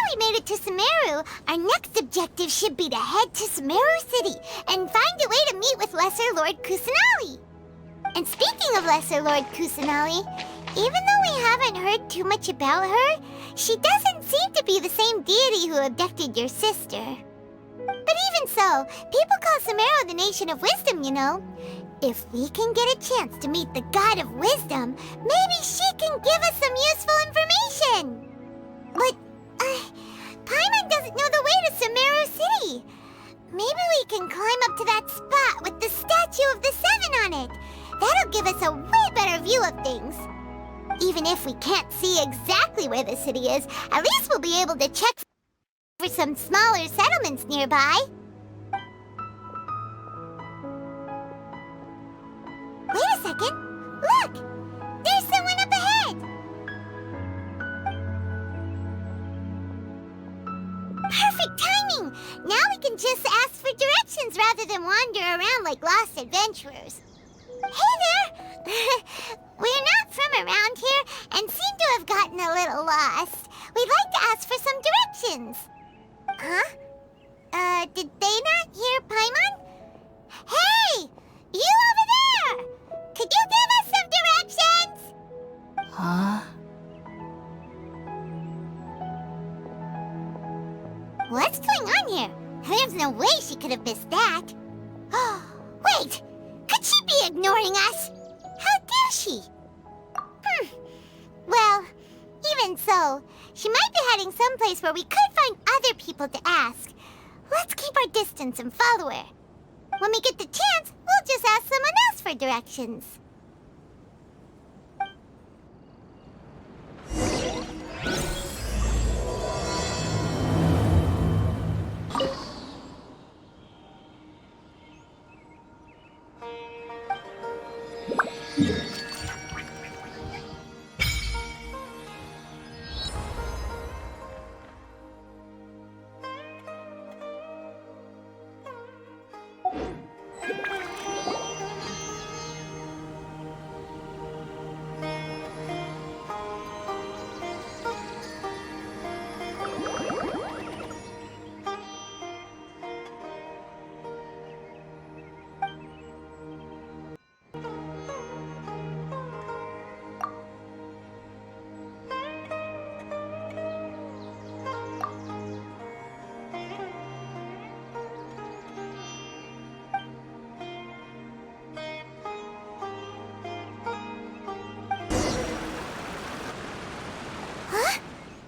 we made it to Sumeru, our next objective should be to head to Sumeru City and find a way to meet with Lesser Lord Kusanali. And speaking of Lesser Lord Kusanali, even though we haven't heard too much about her, she doesn't seem to be the same deity who abducted your sister. But even so, people call Sumeru the Nation of Wisdom, you know. If we can get a chance to meet the God of Wisdom, maybe she can give us some useful information. But, Paimon doesn't know the way to Sumeru City. Maybe we can climb up to that spot with the statue of the Seven on it. That'll give us a way better view of things. Even if we can't see exactly where the city is, at least we'll be able to check for some smaller settlements nearby. Wait a second. Look! There's someone up ahead! Perfect timing! Now we can just ask for directions rather than wander around like lost adventurers. Hey there! We're not from around here and seem to have gotten a little lost. We'd like to ask for some directions. Huh? Did they not hear Paimon? Hey! You over there! Could you give us some directions? Huh? What's going on here? There's no way she could have missed that. Wait! Could she be ignoring us? How dare she? Well, even so, she might be heading someplace where we could find other people to ask. Let's keep our distance and follow her. When we get the chance, we'll just ask someone else for directions.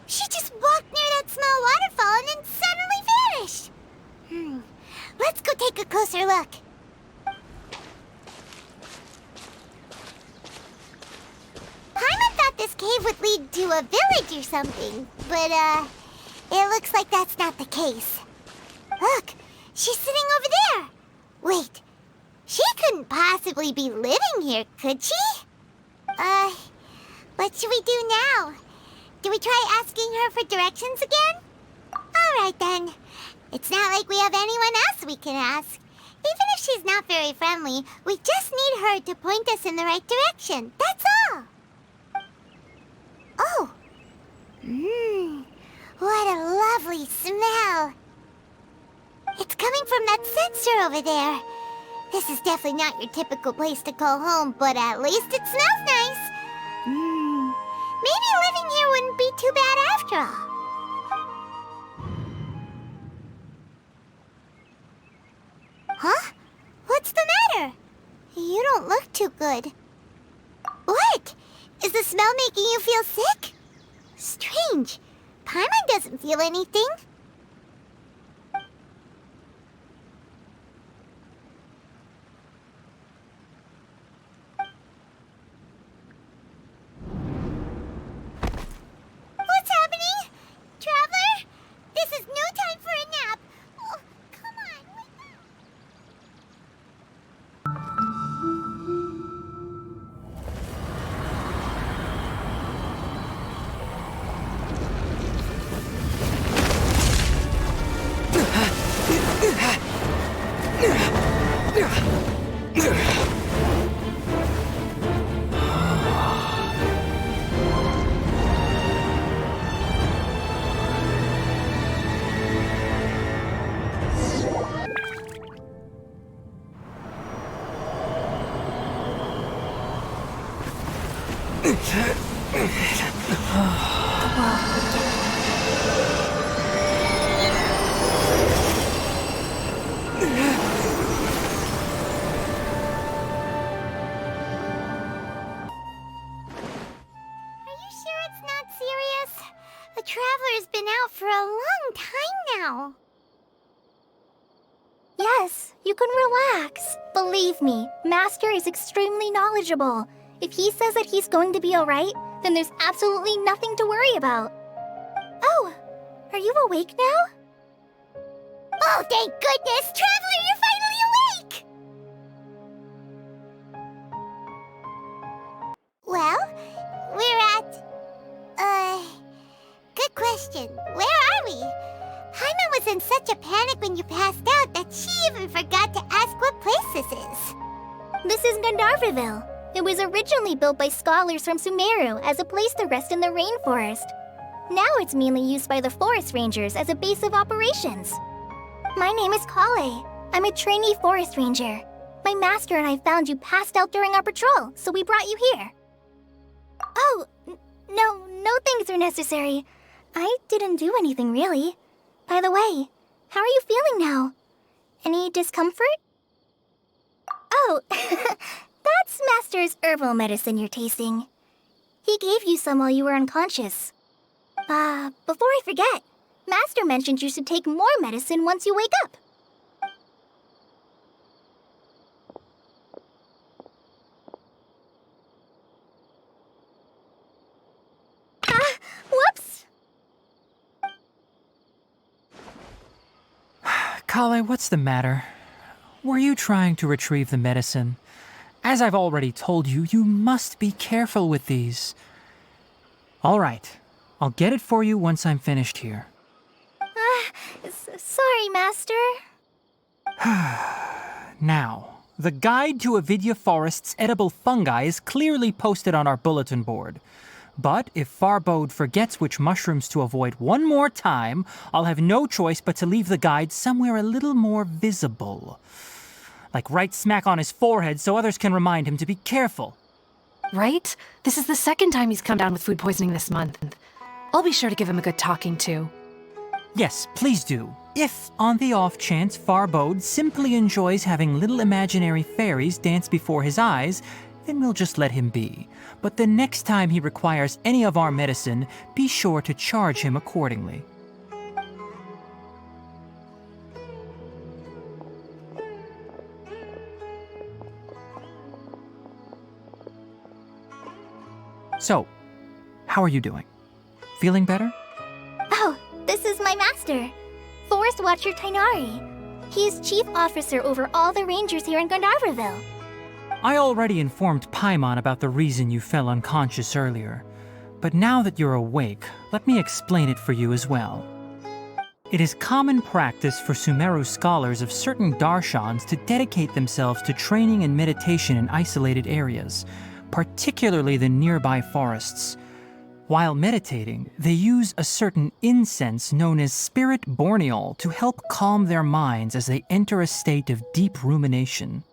She just walked near that small waterfall and then suddenly vanished. Let's go take a closer look. Paimon thought this cave would lead to a village or something, but, it looks like that's not the case. Look, she's sitting over there. Wait, she couldn't possibly be living here, could she? What should we do now? Do we try asking her for directions again? All right, then. It's not like we have anyone else we can ask. Even if she's not very friendly, we just need her to point us in the right direction. That's all. Oh. What a lovely smell. It's coming from that sensor over there. This is definitely not your typical place to call home, but at least it smells nice. Maybe living here wouldn't be too bad after all. Huh? What's the matter? You don't look too good. What? Is the smell making you feel sick? Strange. Paimon doesn't feel anything. What's happening? Traveler? This is no time for a nap. Oh, come on, wake up. Sure it's not serious? The Traveler's been out for a long time now. Yes, you can relax. Believe me, Master is extremely knowledgeable. If he says that he's going to be alright, then there's absolutely nothing to worry about. Oh, are you awake now? Oh, thank goodness! Traveler, you're finally awake! Well, we're at... good question. Where are we? Paimon was in such a panic when you passed out that she even forgot to ask what place this is. This is Gandharvaville. It was originally built by scholars from Sumeru as a place to rest in the rainforest. Now it's mainly used by the forest rangers as a base of operations. My name is Kale. I'm a trainee forest ranger. My master and I found you passed out during our patrol, so we brought you here. Oh, no things are necessary. I didn't do anything, really. By the way, how are you feeling now? Any discomfort? Oh, that's Master's herbal medicine you're tasting. He gave you some while you were unconscious. Before I forget, Master mentioned you should take more medicine once you wake up. Whoops! Kale, what's the matter? Were you trying to retrieve the medicine? As I've already told you, you must be careful with these. All right, I'll get it for you once I'm finished here. Sorry, Master. Now, the guide to Avidya Forest's edible fungi is clearly posted on our bulletin board. But if Farbode forgets which mushrooms to avoid one more time, I'll have no choice but to leave the guide somewhere a little more visible. Like right smack on his forehead so others can remind him to be careful. Right? This is the second time he's come down with food poisoning this month. I'll be sure to give him a good talking to. Yes, please do. If, on the off chance, Farbode simply enjoys having little imaginary fairies dance before his eyes, then we'll just let him be. But the next time he requires any of our medicine, be sure to charge him accordingly. So, how are you doing? Feeling better? Oh, this is my master, Forest Watcher Tainari. He is chief officer over all the rangers here in Gandharvaville. I already informed Paimon about the reason you fell unconscious earlier. But now that you're awake, let me explain it for you as well. It is common practice for Sumeru scholars of certain darshans to dedicate themselves to training and meditation in isolated areas, particularly the nearby forests. While meditating, they use a certain incense known as spirit borneol to help calm their minds as they enter a state of deep rumination.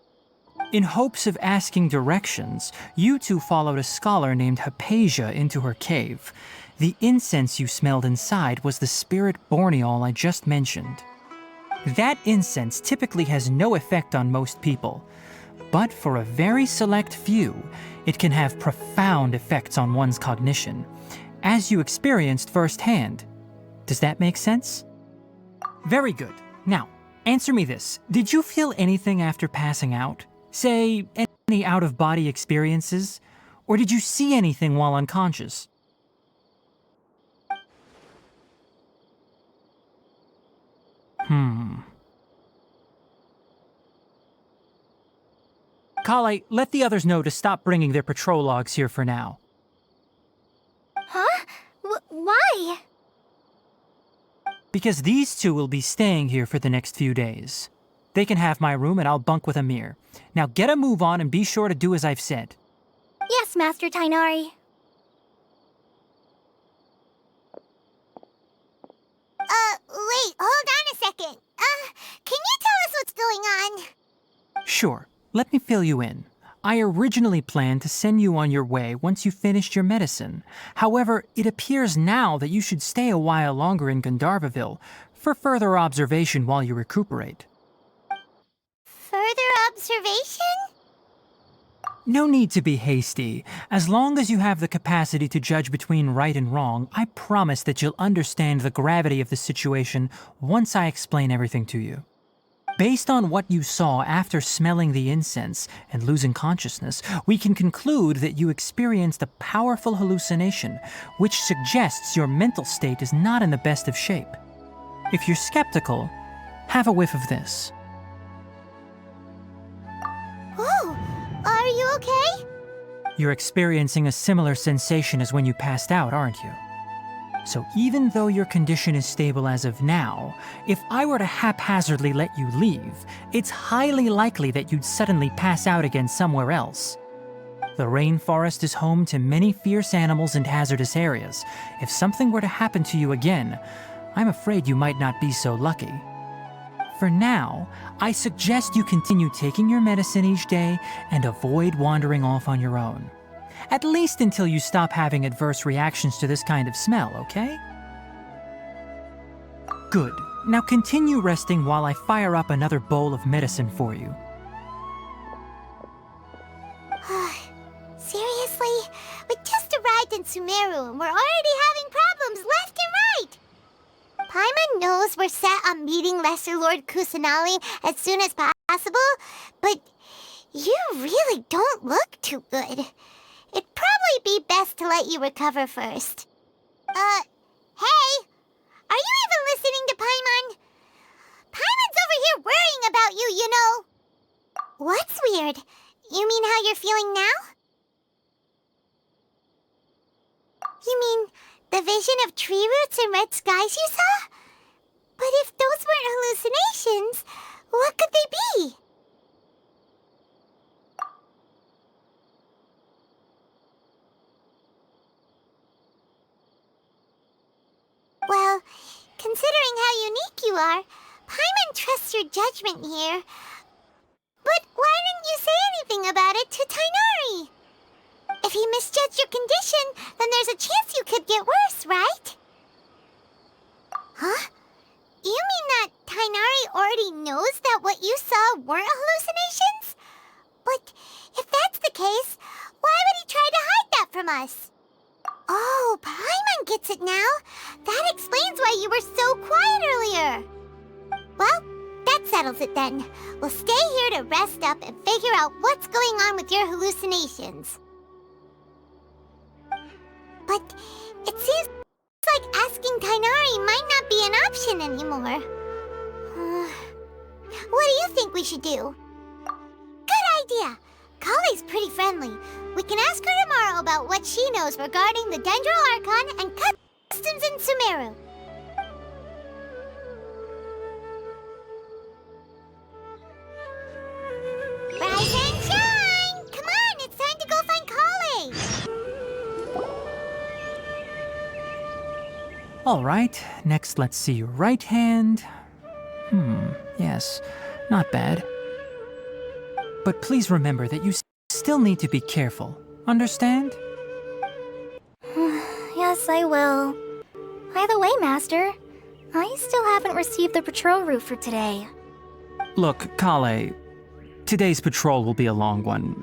In hopes of asking directions, you two followed a scholar named Hypatia into her cave. The incense you smelled inside was the spirit borneol I just mentioned. That incense typically has no effect on most people, but for a very select few, it can have profound effects on one's cognition, as you experienced firsthand. Does that make sense? Very good. Now, answer me this. Did you feel anything after passing out? Say, any out-of-body experiences? Or did you see anything while unconscious? Kale, let the others know to stop bringing their patrol logs here for now. Huh? Why? Because these two will be staying here for the next few days. They can have my room and I'll bunk with Amir. Now get a move on and be sure to do as I've said. Yes, Master Tainari. Wait, hold on a second. Can you tell us what's going on? Sure, let me fill you in. I originally planned to send you on your way once you finished your medicine. However, it appears now that you should stay a while longer in Gandharvaville for further observation while you recuperate. Further observation? No need to be hasty. As long as you have the capacity to judge between right and wrong, I promise that you'll understand the gravity of the situation once I explain everything to you. Based on what you saw after smelling the incense and losing consciousness, we can conclude that you experienced a powerful hallucination, which suggests your mental state is not in the best of shape. If you're skeptical, have a whiff of this. Oh, are you okay? You're experiencing a similar sensation as when you passed out, aren't you? So even though your condition is stable as of now, if I were to haphazardly let you leave, it's highly likely that you'd suddenly pass out again somewhere else. The rainforest is home to many fierce animals and hazardous areas. If something were to happen to you again, I'm afraid you might not be so lucky. For now, I suggest you continue taking your medicine each day and avoid wandering off on your own. At least until you stop having adverse reactions to this kind of smell, okay? Good. Now continue resting while I fire up another bowl of medicine for you. Seriously? We just arrived in Sumeru and we're already having problems left and right! Paimon knows we're set on meeting Lesser Lord Kusanali as soon as possible, but you really don't look too good. It'd probably be best to let you recover first. Hey! Are you even listening to Paimon? Paimon's over here worrying about you, you know. What's weird? You mean how you're feeling now? You mean the vision of tree roots and red skies you saw? But if those weren't hallucinations, what could they be? Well, considering how unique you are, Paimon trusts your judgment here. But why didn't you say anything about it to Tighnari? If he misjudged your condition, then there's a chance you could get worse, right? Huh? You mean that Tighnari already knows that what you saw weren't hallucinations? But if that's the case, why would he try to hide that from us? Oh, Paimon gets it now. That explains why you were so quiet earlier. Well, that settles it then. We'll stay here to rest up and figure out what's going on with your hallucinations. But it seems like asking Tighnari might not be an option anymore. What do you think we should do? Good idea. Kale's pretty friendly. We can ask her tomorrow about what she knows regarding the Dendro Archon and customs in Sumeru. Rise and shine! Come on, it's time to go find Kale! All right, next let's see your right hand. Yes, not bad. But please remember that you still need to be careful. Understand? Yes, I will. By the way, Master, I still haven't received the patrol route for today. Look, Kale, today's patrol will be a long one,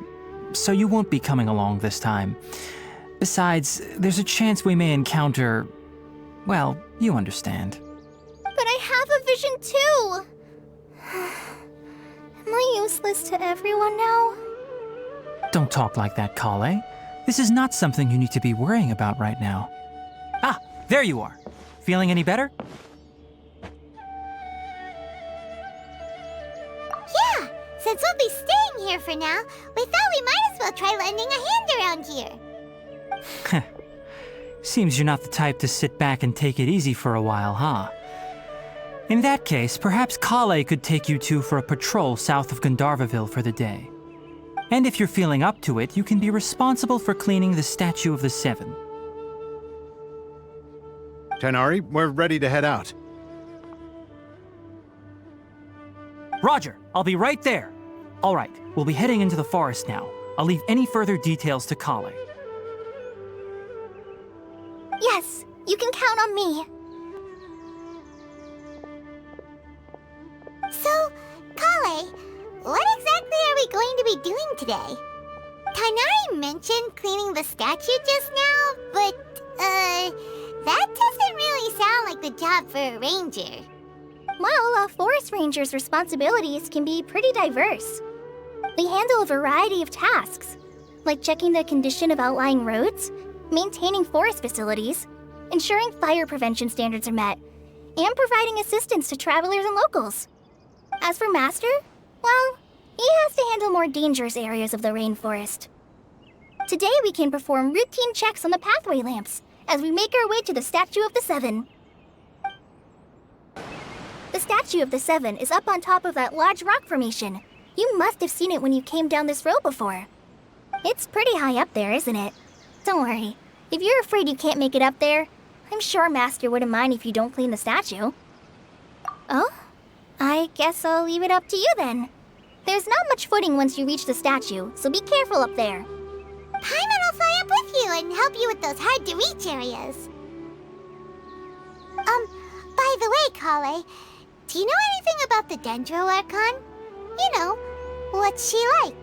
so you won't be coming along this time. Besides, there's a chance we may encounter... well, you understand. But I have a vision too! Am I useless to everyone now? Don't talk like that, Kale. This is not something you need to be worrying about right now. Ah, there you are. Feeling any better? Yeah, since we'll be staying here for now, we thought we might as well try lending a hand around here. Seems you're not the type to sit back and take it easy for a while, huh? In that case, perhaps Kale could take you two for a patrol south of Gandharvaville for the day. And if you're feeling up to it, you can be responsible for cleaning the Statue of the Seven. Tighnari, we're ready to head out. Roger, I'll be right there. All right, we'll be heading into the forest now. I'll leave any further details to Kale. Yes, you can count on me. So, Kale, what exactly are we going to be doing today? Tighnari mentioned cleaning the statue just now, but, that doesn't really sound like the job for a ranger. Well, a forest ranger's responsibilities can be pretty diverse. They handle a variety of tasks, like checking the condition of outlying roads, maintaining forest facilities, ensuring fire prevention standards are met, and providing assistance to travelers and locals. As for Master, well, he has to handle more dangerous areas of the rainforest. Today we can perform routine checks on the pathway lamps as we make our way to the Statue of the Seven. The Statue of the Seven is up on top of that large rock formation. You must have seen it when you came down this road before. It's pretty high up there, isn't it? Don't worry. If you're afraid you can't make it up there, I'm sure Master wouldn't mind if you don't clean the statue. Oh? I guess I'll leave it up to you then. There's not much footing once you reach the statue, so be careful up there. Paimon will fly up with you and help you with those hard-to-reach areas. By the way, Kale, do you know anything about the Dendro Archon? You know, what's she like?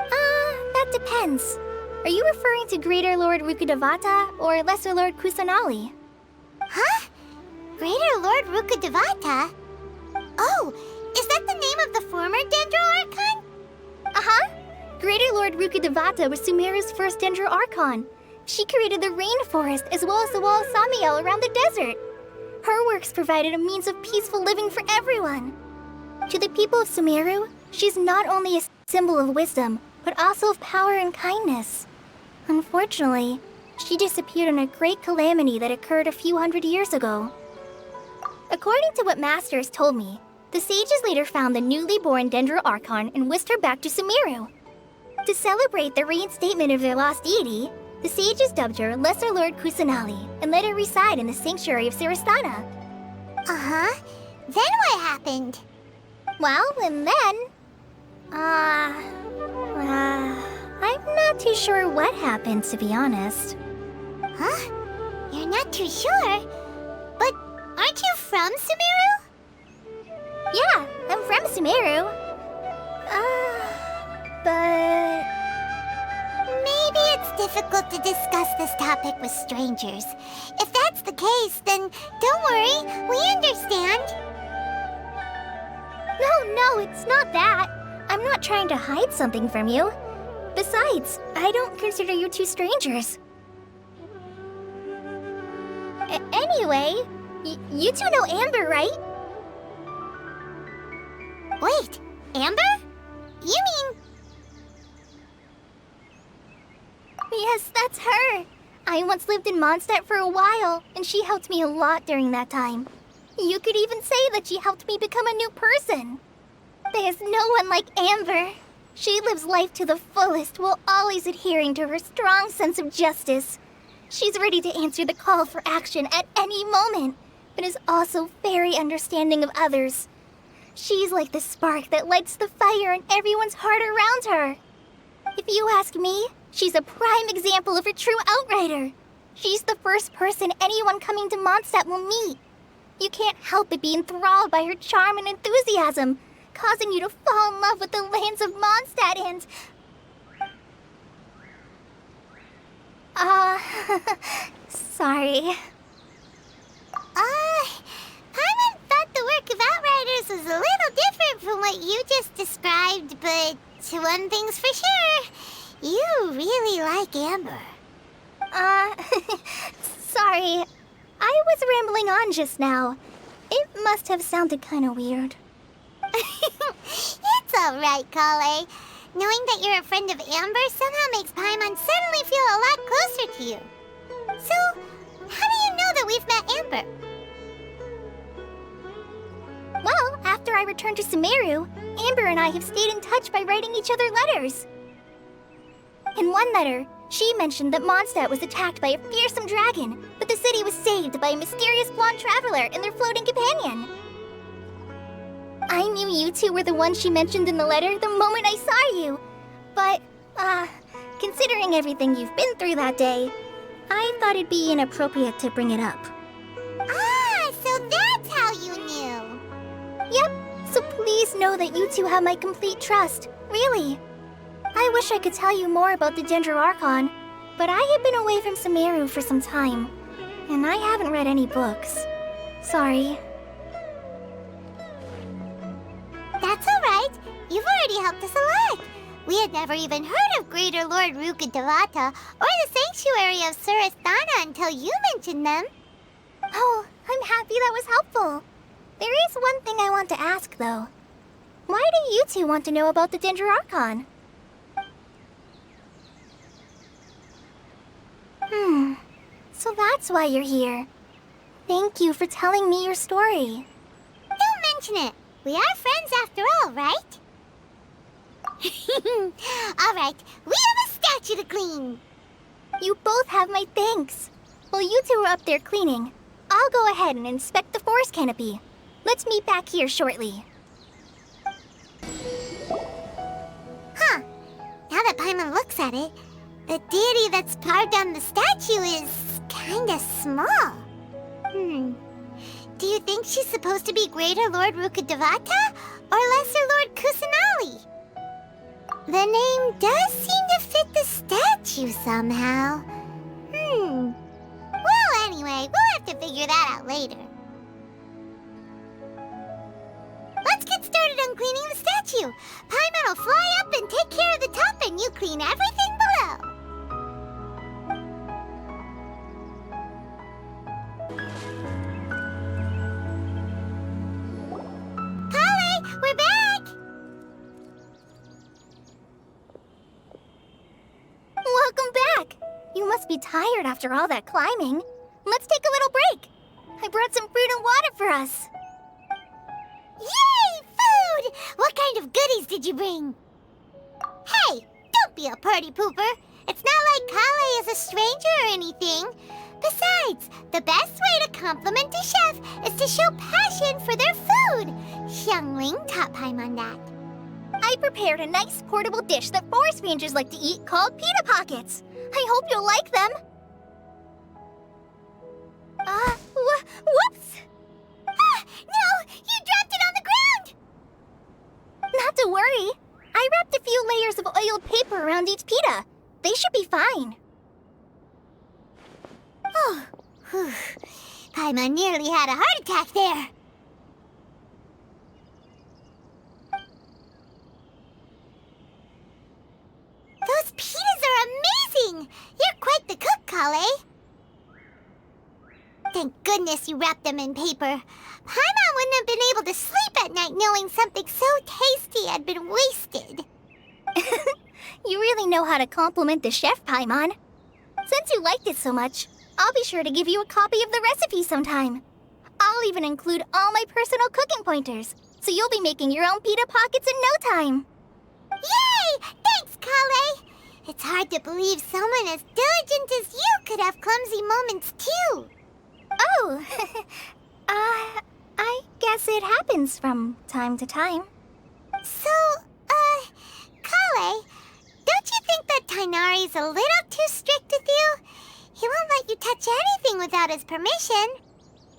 That depends. Are you referring to Greater Lord Rukkhadevata or Lesser Lord Kusanali? Huh? Greater Lord Rukkhadevata? Oh, is that the name of the former Dendro Archon? Uh-huh. Greater Lord Rukkhadevata was Sumeru's first Dendro Archon. She created the rainforest as well as the wall of Samiel around the desert. Her works provided a means of peaceful living for everyone. To the people of Sumeru, she's not only a symbol of wisdom, but also of power and kindness. Unfortunately, she disappeared in a great calamity that occurred a few hundred years ago. According to what Master has told me, the sages later found the newly born Dendro Archon and whisked her back to Sumeru. To celebrate the reinstatement of their lost deity, the sages dubbed her Lesser Lord Kusanali and let her reside in the sanctuary of Sarastana. Uh-huh. Then what happened? Well, and then... I'm not too sure what happened, to be honest. Huh? You're not too sure? But aren't you from Sumeru? Yeah, I'm from Sumeru. But... Maybe it's difficult to discuss this topic with strangers. If that's the case, then don't worry, we understand. No, it's not that. I'm not trying to hide something from you. Besides, I don't consider you two strangers. Anyway, you two know Amber, right? Wait, Amber? You mean... Yes, that's her. I once lived in Mondstadt for a while, and she helped me a lot during that time. You could even say that she helped me become a new person. There's no one like Amber. She lives life to the fullest while always adhering to her strong sense of justice. She's ready to answer the call for action at any moment, but is also very understanding of others. She's like the spark that lights the fire in everyone's heart around her. If you ask me, she's a prime example of a true outrider. She's the first person anyone coming to Mondstadt will meet. You can't help but be enthralled by her charm and enthusiasm, causing you to fall in love with the lands of Mondstadt and... sorry. Paimon thought the work of Outriders was a little different from what you just described, but one thing's for sure, you really like Amber. Sorry. I was rambling on just now. It must have sounded kind of weird. It's alright, Kale. Knowing that you're a friend of Amber somehow makes Paimon suddenly feel a lot closer to you. So, how do you know that we've met Amber? Well, after I returned to Sumeru, Amber and I have stayed in touch by writing each other letters. In one letter, she mentioned that Mondstadt was attacked by a fearsome dragon, but the city was saved by a mysterious blonde traveler and their floating companion. I knew you two were the ones she mentioned in the letter the moment I saw you. But Considering everything you've been through that day, I thought it'd be inappropriate to bring it up. Ah, so that's how you knew. Yep, so please know that you two have my complete trust, really. I wish I could tell you more about the Ginger Archon, but I have been away from Sumeru for some time, and I haven't read any books. Sorry. That's alright. You've already helped us a lot. We had never even heard of Greater Lord Rukkhadevata or the Sanctuary of Surasthana until you mentioned them. Oh, I'm happy that was helpful. There is one thing I want to ask, though. Why do you two want to know about the Ginger Archon? So that's why you're here. Thank you for telling me your story. Don't mention it. We are friends after all, right? Alright, we have a statue to clean. You both have my thanks. While you two are up there cleaning, I'll go ahead and inspect the forest canopy. Let's meet back here shortly. Huh. Now that Paimon looks at it, the deity that's carved on the statue is kinda small. Do you think she's supposed to be Greater Lord Rukkhadevata or Lesser Lord Kusanali? The name does seem to fit the statue somehow. Well, anyway, we'll have to figure that out later. Let's get started on cleaning the statue. Paimon will fly up and take care of the top, and you clean everything below. Kale, we're back! Welcome back! You must be tired after all that climbing. Let's take a little break. I brought some fruit and water for us. Yay, food! What kind of goodies did you bring? Hey, don't be a party pooper. It's not like Kale is a stranger or anything. Besides, the best way to compliment a chef is to show passion for their food. Xiangling taught Paimon that. I prepared a nice portable dish that forest rangers like to eat called pita pockets. I hope you'll like them. Whoops! Ah, no! You dropped it on the ground! Not to worry. I wrapped a few layers of oiled paper around each pita. They should be fine. Oh, whew. Paimon nearly had a heart attack there. Those pitas are amazing! You're quite the cook, Kale. Thank goodness you wrapped them in paper. Paimon wouldn't have been able to sleep at night knowing something so tasty had been wasted. You really know how to compliment the chef, Paimon. Since you liked it so much, I'll be sure to give you a copy of the recipe sometime. I'll even include all my personal cooking pointers, so you'll be making your own pita pockets in no time. Yay! Thanks, Kale! It's hard to believe someone as diligent as you could have clumsy moments, too. Oh, I guess it happens from time to time. So, Kale, don't you think that Tainari's a little too strict with you? He won't let you touch anything without his permission.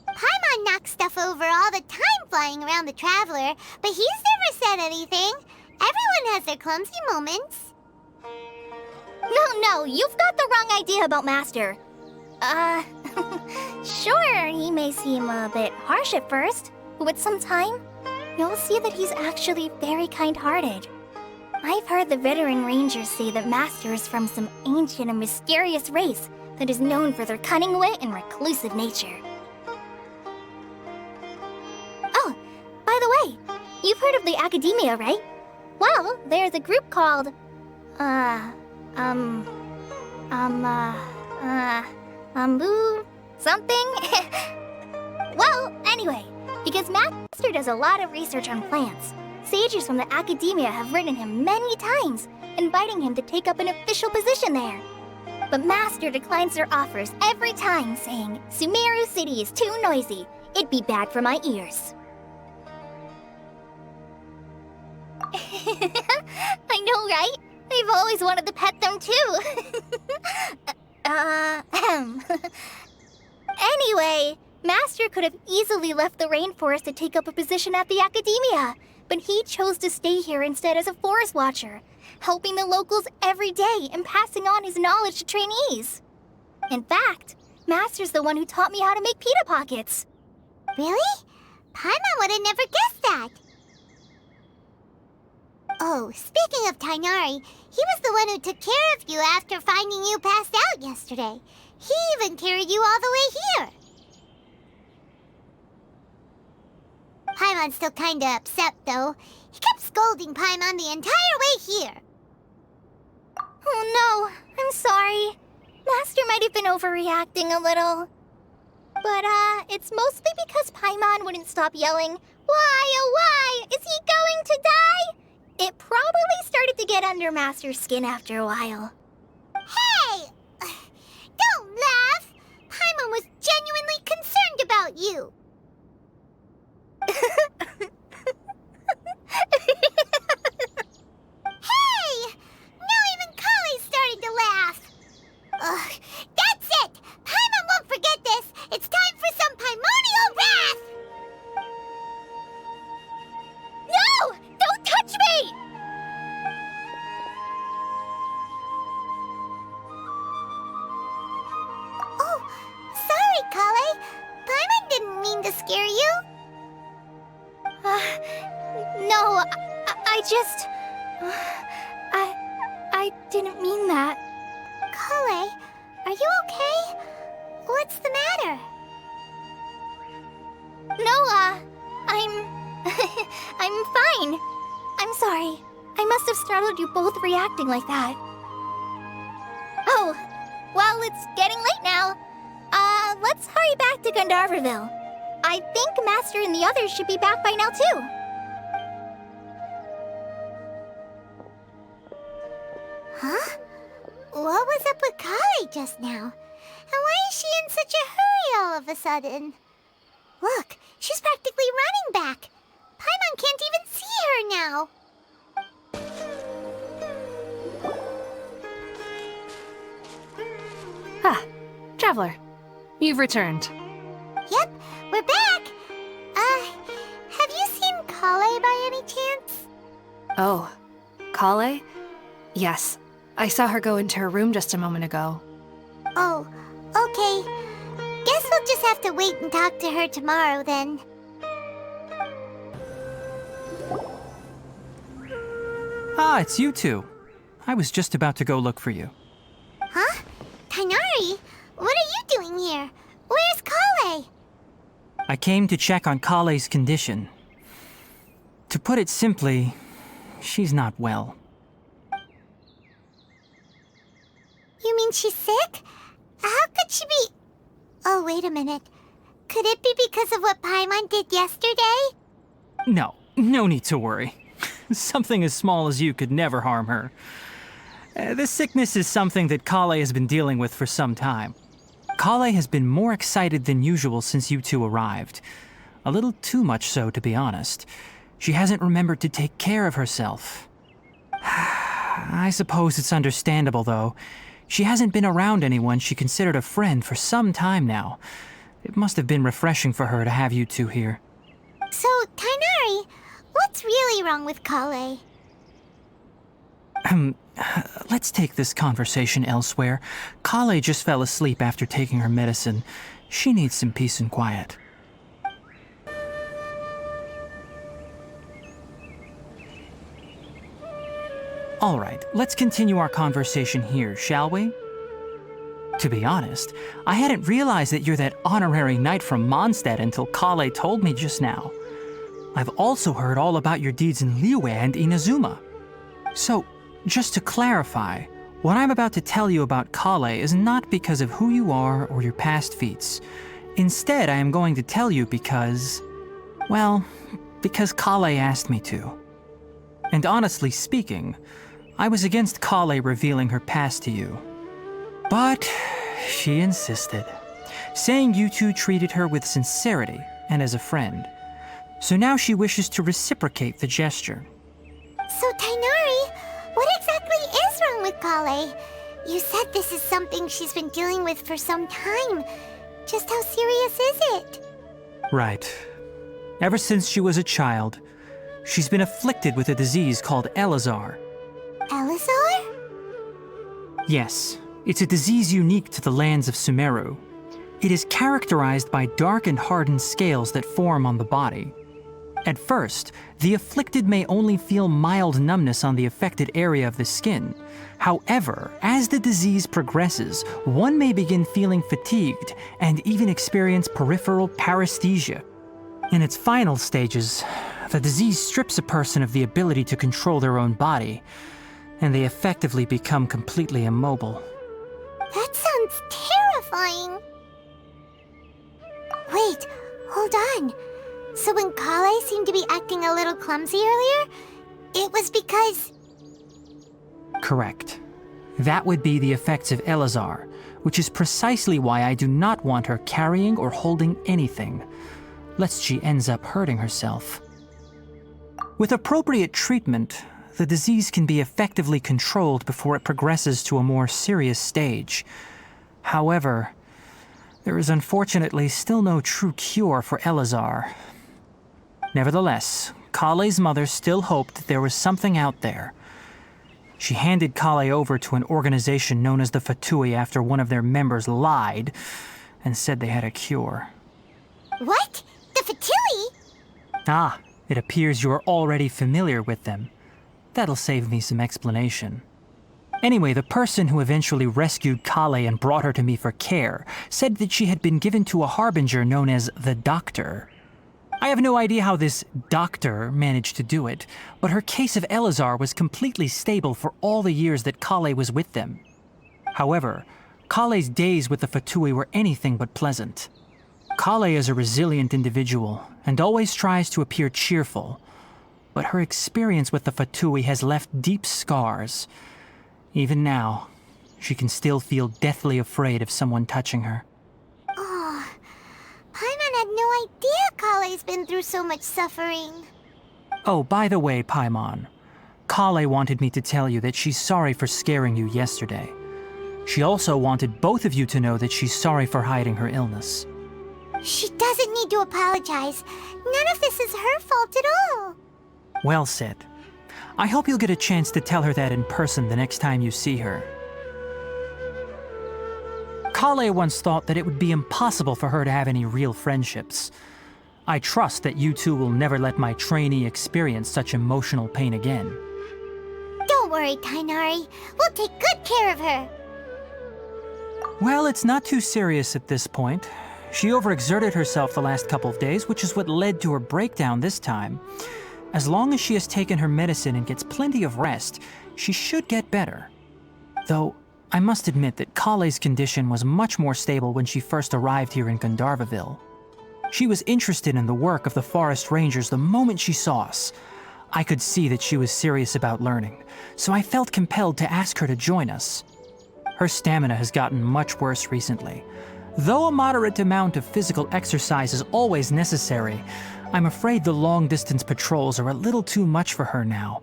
Paimon knocks stuff over all the time flying around the Traveler, but he's never said anything. Everyone has their clumsy moments. No, you've got the wrong idea about Master. Sure, he may seem a bit harsh at first, but with some time, you'll see that he's actually very kind-hearted. I've heard the veteran rangers say that Master is from some ancient and mysterious race that is known for their cunning wit and reclusive nature. Oh, by the way, you've heard of the Academia, right? Well, there's a group called, something? Well, anyway, because Master does a lot of research on plants, sages from the Academia have written him many times, inviting him to take up an official position there. But Master declines their offers every time, saying, Sumeru City is too noisy. It'd be bad for my ears. I know, right? I I've always wanted to pet them too. Anyway, Master could have easily left the rainforest to take up a position at the academia, but he chose to stay here instead as a forest watcher, helping the locals every day and passing on his knowledge to trainees. In fact, Master's the one who taught me how to make pita pockets. Really? Paimon would have never guessed that. Oh, speaking of Tainari, he was the one who took care of you after finding you passed out yesterday. He even carried you all the way here. Paimon's still kinda upset, though. He kept scolding Paimon the entire way here. Oh no, I'm sorry. Master might have been overreacting a little. But, it's mostly because Paimon wouldn't stop yelling, "Why, oh why? Is he going to die?" It probably started to get under Master's skin after a while. Hey! Don't laugh! Paimon was genuinely concerned about you. Hey! Now even Kali's starting to laugh. Ugh, that's it! Paimon won't forget this! It's time for some Paimonial wrath! No! Don't touch me! Oh, sorry, Kale. Paimon didn't mean to scare you. No, I just... I didn't mean that. Kale, are you okay? What's the matter? No, I'm... I'm fine. I'm sorry. I must have startled you both reacting like that. Oh, well, it's getting late now. Let's hurry back to Gandharville. I think Master and the others should be back by now, too. Huh? What was up with Kale just now? And why is she in such a hurry all of a sudden? Look, she's practically running back. Paimon can't even see her now. Ah, Traveler. You've returned. Yep, we're back. Have you seen Kale by any chance? Oh, Kale? Yes. I saw her go into her room just a moment ago. Oh, okay. Guess we'll just have to wait and talk to her tomorrow then. Ah, it's you two. I was just about to go look for you. Huh? Tainari? What are you doing here? Where's Kale? I came to check on Kale's condition. To put it simply, she's not well. You mean she's sick? How could she be... Oh, wait a minute. Could it be because of what Paimon did yesterday? No need to worry. Something as small as you could never harm her. This sickness is something that Kale has been dealing with for some time. Kale has been more excited than usual since you two arrived. A little too much so, to be honest. She hasn't remembered to take care of herself. I suppose it's understandable, though. She hasn't been around anyone she considered a friend for some time now. It must have been refreshing for her to have you two here. So, Tainari, what's really wrong with Kale? Let's take this conversation elsewhere. Kale just fell asleep after taking her medicine. She needs some peace and quiet. All right, let's continue our conversation here, shall we? To be honest, I hadn't realized that you're that honorary knight from Mondstadt until Kale told me just now. I've also heard all about your deeds in Liyue and Inazuma. So, just to clarify, what I'm about to tell you about Kale is not because of who you are or your past feats. Instead, I am going to tell you because... well, because Kale asked me to. And honestly speaking, I was against Kale revealing her past to you. But she insisted, saying you two treated her with sincerity and as a friend. So now she wishes to reciprocate the gesture. So, Tainari, what exactly is Kale. You said this is something she's been dealing with for some time. Just how serious is it? Right. Ever since she was a child, she's been afflicted with a disease called Elazar. Elazar? Yes, it's a disease unique to the lands of Sumeru. It is characterized by dark and hardened scales that form on the body. At first, the afflicted may only feel mild numbness on the affected area of the skin. However, as the disease progresses, one may begin feeling fatigued and even experience peripheral paresthesia. In its final stages, the disease strips a person of the ability to control their own body, and they effectively become completely immobile. That sounds terrifying. Wait, hold on. So when Kale seemed to be acting a little clumsy earlier, it was because... Correct. That would be the effects of Elazar, which is precisely why I do not want her carrying or holding anything, lest she ends up hurting herself. With appropriate treatment, the disease can be effectively controlled before it progresses to a more serious stage. However, there is unfortunately still no true cure for Elazar. Nevertheless, Kale's mother still hoped that there was something out there. She handed Kale over to an organization known as the Fatui after one of their members lied and said they had a cure. What? The Fatui? Ah, it appears you are already familiar with them. That'll save me some explanation. Anyway, the person who eventually rescued Kale and brought her to me for care said that she had been given to a harbinger known as the Doctor. I have no idea how this doctor managed to do it, but her case of Elazar was completely stable for all the years that Kale was with them. However, Kale's days with the Fatui were anything but pleasant. Kale is a resilient individual and always tries to appear cheerful, but her experience with the Fatui has left deep scars. Even now, she can still feel deathly afraid of someone touching her. Oh, Paimon had no idea Kale's been through so much suffering. Oh, by the way, Paimon, Kale wanted me to tell you that she's sorry for scaring you yesterday. She also wanted both of you to know that she's sorry for hiding her illness. She doesn't need to apologize. None of this is her fault at all. Well said. I hope you'll get a chance to tell her that in person the next time you see her. Kale once thought that it would be impossible for her to have any real friendships. I trust that you two will never let my trainee experience such emotional pain again. Don't worry, Tainari. We'll take good care of her. Well, it's not too serious at this point. She overexerted herself the last couple of days, which is what led to her breakdown this time. As long as she has taken her medicine and gets plenty of rest, she should get better. Though, I must admit that Kale's condition was much more stable when she first arrived here in Gandharvaville. She was interested in the work of the forest rangers the moment she saw us. I could see that she was serious about learning, so I felt compelled to ask her to join us. Her stamina has gotten much worse recently. Though a moderate amount of physical exercise is always necessary, I'm afraid the long-distance patrols are a little too much for her now.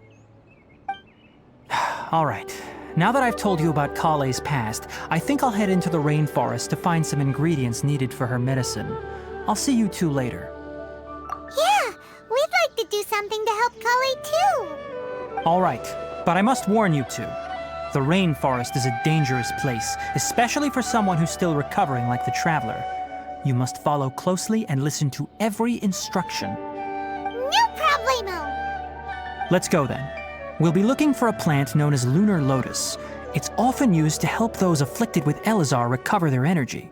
All right, now that I've told you about Kale's past, I think I'll head into the rainforest to find some ingredients needed for her medicine. I'll see you two later. Yeah, we'd like to do something to help Kale too. All right, but I must warn you two. The rainforest is a dangerous place, especially for someone who's still recovering like the Traveler. You must follow closely and listen to every instruction. No problemo. Let's go then. We'll be looking for a plant known as lunar lotus. It's often used to help those afflicted with Elazar recover their energy.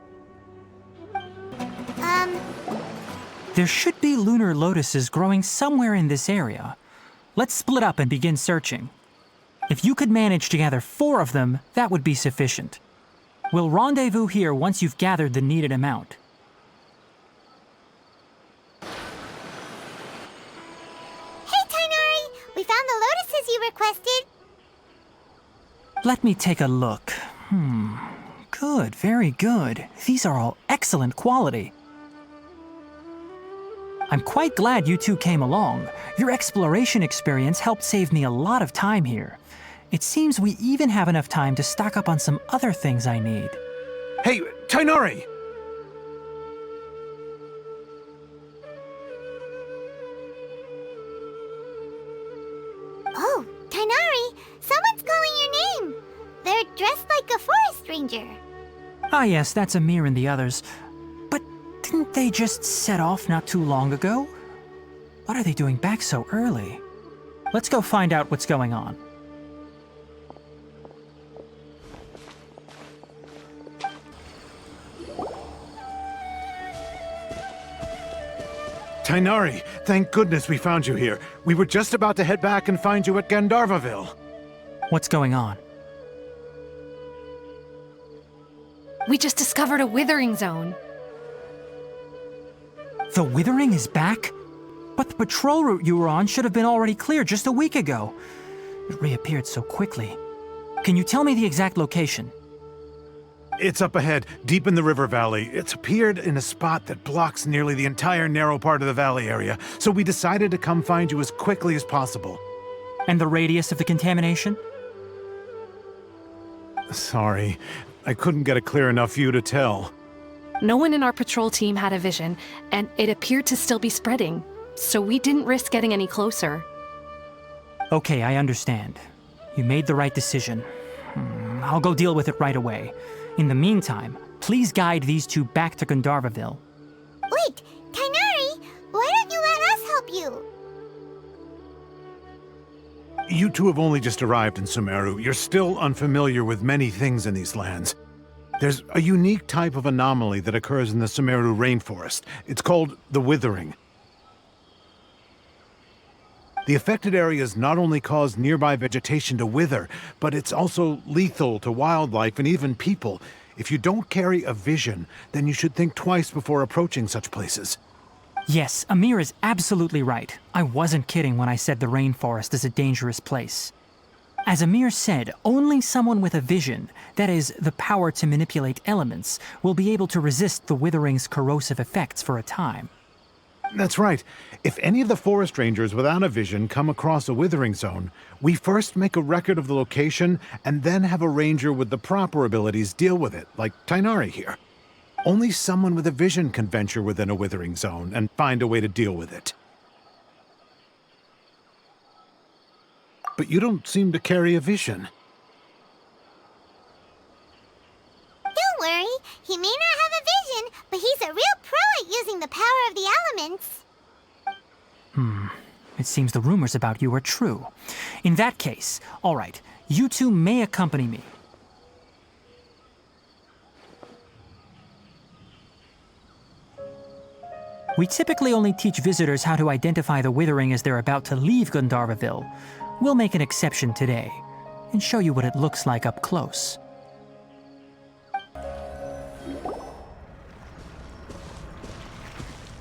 There should be lunar lotuses growing somewhere in this area. Let's split up and begin searching. If you could manage to gather 4 of them, that would be sufficient. We'll rendezvous here once you've gathered the needed amount. Hey, Tainari! We found the lotuses you requested. Let me take a look. Good, very good. These are all excellent quality. I'm quite glad you two came along. Your exploration experience helped save me a lot of time here. It seems we even have enough time to stock up on some other things I need. Hey, Tainari! Oh, Tainari, someone's calling your name. They're dressed like a forest ranger. Ah yes, that's Amir and the others. But didn't they just set off not too long ago? What are they doing back so early? Let's go find out what's going on. Tainari, thank goodness we found you here. We were just about to head back and find you at Gandharvaville. What's going on? We just discovered a withering zone. The Withering is back? But the patrol route you were on should have been already cleared just a week ago. It reappeared so quickly. Can you tell me the exact location? It's up ahead, deep in the river valley. It's appeared in a spot that blocks nearly the entire narrow part of the valley area, so we decided to come find you as quickly as possible. And the radius of the contamination? Sorry, I couldn't get a clear enough view to tell. No one in our patrol team had a vision, and it appeared to still be spreading, so we didn't risk getting any closer. Okay, I understand. You made the right decision. I'll go deal with it right away. In the meantime, please guide these two back to Gandharvaville. Wait, Tainari, why don't you let us help you? You two have only just arrived in Sumeru. You're still unfamiliar with many things in these lands. There's a unique type of anomaly that occurs in the Sumeru rainforest. It's called the Withering. The affected areas not only cause nearby vegetation to wither, but it's also lethal to wildlife and even people. If you don't carry a vision, then you should think twice before approaching such places. Yes, Amir is absolutely right. I wasn't kidding when I said the rainforest is a dangerous place. As Amir said, only someone with a vision, that is, the power to manipulate elements, will be able to resist the Withering's corrosive effects for a time. That's right. If any of the forest rangers without a vision come across a withering zone, we first make a record of the location and then have a ranger with the proper abilities deal with it, like Tainari here. Only someone with a vision can venture within a withering zone and find a way to deal with it. But you don't seem to carry a vision. Don't worry, he may not have a vision, but he's a real pro at using the power of the elements. It seems the rumors about you are true. In that case, all right, you two may accompany me. We typically only teach visitors how to identify the Withering as they're about to leave Gandharvaville. We'll make an exception today and show you what it looks like up close.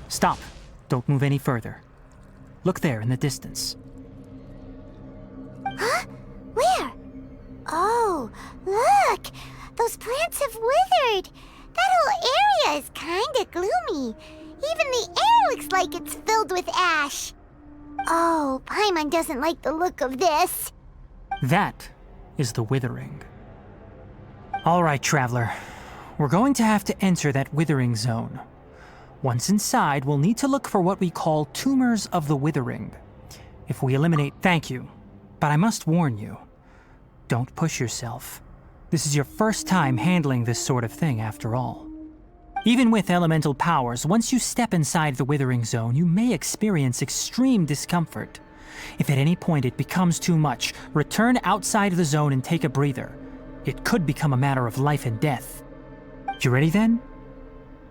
Stop. Don't move any further. Look there in the distance. Huh? Where? Oh, look! Those plants have withered! That whole area is kinda gloomy. Even the air looks like it's filled with ash. Oh, Paimon doesn't like the look of this. That is the Withering. All right, Traveler. We're going to have to enter that Withering zone. Once inside, we'll need to look for what we call tumors of the Withering. If we eliminate... Thank you. But I must warn you. Don't push yourself. This is your first time handling this sort of thing, after all. Even with elemental powers, once you step inside the Withering zone, you may experience extreme discomfort. If at any point it becomes too much, return outside the zone and take a breather. It could become a matter of life and death. You ready then?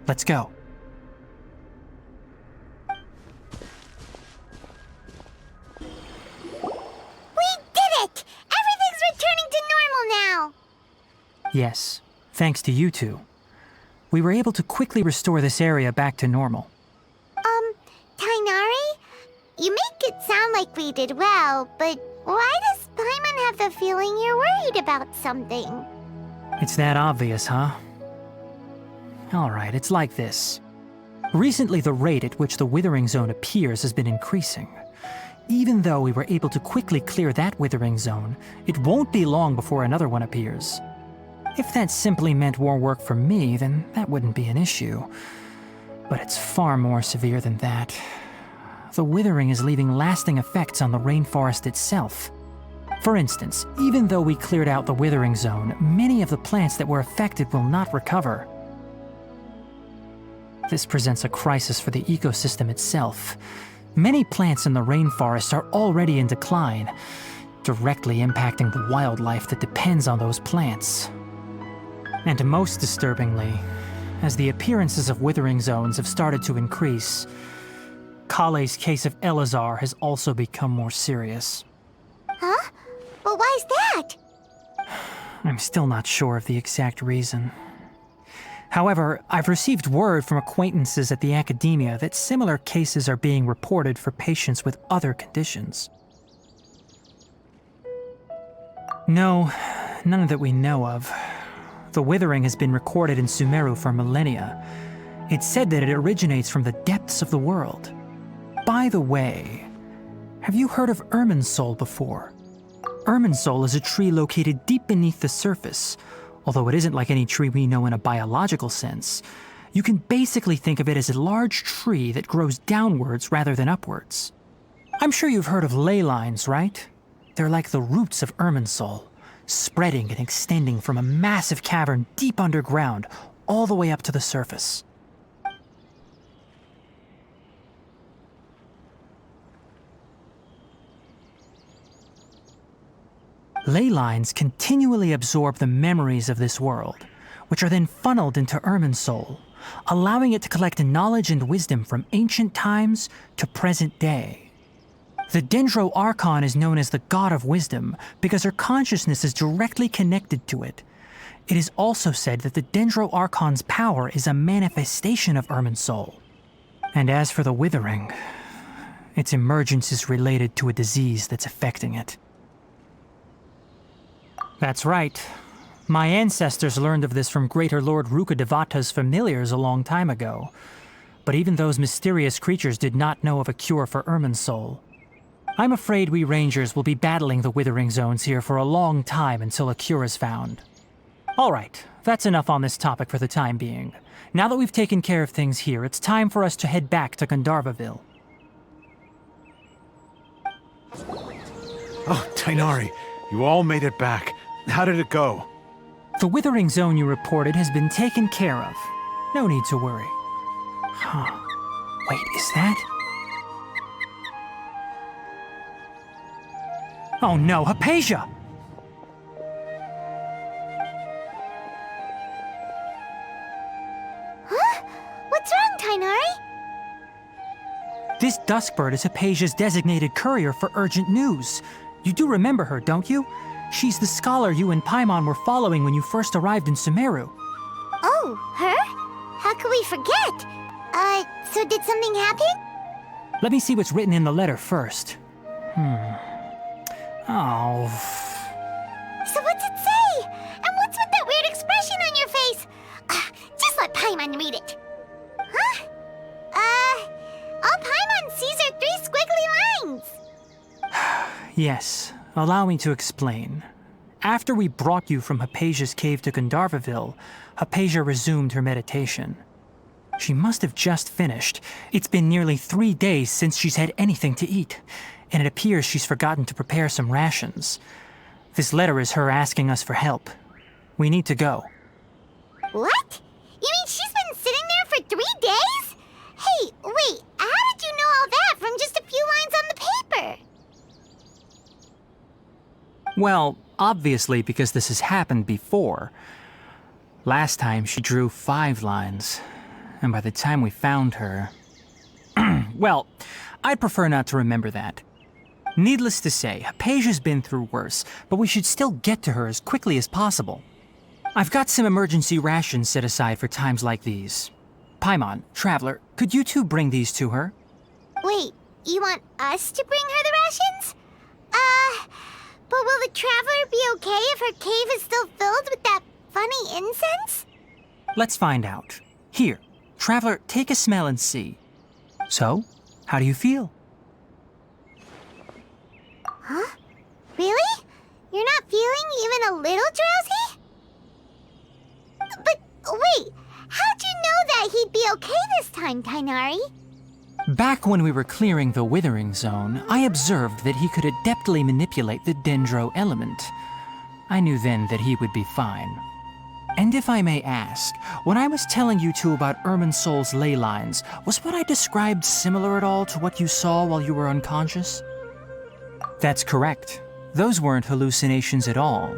Let's go. We did it! Everything's returning to normal now! Yes, thanks to you two. We were able to quickly restore this area back to normal. Tainari? You make it sound like we did well, but why does Paimon have the feeling you're worried about something? It's that obvious, huh? Alright, it's like this. Recently, the rate at which the Withering Zone appears has been increasing. even though we were able to quickly clear that withering zone, it won't be long before another one appears. If that simply meant more work for me, then that wouldn't be an issue. But it's far more severe than that. The withering is leaving lasting effects on the rainforest itself. For instance, even though we cleared out the withering zone, many of the plants that were affected will not recover. This presents a crisis for the ecosystem itself. Many plants in the rainforest are already in decline, directly impacting the wildlife that depends on those plants. And most disturbingly, as the appearances of withering zones have started to increase, Kale's case of Elazar has also become more serious. Huh? But why's that? I'm still not sure of the exact reason. However, I've received word from acquaintances at the academia that similar cases are being reported for patients with other conditions. No, none that we know of. The withering has been recorded in Sumeru for millennia. It's said that it originates from the depths of the world. By the way, have you heard of Irminsul before? Irminsul is a tree located deep beneath the surface. Although it isn't like any tree we know in a biological sense, you can basically think of it as a large tree that grows downwards rather than upwards. I'm sure you've heard of ley lines, right? They're like the roots of Irminsul, spreading and extending from a massive cavern deep underground all the way up to the surface. Ley lines continually absorb the memories of this world, which are then funneled into Irminsul, allowing it to collect knowledge and wisdom from ancient times to present day. The Dendro Archon is known as the God of Wisdom because her consciousness is directly connected to it. It is also said that the Dendro Archon's power is a manifestation of Irminsul. And as for the Withering, its emergence is related to a disease that's affecting it. That's right. My ancestors learned of this from Greater Lord Rukkhadevata's familiars a long time ago. But even those mysterious creatures did not know of a cure for Irminsul. I'm afraid we rangers will be battling the withering zones here for a long time until a cure is found. Alright, that's enough on this topic for the time being. Now that we've taken care of things here, it's time for us to head back to Gandharvaville. Oh, Tighnari, you all made it back. How did it go? The withering zone you reported has been taken care of. No need to worry. Huh. Wait, is that? Oh no, Hypatia! Huh? What's wrong, Tighnari? This Duskbird is Hypatia's designated courier for urgent news. You do remember her, don't you? She's the scholar you and Paimon were following when you first arrived in Sumeru. Oh, her? How could we forget? So did something happen? Let me see what's written in the letter first. Oh. So what's it say? And what's with that weird expression on your face? Just let Paimon read it. Huh? All Paimon sees are 3 squiggly lines. Yes, allow me to explain. After we brought you from Hypatia's cave to Gandharvaville, Hypatia resumed her meditation. She must have just finished. It's been nearly 3 days since she's had anything to eat, and it appears she's forgotten to prepare some rations. This letter is her asking us for help. We need to go. What? You mean she's been sitting there for 3 days? Hey, wait, how did you know all that from just a few lines on the paper? Well, obviously because this has happened before. Last time she drew 5 lines, and by the time we found her... Well, I'd prefer not to remember that. Needless to say, Hypatia's been through worse, but we should still get to her as quickly as possible. I've got some emergency rations set aside for times like these. Paimon, Traveler, could you two bring these to her? Wait, you want us to bring her the rations? But will the Traveler be okay if her cave is still filled with that funny incense? Let's find out. Here, Traveler, take a smell and see. So, how do you feel? Huh? Really? You're not feeling even a little drowsy? But wait, how'd you know that he'd be okay this time, Tainari? Back when we were clearing the Withering Zone, I observed that he could adeptly manipulate the Dendro element. I knew then that he would be fine. And if I may ask, when I was telling you two about Irminsol's ley lines, was what I described similar at all to what you saw while you were unconscious? That's correct. Those weren't hallucinations at all.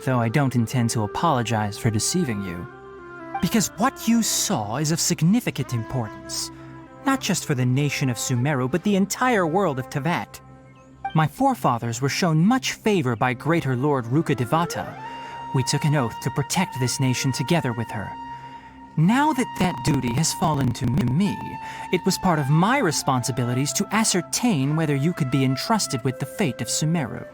Though I don't intend to apologize for deceiving you. Because what you saw is of significant importance. Not just for the nation of Sumeru, but the entire world of Tevat. My forefathers were shown much favor by Greater Lord Rukkhadevata. We took an oath to protect this nation together with her. Now that that duty has fallen to me, it was part of my responsibilities to ascertain whether you could be entrusted with the fate of Sumeru.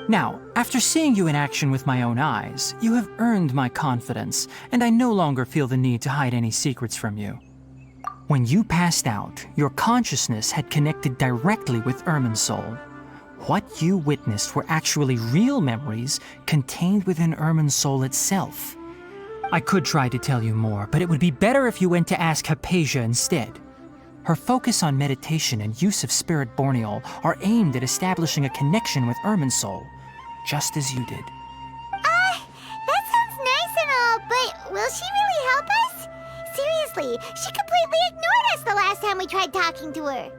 Now, after seeing you in action with my own eyes, you have earned my confidence, and I no longer feel the need to hide any secrets from you. When you passed out, your consciousness had connected directly with Irminsul. What you witnessed were actually real memories contained within Irminsul itself. I could try to tell you more, but it would be better if you went to ask Hypatia instead. Her focus on meditation and use of Spirit Borneol are aimed at establishing a connection with Irminsul, just as you did. That sounds nice and all, but will she really help us? Seriously, she completely ignored us the last time we tried talking to her.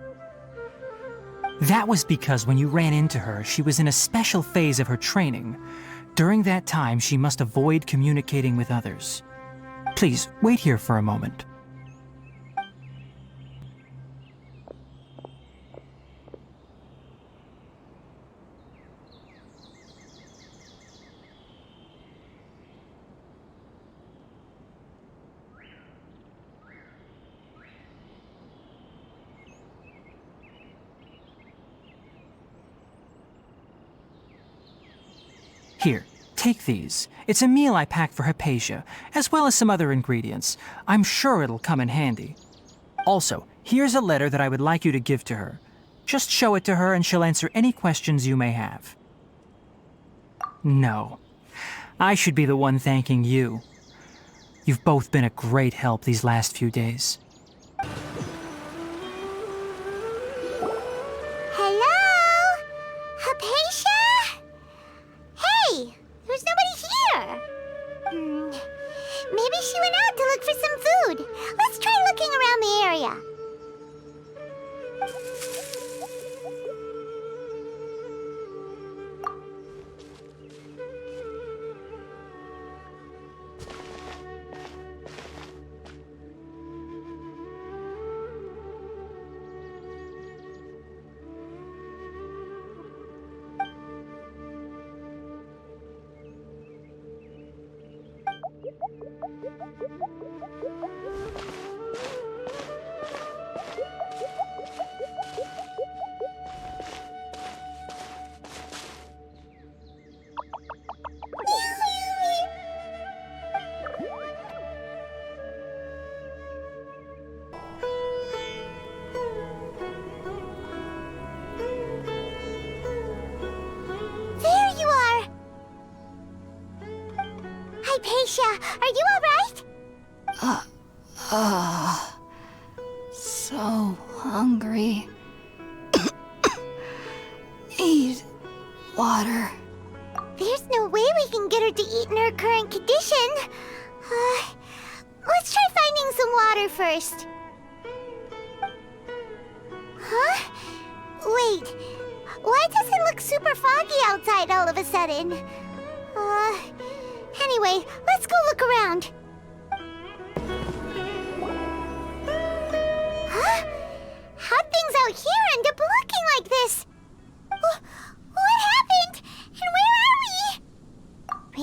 That was because when you ran into her, she was in a special phase of her training. During that time, she must avoid communicating with others. Please, wait here for a moment. Here, take these. It's a meal I packed for Hypatia, as well as some other ingredients. I'm sure it'll come in handy. Also, here's a letter that I would like you to give to her. Just show it to her and she'll answer any questions you may have. No. I should be the one thanking you. You've both been a great help these last few days. Hello? Hypatia? Hey, there's nobody here. Maybe she went out to look for some food. Let's try looking around the area. Hypatia, are you all right? So hungry. Need water. There's no way we can get her to eat in her current condition. Let's try finding some water first. Huh? Wait, why does it look super foggy outside all of a sudden? Anyway, let's go look around. Huh? How'd things out here end up looking like this? What happened? And where are we?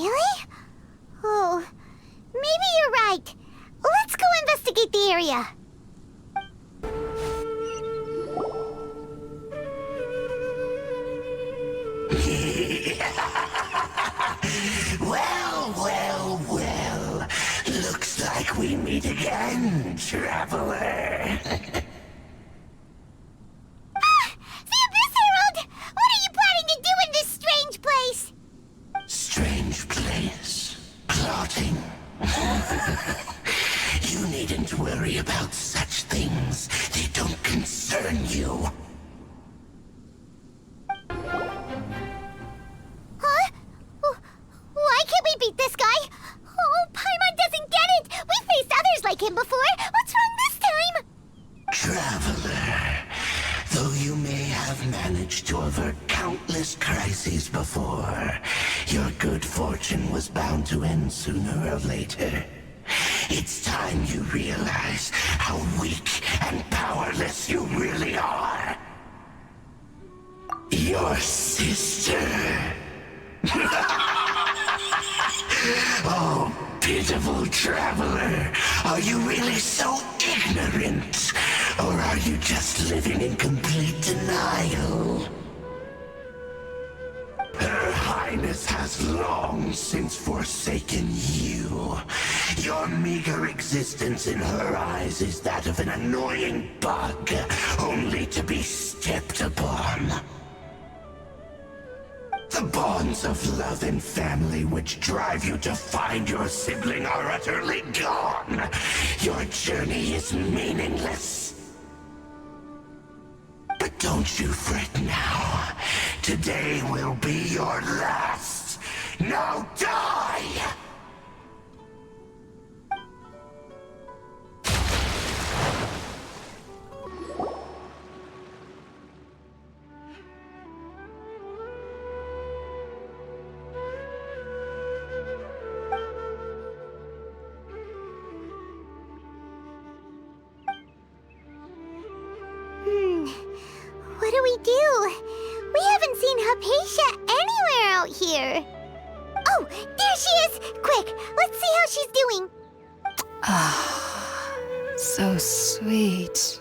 Really? Oh, maybe you're right. Let's go investigate the area. Well. Looks like we meet again, traveler. The Abyss Herald! What are worry about such things. They don't concern you. Huh? Why can't we beat this guy? Oh, Paimon doesn't get it! We faced others like him before! What's wrong this time? Traveler, though you may have managed to avert countless crises before, your good fortune was bound to end sooner or later. It's time you realize how weak and powerless you really are. Your sister. Oh, pitiful traveler. Are you really so ignorant? Or are you just living in complete denial? Her Highness has long since forsaken you. Your meager existence in her eyes is that of an annoying bug, only to be stepped upon. The bonds of love and family which drive you to find your sibling are utterly gone. Your journey is meaningless. But don't you fret now. Today will be your last. Now die! What do we do? We haven't seen Hypatia anywhere out here. Oh, there she is! Quick, let's see how she's doing. So sweet.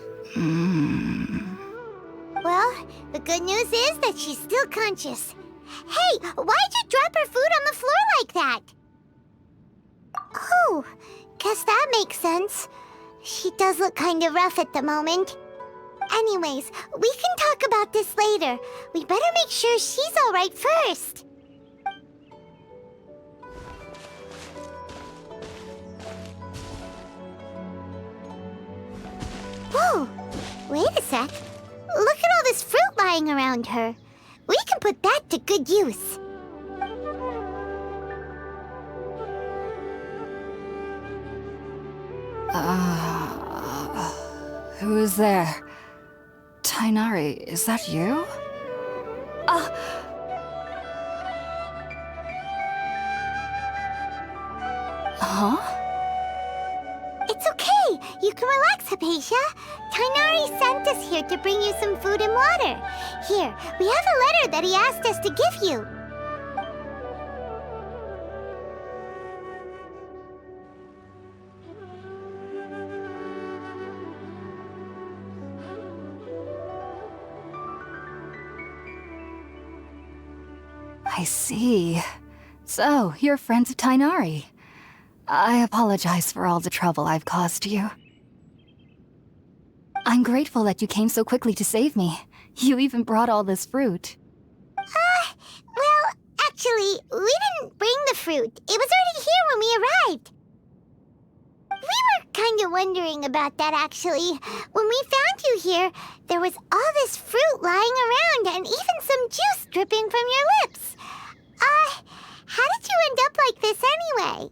Well, the good news is that she's still conscious. Hey, why'd you drop her food on the floor like that? Oh, guess that makes sense. She does look kind of rough at the moment. Anyways, we can talk about this later. We better make sure she's all right first. Whoa, wait a sec. Look at all this fruit lying around her. We can put that to good use. Who is there? Tighnari, is that you? Huh? It's okay. You can relax, Hypatia. Tighnari sent us here to bring you some food and water. Here, we have a letter that he asked us to give you. I see. So, you're friends of Tighnari. I apologize for all the trouble I've caused you. I'm grateful that you came so quickly to save me. You even brought all this fruit. Well, actually, we didn't bring the fruit. It was already here when we arrived. We were kind of wondering about that, actually. When we found you here, there was all this fruit lying around and even some juice dripping from your lips. How did you end up like this anyway?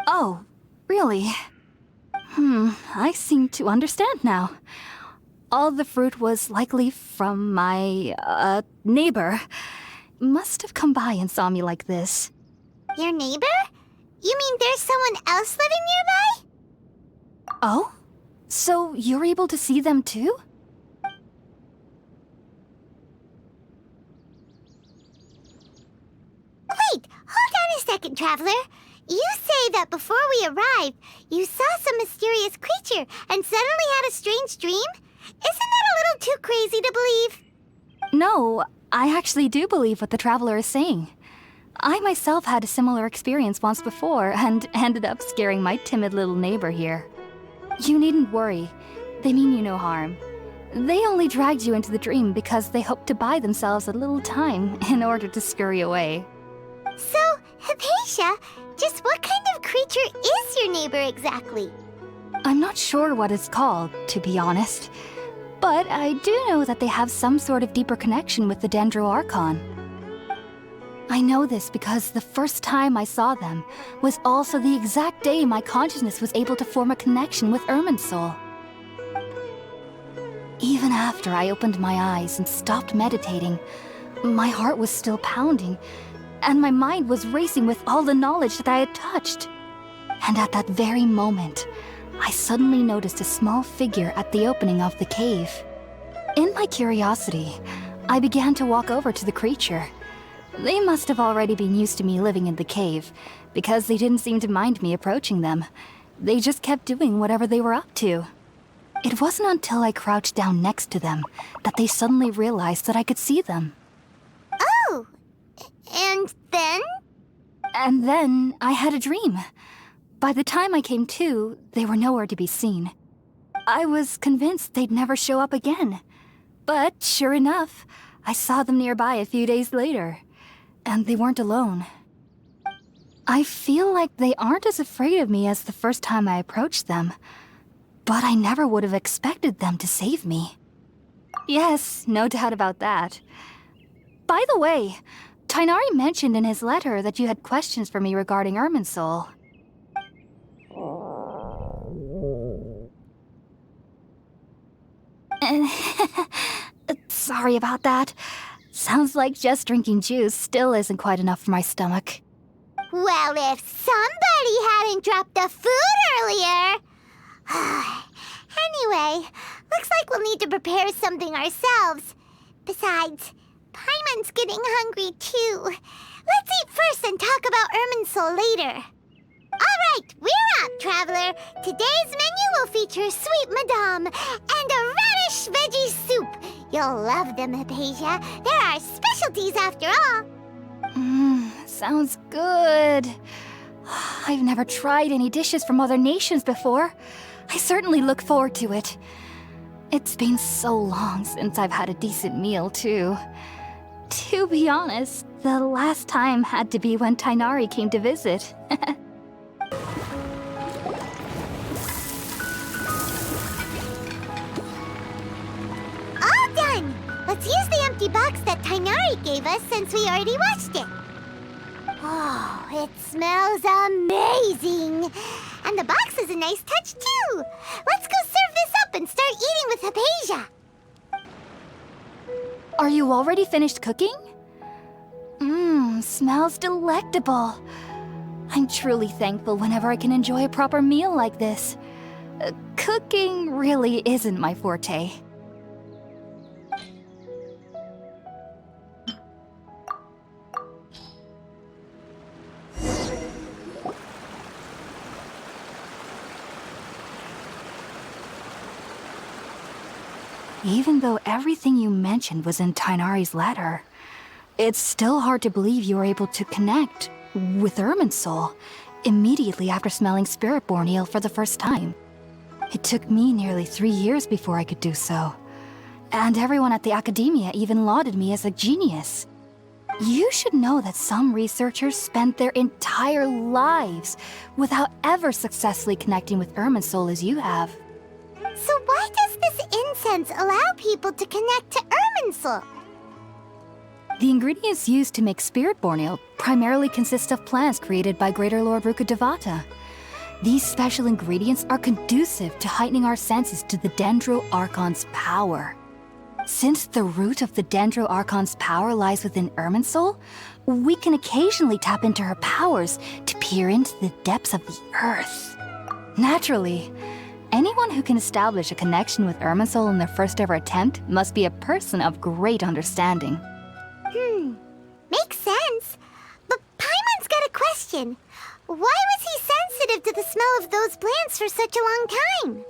Oh, really? I seem to understand now. All the fruit was likely from my, neighbor. Must have come by and saw me like this. Your neighbor? You mean there's someone else living nearby? Oh? So you're able to see them too? Wait, hold on a second, Traveler. You say that before we arrived, you saw some mysterious creature and suddenly had a strange dream? Isn't that a little too crazy to believe? No, I actually do believe what the Traveler is saying. I myself had a similar experience once before and ended up scaring my timid little neighbor here. You needn't worry. They mean you no harm. They only dragged you into the dream because they hoped to buy themselves a little time in order to scurry away. So, Hypatia, just what kind of creature is your neighbor exactly? I'm I'm not sure what it's called, to be honest. But I do know that they have some sort of deeper connection with the Dendro Archon. I know this because the first time I saw them was also the exact day my consciousness was able to form a connection with Irminsul. Even after I opened my eyes and stopped meditating, my heart was still pounding, and my mind was racing with all the knowledge that I had touched. And at that very moment, I suddenly noticed a small figure at the opening of the cave. In my curiosity, I began to walk over to the creature. They must have already been used to me living in the cave, because they didn't seem to mind me approaching them. They just kept doing whatever they were up to. It wasn't until I crouched down next to them that they suddenly realized that I could see them. Oh! And then? And then I had a dream. By the time I came to, they were nowhere to be seen. I was convinced they'd never show up again. But sure enough, I saw them nearby a few days later. And they weren't alone. I feel like they aren't as afraid of me as the first time I approached them. But I never would have expected them to save me. Yes, no doubt about that. By the way, Tighnari mentioned in his letter that you had questions for me regarding Irminsul. Sorry about that. Sounds like just drinking juice still isn't quite enough for my stomach. Well, if somebody hadn't dropped the food earlier... Anyway, looks like we'll need to prepare something ourselves. Besides, Paimon's getting hungry too. Let's eat first and talk about Irminsul later. All right, we're up, Traveler. Today's menu will feature sweet madame and a radish veggie soup. You'll love them, Hypatia. They're our specialties after all. Sounds good. I've never tried any dishes from other nations before. I certainly look forward to it. It's been so long since I've had a decent meal, too. To be honest, the last time had to be when Tighnari came to visit. All done! Let's use the empty box that Tighnari gave us since we already washed it. Oh, it smells amazing! And the box is a nice touch, too! Let's go serve this up and start eating with Hypatia! Are you already finished cooking? Smells delectable. I'm truly thankful whenever I can enjoy a proper meal like this. Cooking really isn't my forte. Even though everything you mentioned was in Tighnari's letter, it's still hard to believe you were able to connect with Irminsul immediately after smelling Spiritborn eel for the first time. It took me nearly 3 years before I could do so. And everyone at the Academia even lauded me as a genius. You should know that some researchers spent their entire lives without ever successfully connecting with Irminsul as you have. So why does this incense allow people to connect to Irminsul? The ingredients used to make Spiritborn eel primarily consist of plants created by Greater Lord Rukkhadevata. These special ingredients are conducive to heightening our senses to the Dendro Archon's power. Since the root of the Dendro Archon's power lies within Irminsul, we can occasionally tap into her powers to peer into the depths of the earth. Naturally, anyone who can establish a connection with Irminsul in their first ever attempt must be a person of great understanding. Makes sense. But Paimon's got a question. Why was he sensitive to the smell of those plants for such a long time?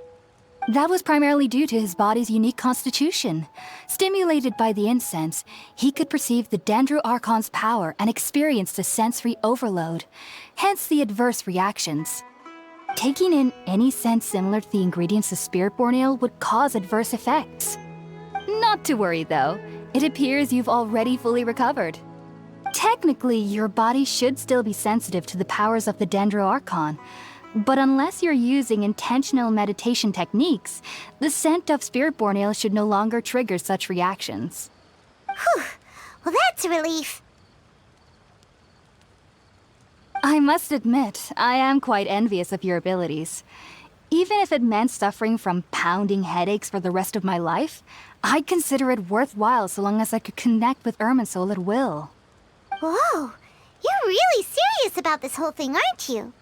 That was primarily due to his body's unique constitution. Stimulated by the incense, he could perceive the Dendro Archon's power and experience the sensory overload, hence the adverse reactions. Taking in any scent similar to the ingredients of Spiritborn eel would cause adverse effects. Not to worry though, it appears you've already fully recovered. Technically, your body should still be sensitive to the powers of the Dendro Archon, But unless you're using intentional meditation techniques, the scent of spirit-born ale should no longer trigger such reactions. Whew. Well, that's a relief. I must admit, I am quite envious of your abilities. Even if it meant suffering from pounding headaches for the rest of my life, I'd consider it worthwhile so long as I could connect with Irminsul at will. Whoa, you're really serious about this whole thing, aren't you?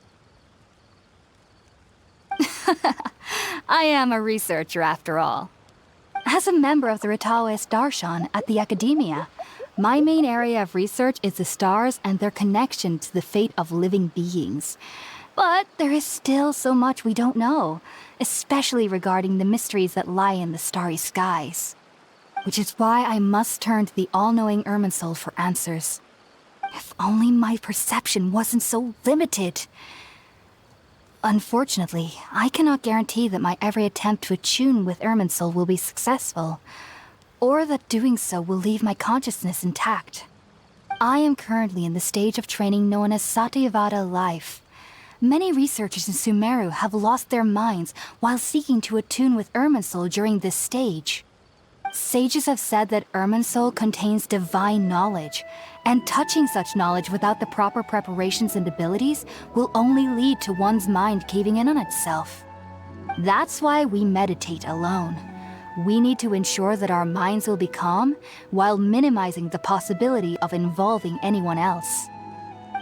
I am a researcher after all. As a member of the Ritaoist Darshan at the Academia, my main area of research is the stars and their connection to the fate of living beings. But there is still so much we don't know, especially regarding the mysteries that lie in the starry skies. Which is why I must turn to the all-knowing Irminsul for answers. If only my perception wasn't so limited. Unfortunately, I cannot guarantee that my every attempt to attune with Irminsul will be successful, or that doing so will leave my consciousness intact. I am currently in the stage of training known as Satyavada life. Many researchers in Sumeru have lost their minds while seeking to attune with Irminsul during this stage. Sages have said that Irminsul contains divine knowledge, and touching such knowledge without the proper preparations and abilities will only lead to one's mind caving in on itself. That's why we meditate alone. We need to ensure that our minds will be calm while minimizing the possibility of involving anyone else.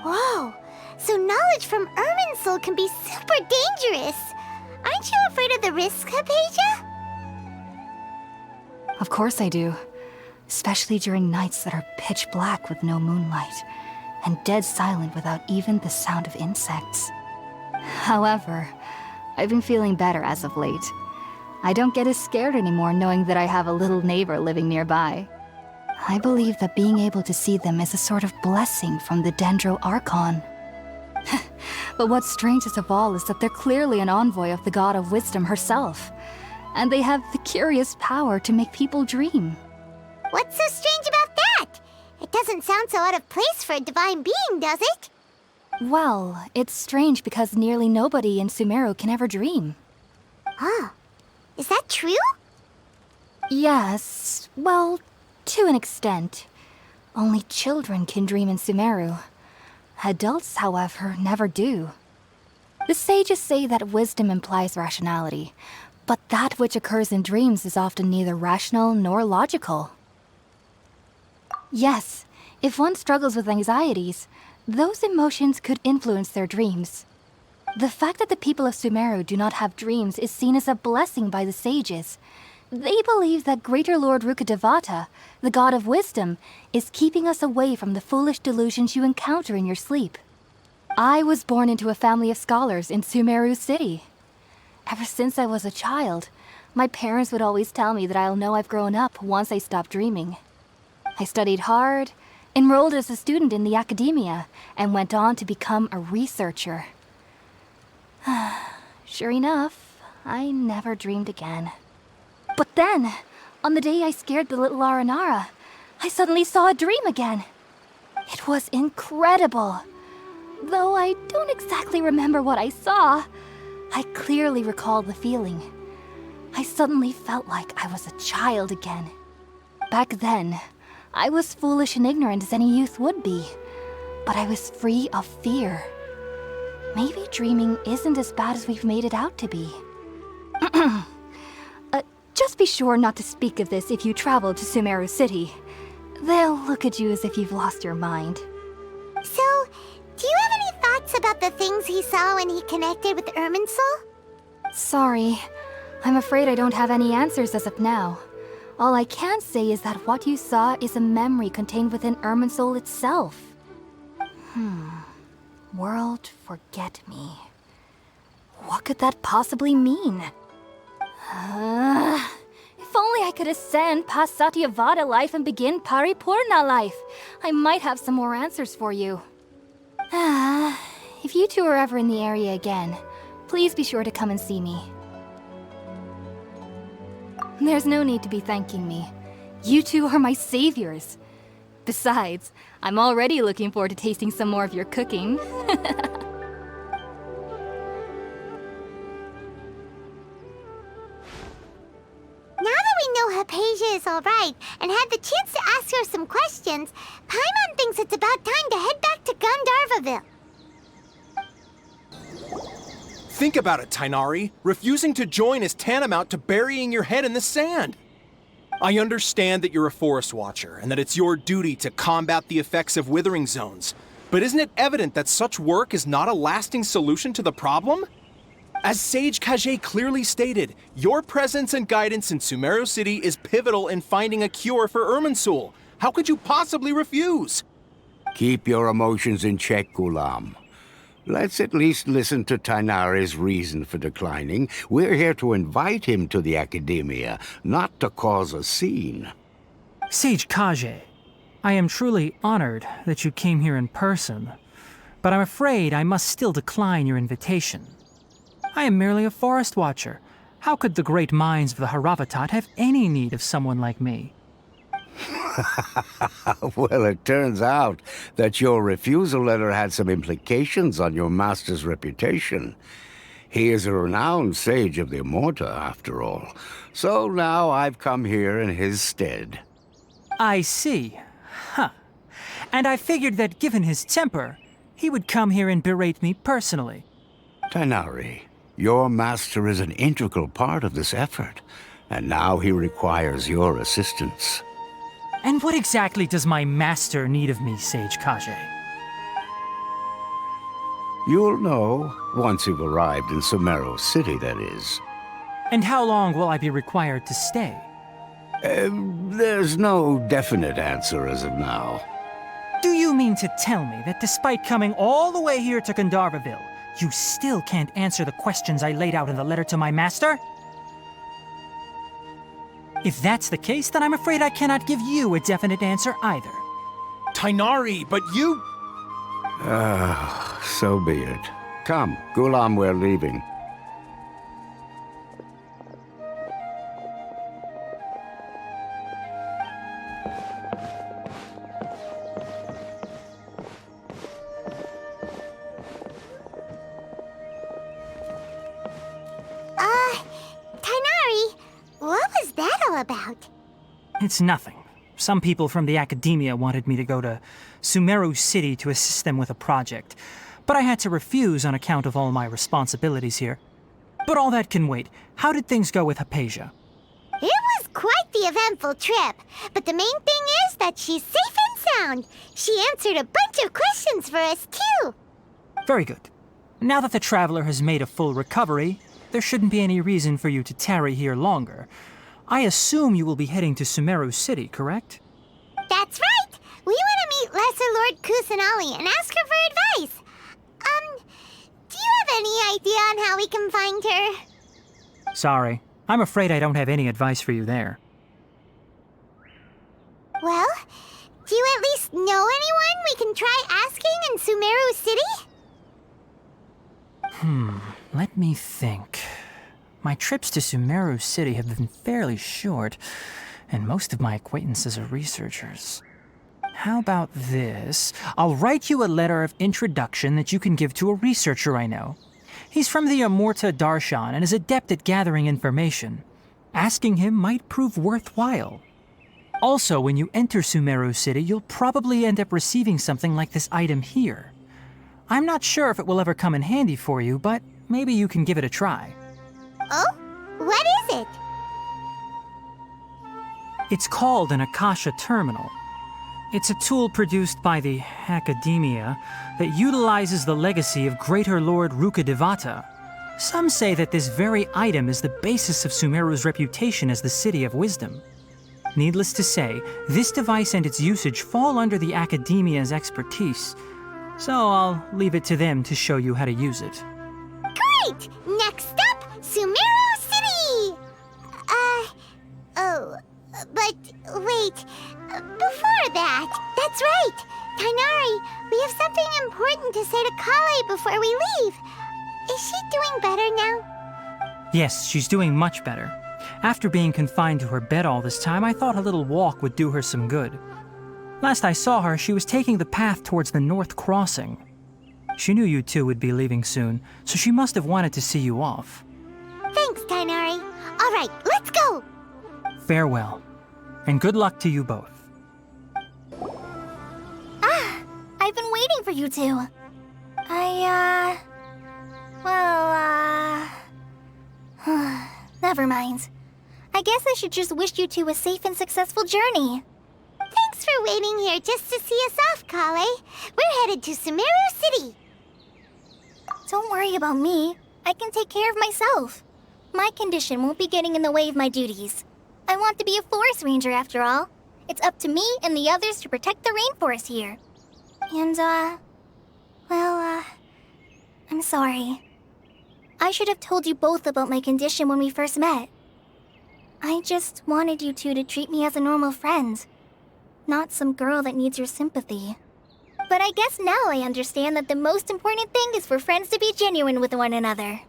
Whoa, so knowledge from Irminsul can be super dangerous. Aren't you afraid of the risks, Hypatia? Of course I do. Especially during nights that are pitch black with no moonlight, and dead silent without even the sound of insects. However, I've been feeling better as of late. I don't get as scared anymore knowing that I have a little neighbor living nearby. I believe that being able to see them is a sort of blessing from the Dendro Archon. But what's strangest of all is that they're clearly an envoy of the God of Wisdom herself, and they have the curious power to make people dream. What's so strange about that? It doesn't sound so out of place for a divine being, does it? Well, it's strange because nearly nobody in Sumeru can ever dream. Huh. Is that true? Yes, well, to an extent. Only children can dream in Sumeru. Adults, however, never do. The sages say that wisdom implies rationality, but that which occurs in dreams is often neither rational nor logical. Yes, if one struggles with anxieties, those emotions could influence their dreams. The fact that the people of Sumeru do not have dreams is seen as a blessing by the sages. They believe that Greater Lord Rukkhadevata, the God of Wisdom, is keeping us away from the foolish delusions you encounter in your sleep. I was born into a family of scholars in Sumeru City. Ever since I was a child, my parents would always tell me that I'll know I've grown up once I stop dreaming. I studied hard, enrolled as a student in the Academia, and went on to become a researcher. Sure enough, I never dreamed again. But then, on the day I scared the little Aranara, I suddenly saw a dream again. It was incredible. Though I don't exactly remember what I saw, I clearly recall the feeling. I suddenly felt like I was a child again. Back then, I was foolish and ignorant as any youth would be, but I was free of fear. Maybe dreaming isn't as bad as we've made it out to be. Just be sure not to speak of this if you travel to Sumeru City. They'll look at you as if you've lost your mind. So, do you have any thoughts about the things he saw when he connected with Irminsul? Sorry, I'm afraid I don't have any answers as of now. All I can say is that what you saw is a memory contained within Irminsul itself. World forget me. What could that possibly mean? If only I could ascend past Satyavada life and begin Paripurna life, I might have some more answers for you. If you two are ever in the area again, please be sure to come and see me. There's no need to be thanking me. You two are my saviors. Besides, I'm already looking forward to tasting some more of your cooking. Hypatia is alright and had the chance to ask her some questions, Paimon thinks it's about time to head back to Gandharvaville. Think about it, Tainari. Refusing to join is tantamount to burying your head in the sand. I understand that you're a forest watcher and that it's your duty to combat the effects of withering zones, but isn't it evident that such work is not a lasting solution to the problem? As Sage Kage clearly stated, your presence and guidance in Sumeru City is pivotal in finding a cure for Irminsul. How could you possibly refuse? Keep your emotions in check, Ghulam. Let's at least listen to Tainari's reason for declining. We're here to invite him to the Academia, not to cause a scene. Sage Kage, I am truly honored that you came here in person, but I'm afraid I must still decline your invitation. I am merely a forest watcher. How could the great minds of the Haravatat have any need of someone like me? Well, it turns out that your refusal letter had some implications on your master's reputation. He is a renowned sage of the Immorta, after all. So now I've come here in his stead. I see. Huh. And I figured that given his temper, he would come here and berate me personally. Tainari, your master is an integral part of this effort, and now he requires your assistance. And what exactly does my master need of me, Sage Kage? You'll know once you've arrived in Sumeru City, that is. And how long will I be required to stay? There's no definite answer as of now. Do you mean to tell me that despite coming all the way here to Gandharvaville, you still can't answer the questions I laid out in the letter to my master? If that's the case, then I'm afraid I cannot give you a definite answer either. Tainari, but you... So be it. Come, Ghulam, we're leaving. Tainari, what was that all about? It's nothing. Some people from the Academia wanted me to go to Sumeru City to assist them with a project, but I had to refuse on account of all my responsibilities here. But all that can wait. How did things go with Hypatia? It was quite the eventful trip, but the main thing is that she's safe and sound. She answered a bunch of questions for us, too. Very good. Now that the traveler has made a full recovery, there shouldn't be any reason for you to tarry here longer. I assume you will be heading to Sumeru City, correct? That's right. We want to meet Lesser Lord Kusanali and ask her for advice. Do you have any idea on how we can find her? Sorry. I'm afraid I don't have any advice for you there. Well, do you at least know anyone we can try asking in Sumeru City? Let me think. My trips to Sumeru City have been fairly short, and most of my acquaintances are researchers. How about this? I'll write you a letter of introduction that you can give to a researcher I know. He's from the Immorta Darshan and is adept at gathering information. Asking him might prove worthwhile. Also, when you enter Sumeru City, you'll probably end up receiving something like this item here. I'm not sure if it will ever come in handy for you, but maybe you can give it a try. Oh? What is it? It's called an Akasha Terminal. It's a tool produced by the Academia that utilizes the legacy of Greater Lord Rukkhadevata. Some say that this very item is the basis of Sumeru's reputation as the City of Wisdom. Needless to say, this device and its usage fall under the Academia's expertise, so I'll leave it to them to show you how to use it. Great! Next up, Sumeru City! But wait, before that, that's right! Tainari, we have something important to say to Kale before we leave. Is she doing better now? Yes, she's doing much better. After being confined to her bed all this time, I thought a little walk would do her some good. Last I saw her, she was taking the path towards the North Crossing. She knew you two would be leaving soon, so she must have wanted to see you off. Thanks, Tainari. All right, let's go! Farewell, and good luck to you both. I've been waiting for you two. Never mind. I guess I should just wish you two a safe and successful journey. Thanks for waiting here just to see us off, Kale. We're headed to Sumeru City. Don't worry about me. I can take care of myself. My condition won't be getting in the way of my duties. I want to be a forest ranger after all. It's up to me and the others to protect the rainforest here. And, I'm sorry. I should have told you both about my condition when we first met. I just wanted you two to treat me as a normal friend, not some girl that needs your sympathy. But I guess now I understand that the most important thing is for friends to be genuine with one another.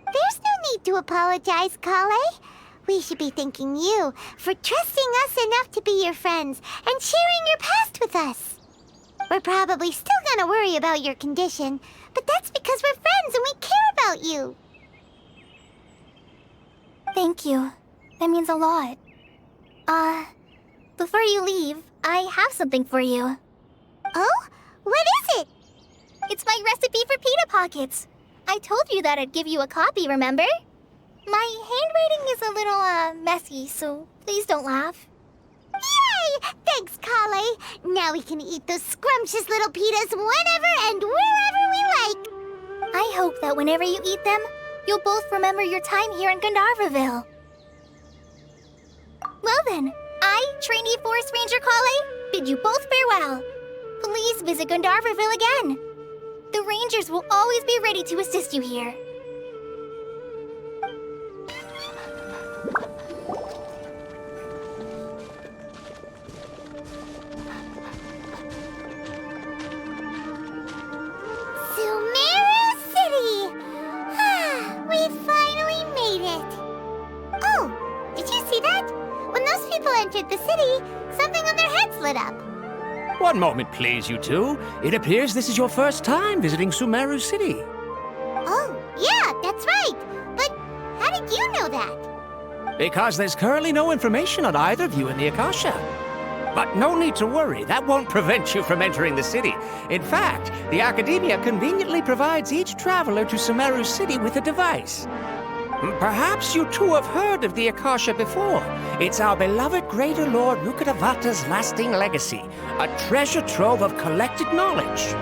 There's no need to apologize, Kale. We should be thanking you for trusting us enough to be your friends and sharing your past with us. We're probably still gonna worry about your condition, but that's because we're friends and we care about you. Thank you. That means a lot. Before you leave, I have something for you. Oh? What is it? It's my recipe for pita pockets. I told you that I'd give you a copy, remember? My handwriting is a little, messy, so please don't laugh. Yay! Thanks, Kale. Now we can eat those scrumptious little pitas whenever and wherever we like. I hope that whenever you eat them, you'll both remember your time here in Gandharvaville. Well then, I, trainee Forest Ranger Kale, bid you both farewell. Please visit Gandharvaville again. The Rangers will always be ready to assist you here. Sumeru City! We finally made it! Oh, did you see that? When those people entered the city, something on their heads lit up. One moment, please, you two. It appears this is your first time visiting Sumeru City. Oh, yeah, that's right. But how did you know that? Because there's currently no information on either of you in the Akasha. But no need to worry, that won't prevent you from entering the city. In fact, the Academia conveniently provides each traveler to Sumeru City with a device. Perhaps you too have heard of the Akasha before. It's our beloved Greater Lord Rukkhadevata's lasting legacy, a treasure trove of collected knowledge.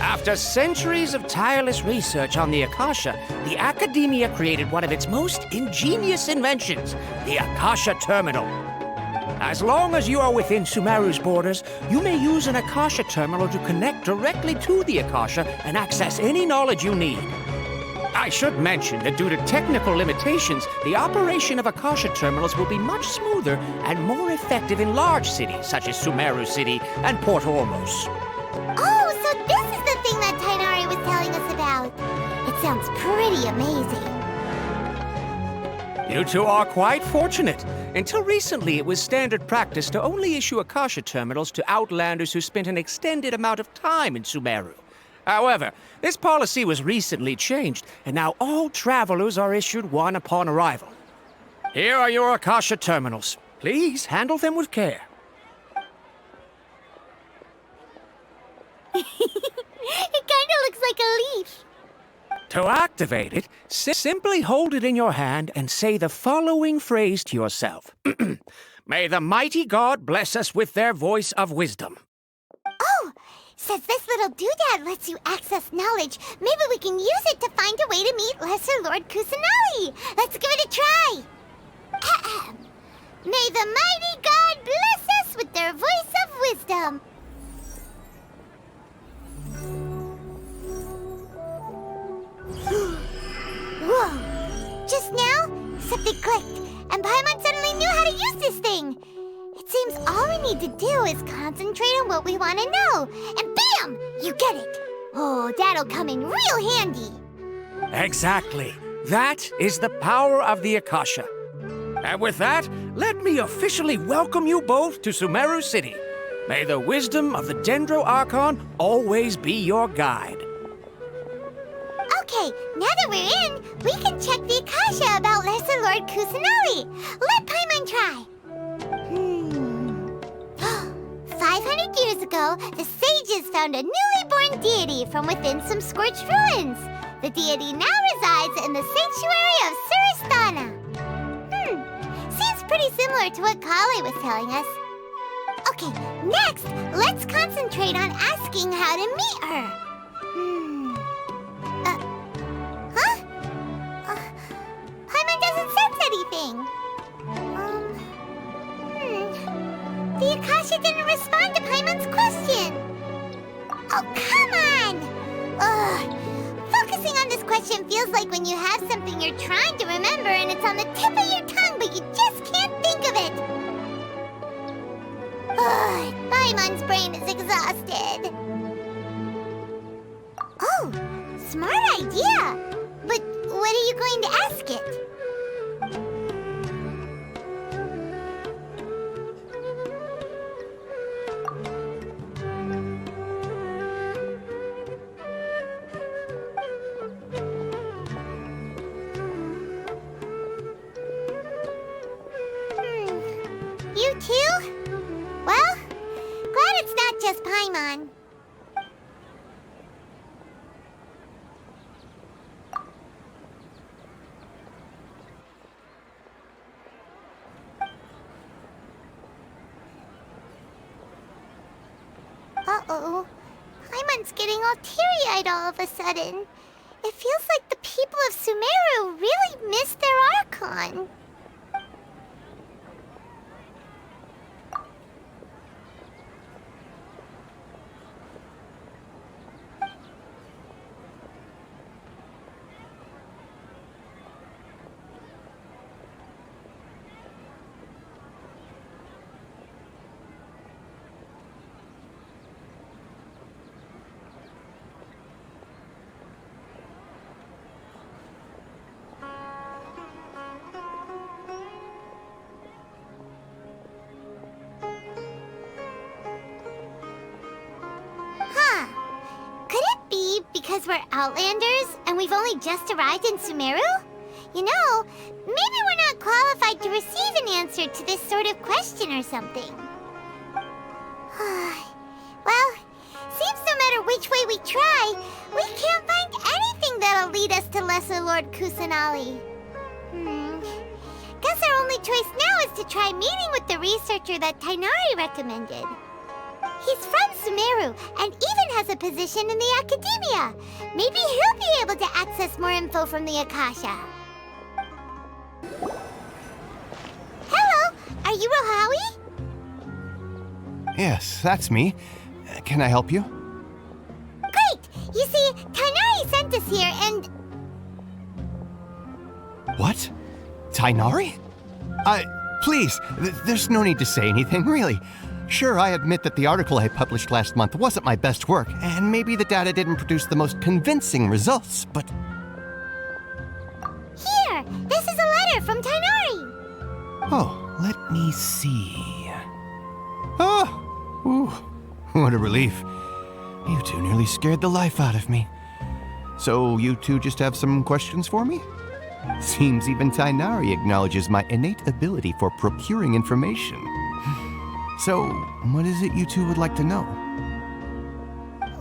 After centuries of tireless research on the Akasha, the Academia created one of its most ingenious inventions, the Akasha Terminal. As long as you are within Sumeru's borders, you may use an Akasha Terminal to connect directly to the Akasha and access any knowledge you need. I should mention that due to technical limitations, the operation of Akasha terminals will be much smoother and more effective in large cities such as Sumeru City and Port Ormos. Oh, so this is the thing that Tainari was telling us about. It sounds pretty amazing. You two are quite fortunate. Until recently, it was standard practice to only issue Akasha terminals to outlanders who spent an extended amount of time in Sumeru. However, this policy was recently changed, and now all travelers are issued one upon arrival. Here are your Akasha terminals. Please handle them with care. It kind of looks like a leaf. To activate it, simply hold it in your hand and say the following phrase to yourself. May the mighty God bless us with their voice of wisdom. Oh, since this little doodad lets you access knowledge, maybe we can use it to find a way to meet Lesser Lord Kusanali. Let's give it a try. Ahem. May the mighty God bless us with their voice of wisdom. Whoa! Just now, something clicked, and Paimon suddenly knew how to use this thing. It seems all we need to do is concentrate on what we want to know, and bam! You get it. Oh, that'll come in real handy. Exactly. That is the power of the Akasha. And with that, let me officially welcome you both to Sumeru City. May the wisdom of the Dendro Archon always be your guide. Okay, now that we're in, we can check the Akasha about Lesser Lord Kusanali. Let Paimon can try. 500 years ago, the sages found a newly born deity from within some scorched ruins. The deity now resides in the sanctuary of Suristana. Seems pretty similar to what Kale was telling us. Okay, next, let's concentrate on asking how to meet her. Paimon doesn't sense anything. The Akasha didn't respond to Paimon's question. Oh, come on! Ugh. Focusing on this question feels like when you have something you're trying to remember and it's on the tip of your tongue, but you just can't think of it. Ugh, Paimon's brain is exhausted. Oh, smart idea. But what are you going to ask it? You too? Well, glad it's not just Paimon. Uh-oh. Paimon's getting all teary-eyed all of a sudden. It feels like the people of Sumeru really missed their Archon. Because we're Outlanders and we've only just arrived in Sumeru? You know, maybe we're not qualified to receive an answer to this sort of question or something. Well, seems no matter which way we try, we can't find anything that'll lead us to Lesser Lord Kusanali. Guess our only choice now is to try meeting with the researcher that Tighnari recommended. He's from Sumeru and even has a position in the Academia. Maybe he'll be able to access more info from the Akasha. Hello, are you Rohawi? Yes, that's me. Can I help you? Great! You see, Tighnari sent us here and... What? Tighnari? Please, there's no need to say anything, really. Sure, I admit that the article I published last month wasn't my best work, and maybe the data didn't produce the most convincing results, but... Here! This is a letter from Tighnari! Oh, let me see... Oh! Ooh, what a relief. You two nearly scared the life out of me. So, you two just have some questions for me? Seems even Tighnari acknowledges my innate ability for procuring information. So, what is it you two would like to know?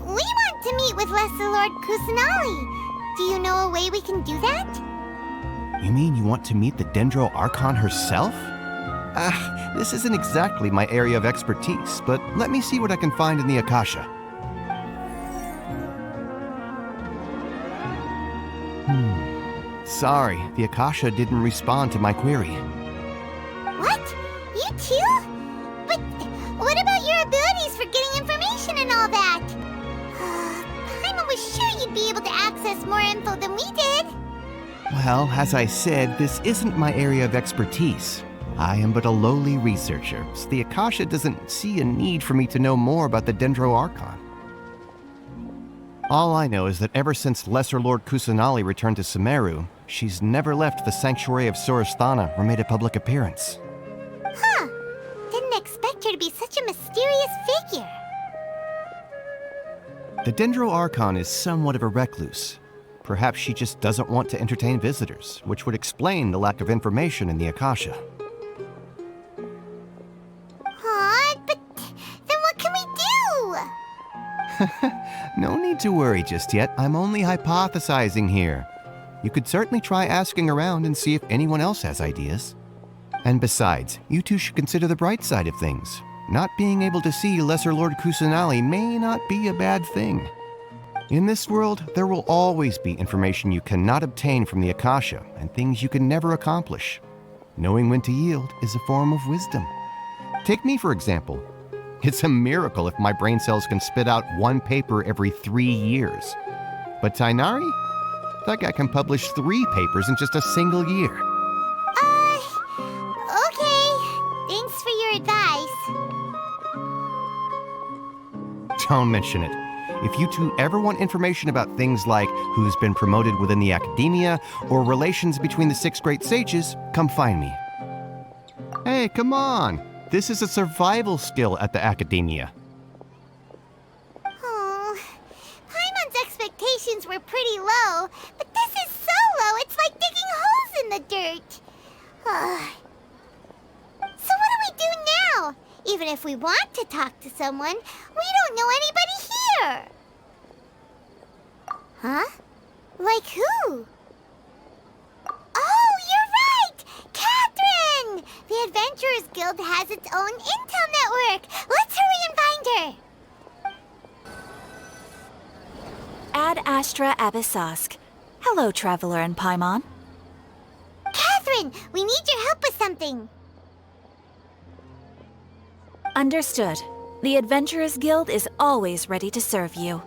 We want to meet with Lesser Lord Kusanali. Do you know a way we can do that? You mean you want to meet the Dendro Archon herself? This isn't exactly my area of expertise, but let me see what I can find in the Akasha. Sorry, the Akasha didn't respond to my query. What? You too? But what about your abilities for getting information and all that? Paimon was sure you'd be able to access more info than we did. Well, as I said, this isn't my area of expertise. I am but a lowly researcher, so the Akasha doesn't see a need for me to know more about the Dendro Archon. All I know is that ever since Lesser Lord Kusanali returned to Sumeru, she's never left the sanctuary of Suristana or made a public appearance. Huh. Didn't expect her to be such a mysterious figure. The Dendro Archon is somewhat of a recluse. Perhaps she just doesn't want to entertain visitors, which would explain the lack of information in the Akasha. No need to worry just yet. I'm only hypothesizing here. You could certainly try asking around and see if anyone else has ideas. And besides, you two should consider the bright side of things. Not being able to see Lesser Lord Kusanali may not be a bad thing. In this world, there will always be information you cannot obtain from the Akasha and things you can never accomplish. Knowing when to yield is a form of wisdom. Take me, for example. It's a miracle if my brain cells can spit out one paper every 3 years. But Tainari? That guy can publish 3 papers in just a single year. Okay. Thanks for your advice. Don't mention it. If you two ever want information about things like who's been promoted within the academia or relations between the 6 great sages, come find me. Hey, come on! This is a survival skill at the academia. Oh, Paimon's expectations were pretty low, but this is so low it's like digging holes in the dirt. So what do we do now? Even if we want to talk to someone, we don't know anybody here. Huh? Like who? Oh, you're right! Catherine! The Adventurers Guild has its own intel network. Let's hurry and find her. Ad Astra Abyssosk. Hello, Traveler and Paimon. Catherine, we need your help with something. Understood. The Adventurers Guild is always ready to serve you.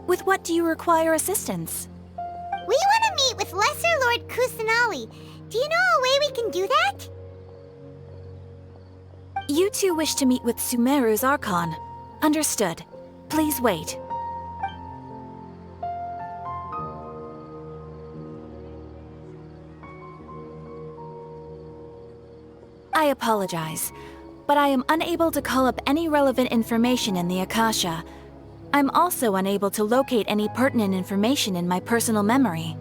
With what do you require assistance? We want to meet with Lesser Lord Kusanali. Do you know a way we can do that? You two wish to meet with Sumeru's Archon. Understood. Please wait. I apologize, but I am unable to call up any relevant information in the Akasha. I'm also unable to locate any pertinent information in my personal memory.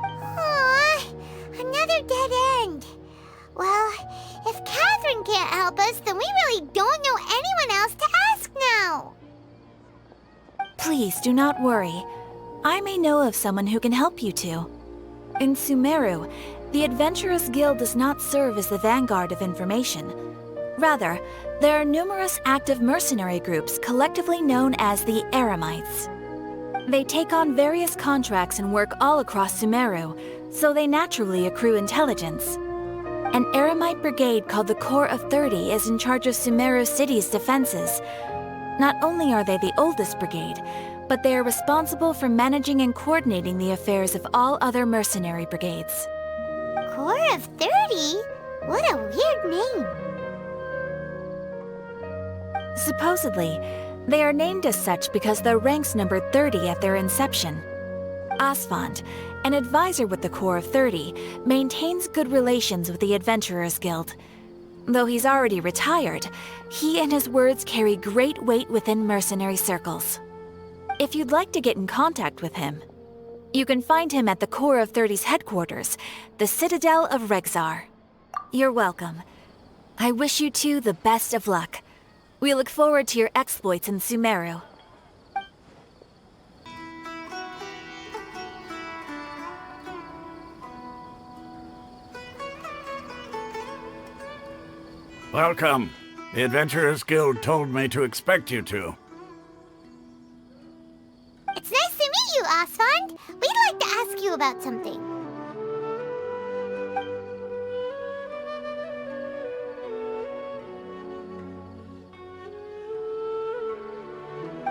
Aww, another dead end. Well, if Catherine can't help us, then we really don't know anyone else to ask now. Please do not worry. I may know of someone who can help you two. In Sumeru, the Adventurers Guild does not serve as the vanguard of information. Rather, there are numerous active mercenary groups collectively known as the Eremites. They take on various contracts and work all across Sumeru, so they naturally accrue intelligence. An Eremite brigade called the Corps of 30 is in charge of Sumeru City's defenses. Not only are they the oldest brigade, but they are responsible for managing and coordinating the affairs of all other mercenary brigades. Corps of 30? What a weird name. Supposedly, they are named as such because their ranks numbered 30 at their inception. Asfand, an advisor with the Corps of 30, maintains good relations with the Adventurers Guild. Though he's already retired, he and his words carry great weight within mercenary circles. If you'd like to get in contact with him, you can find him at the Corps of 30's headquarters, the Citadel of Rexar. You're welcome. I wish you two the best of luck. We look forward to your exploits in Sumeru. Welcome. The Adventurers Guild told me to expect you two. It's nice to meet you, Asfand. We'd like to ask you about something.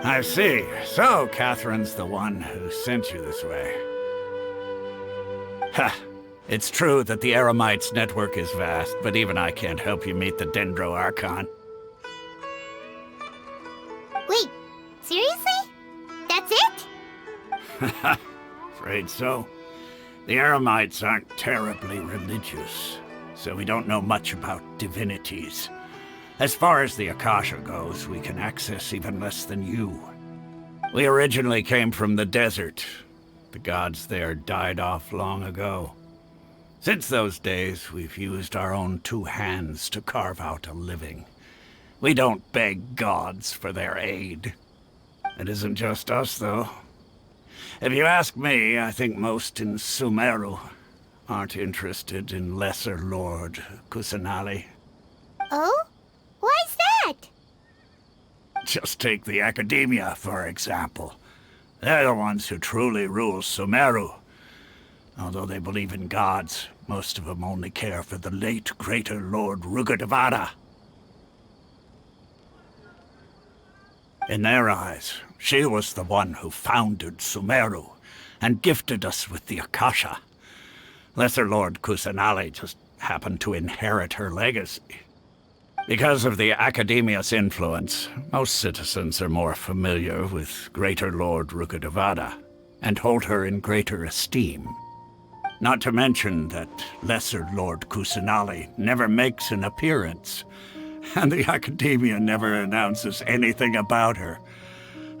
I see. So, Catherine's the one who sent you this way. Ha! It's true that the Eremites' network is vast, but even I can't help you meet the Dendro Archon. Wait, seriously? That's it? Afraid so. The Eremites aren't terribly religious, so we don't know much about divinities. As far as the Akasha goes, we can access even less than you. We originally came from the desert. The gods there died off long ago. Since those days, we've used our own 2 hands to carve out a living. We don't beg gods for their aid. It isn't just us, though. If you ask me, I think most in Sumeru aren't interested in Lesser Lord Kusanali. Oh? Why's that? Just take the Academia, for example. They're the ones who truly rule Sumeru. Although they believe in gods, most of them only care for the late Greater Lord Rugurdevada. In their eyes, she was the one who founded Sumeru and gifted us with the Akasha. Lesser Lord Kusanali just happened to inherit her legacy. Because of the Academia's influence, most citizens are more familiar with Greater Lord Rugurdevada and hold her in greater esteem. Not to mention that Lesser Lord Kusanali never makes an appearance, and the Academia never announces anything about her.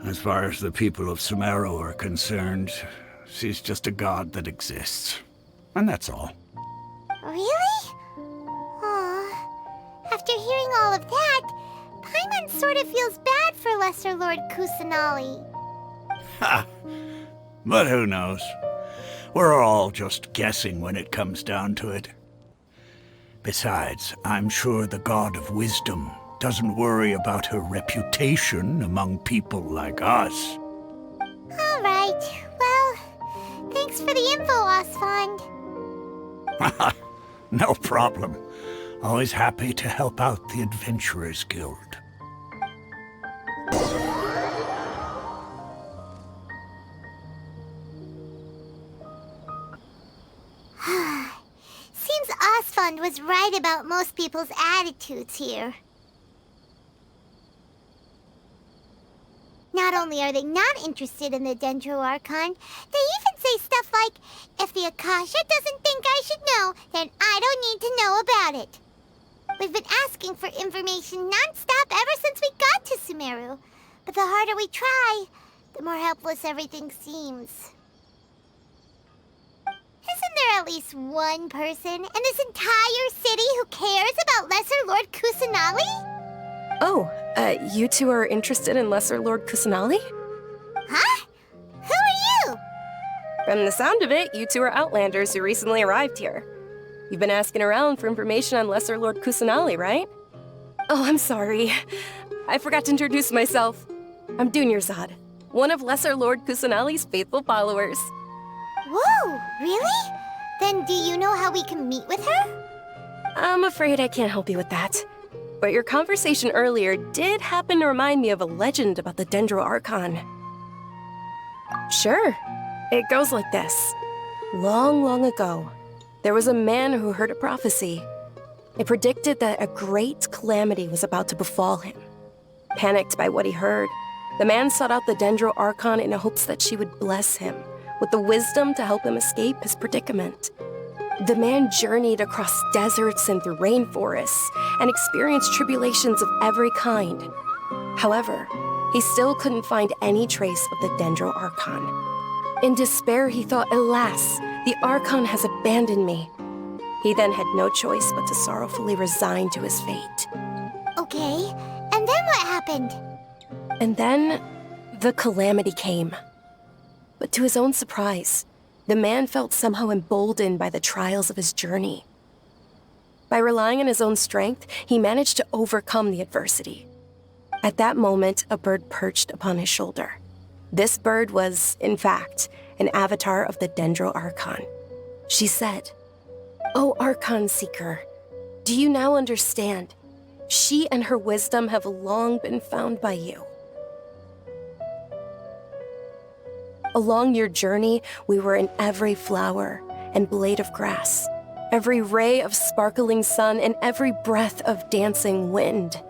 As far as the people of Sumeru are concerned, she's just a god that exists. And that's all. Really? Aw. After hearing all of that, Paimon sort of feels bad for Lesser Lord Kusanali. Ha! But who knows? We're all just guessing when it comes down to it. Besides, I'm sure the God of Wisdom doesn't worry about her reputation among people like us. All right. Well, thanks for the info, Osfond. No problem. Always happy to help out the Adventurers Guild. Seems Osfond was right about most people's attitudes here. Not only are they not interested in the Dendro Archon, they even say stuff like, if the Akasha doesn't think I should know, then I don't need to know about it. We've been asking for information non-stop ever since we got to Sumeru. But the harder we try, the more helpless everything seems. Isn't there at least one person in this entire city who cares about Lesser Lord Kusanali? Oh, you two are interested in Lesser Lord Kusanali? Huh? Who are you? From the sound of it, you two are Outlanders who recently arrived here. You've been asking around for information on Lesser Lord Kusanali, right? Oh, I'm sorry. I forgot to introduce myself. I'm Dunyarzad, one of Lesser Lord Kusanali's faithful followers. Whoa, really? Then do you know how we can meet with her? I'm afraid I can't help you with that. But your conversation earlier did happen to remind me of a legend about the Dendro Archon. Sure. It goes like this. Long, long ago, there was a man who heard a prophecy. It predicted that a great calamity was about to befall him. Panicked by what he heard, the man sought out the Dendro Archon in hopes that she would bless him with the wisdom to help him escape his predicament. The man journeyed across deserts and through rainforests and experienced tribulations of every kind. However, he still couldn't find any trace of the Dendro Archon. In despair, he thought, alas, the Archon has abandoned me. He then had no choice but to sorrowfully resign to his fate. Okay, and then what happened? And then, the calamity came. But to his own surprise, the man felt somehow emboldened by the trials of his journey. By relying on his own strength, he managed to overcome the adversity. At that moment, a bird perched upon his shoulder. This bird was, in fact, an avatar of the Dendro Archon. She said, "O Archon Seeker, do you now understand? She and her wisdom have long been found by you. Along your journey, we were in every flower and blade of grass, every ray of sparkling sun, and every breath of dancing wind.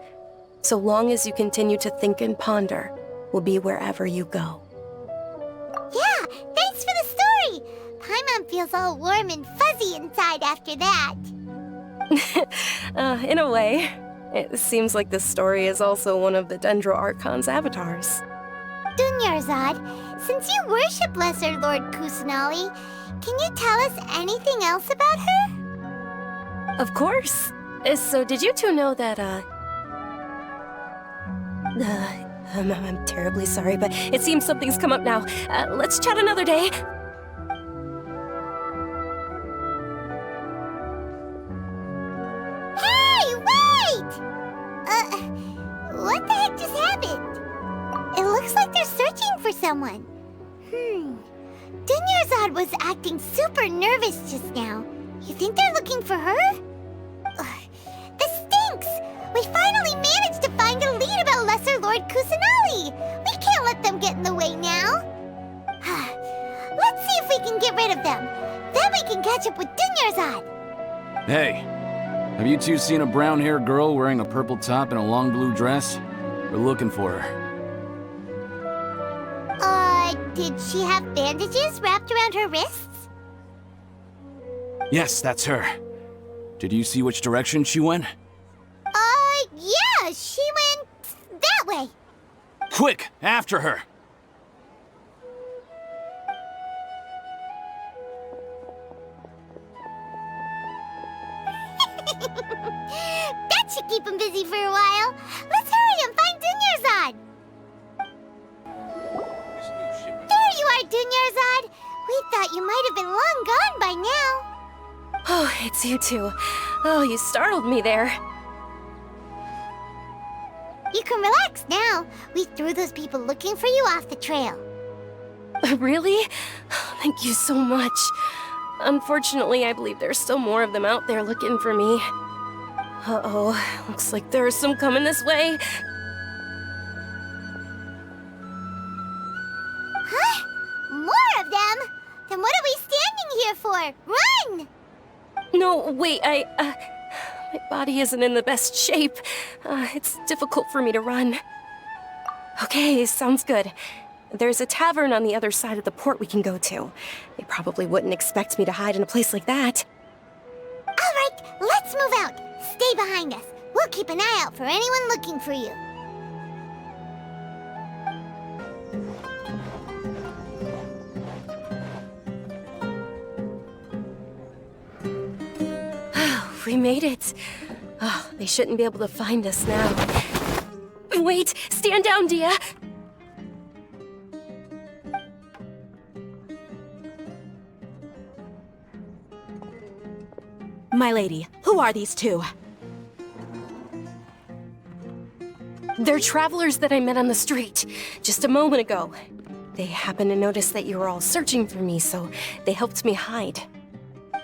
So long as you continue to think and ponder, we'll be wherever you go." Yeah, thanks for the story! Paimon feels all warm and fuzzy inside after that. In a way, it seems like this story is also one of the Dendro Archon's avatars. Dunyarzad, since you worship Lesser Lord Kusanali, can you tell us anything else about her? Of course. So did you two know that, I'm terribly sorry, but it seems something's come up now. Let's chat another day. Hey, wait! What the heck just happened? It looks like they're searching for someone. Dunyarzad was acting super nervous just now. You think they're looking for her? This stinks! We finally managed to find a lead about Lesser Lord Kusanali! We can't let them get in the way now! Let's see if we can get rid of them. Then we can catch up with Dunyarzad! Hey, have you two seen a brown-haired girl wearing a purple top and a long blue dress? We're looking for her. Did she have bandages wrapped around her wrists? Yes, that's her. Did you see which direction she went? Yeah, she went that way. Quick, after her! That should keep him busy for a while. Let's hurry and find Dunyarzad. There you are, Dunyarzad. We thought you might have been long gone by now. Oh, it's you two. Oh, you startled me there. You can relax now. We threw those people looking for you off the trail. Really? Thank you so much. Unfortunately, I believe there's still more of them out there looking for me. Uh-oh, looks like there's some coming this way. Huh? More of them? Then what are we standing here for? Run! No, wait, my body isn't in the best shape. It's difficult for me to run. Okay, sounds good. There's a tavern on the other side of the port we can go to. They probably wouldn't expect me to hide in a place like that. All right, let's move out. Stay behind us. We'll keep an eye out for anyone looking for you. We made it. Oh, they shouldn't be able to find us now. Wait, stand down, Dia. My lady, who are these two? They're travelers that I met on the street just a moment ago. They happened to notice that you were all searching for me, so they helped me hide.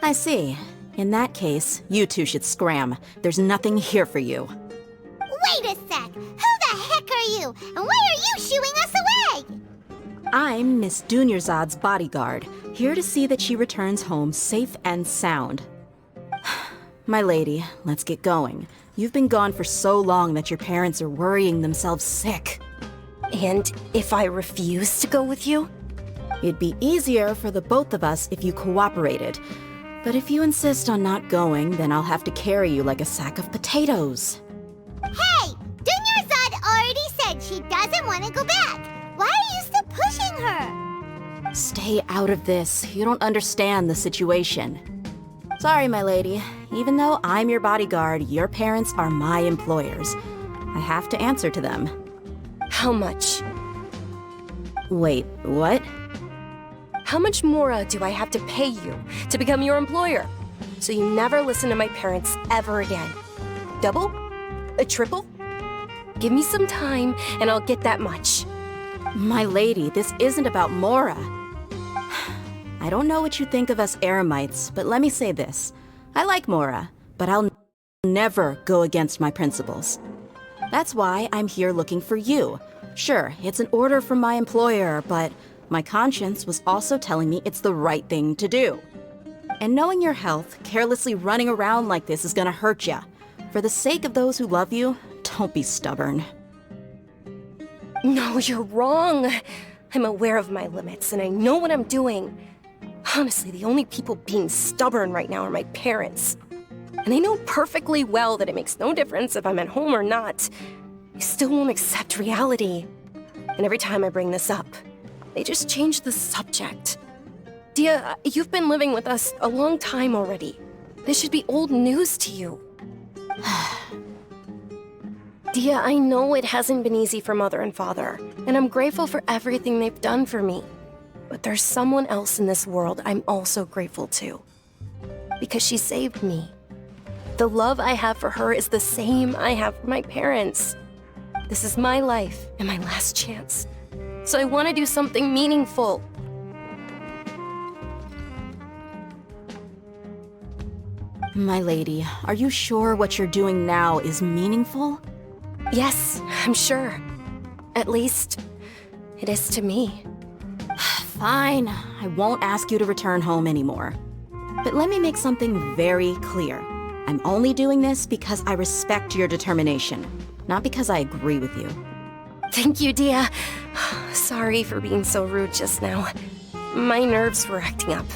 I see. In that case, you two should scram. There's nothing here for you. Wait a sec! Who the heck are you? And why are you shooing us away? I'm Miss Dunyarzad's bodyguard, here to see that she returns home safe and sound. My lady, let's get going. You've been gone for so long that your parents are worrying themselves sick. And if I refuse to go with you? It'd be easier for the both of us if you cooperated. But if you insist on not going, then I'll have to carry you like a sack of potatoes. Hey! Dunyarzad already said she doesn't want to go back. Why are you still pushing her? Stay out of this. You don't understand the situation. Sorry, my lady. Even though I'm your bodyguard, your parents are my employers. I have to answer to them. How much? Wait, what? How much more do I have to pay you to become your employer? So you never listen to my parents ever again. Double? A triple? Give me some time and I'll get that much. My lady, this isn't about Mora. I don't know what you think of us Eremites, but let me say this. I like Mora, but I'll never go against my principles. That's why I'm here looking for you. Sure, it's an order from my employer, but my conscience was also telling me it's the right thing to do. And knowing your health, carelessly running around like this is gonna hurt ya. For the sake of those who love you, don't be stubborn. No, you're wrong. I'm aware of my limits and I know what I'm doing. Honestly, the only people being stubborn right now are my parents. And they know perfectly well that it makes no difference if I'm at home or not. They still won't accept reality. And every time I bring this up, they just change the subject. Dia, you've been living with us a long time already. This should be old news to you. Dia, I know it hasn't been easy for Mother and Father, and I'm grateful for everything they've done for me. But there's someone else in this world I'm also grateful to. Because she saved me. The love I have for her is the same I have for my parents. This is my life and my last chance. So I want to do something meaningful. My lady, are you sure what you're doing now is meaningful? Yes, I'm sure. At least, it is to me. Fine, I won't ask you to return home anymore. But let me make something very clear. I'm only doing this because I respect your determination, not because I agree with you. Thank you, Dia. Sorry for being so rude just now. My nerves were acting up.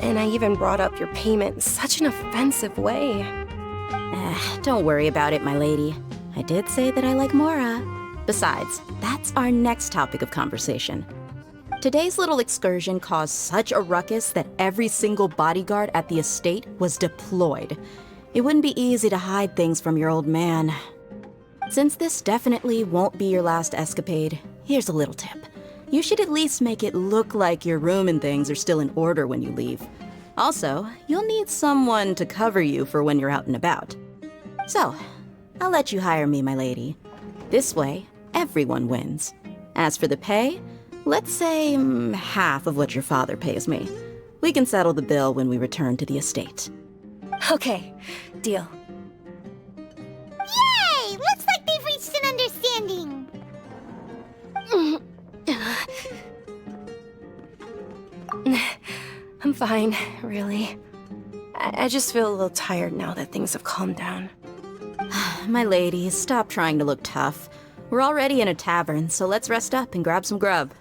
And I even brought up your payment in such an offensive way. Don't worry about it, my lady. I did say that I like Mora. Besides, that's our next topic of conversation. Today's little excursion caused such a ruckus that every single bodyguard at the estate was deployed. It wouldn't be easy to hide things from your old man. Since this definitely won't be your last escapade, here's a little tip. You should at least make it look like your room and things are still in order when you leave. Also, you'll need someone to cover you for when you're out and about. So, I'll let you hire me, my lady. This way, everyone wins. As for the pay, let's say half of what your father pays me. We can settle the bill when we return to the estate. Okay, deal. Yay! Looks like they've reached an understanding. I'm fine, really. I just feel a little tired now that things have calmed down. My lady, stop trying to look tough. We're already in a tavern, so let's rest up and grab some grub.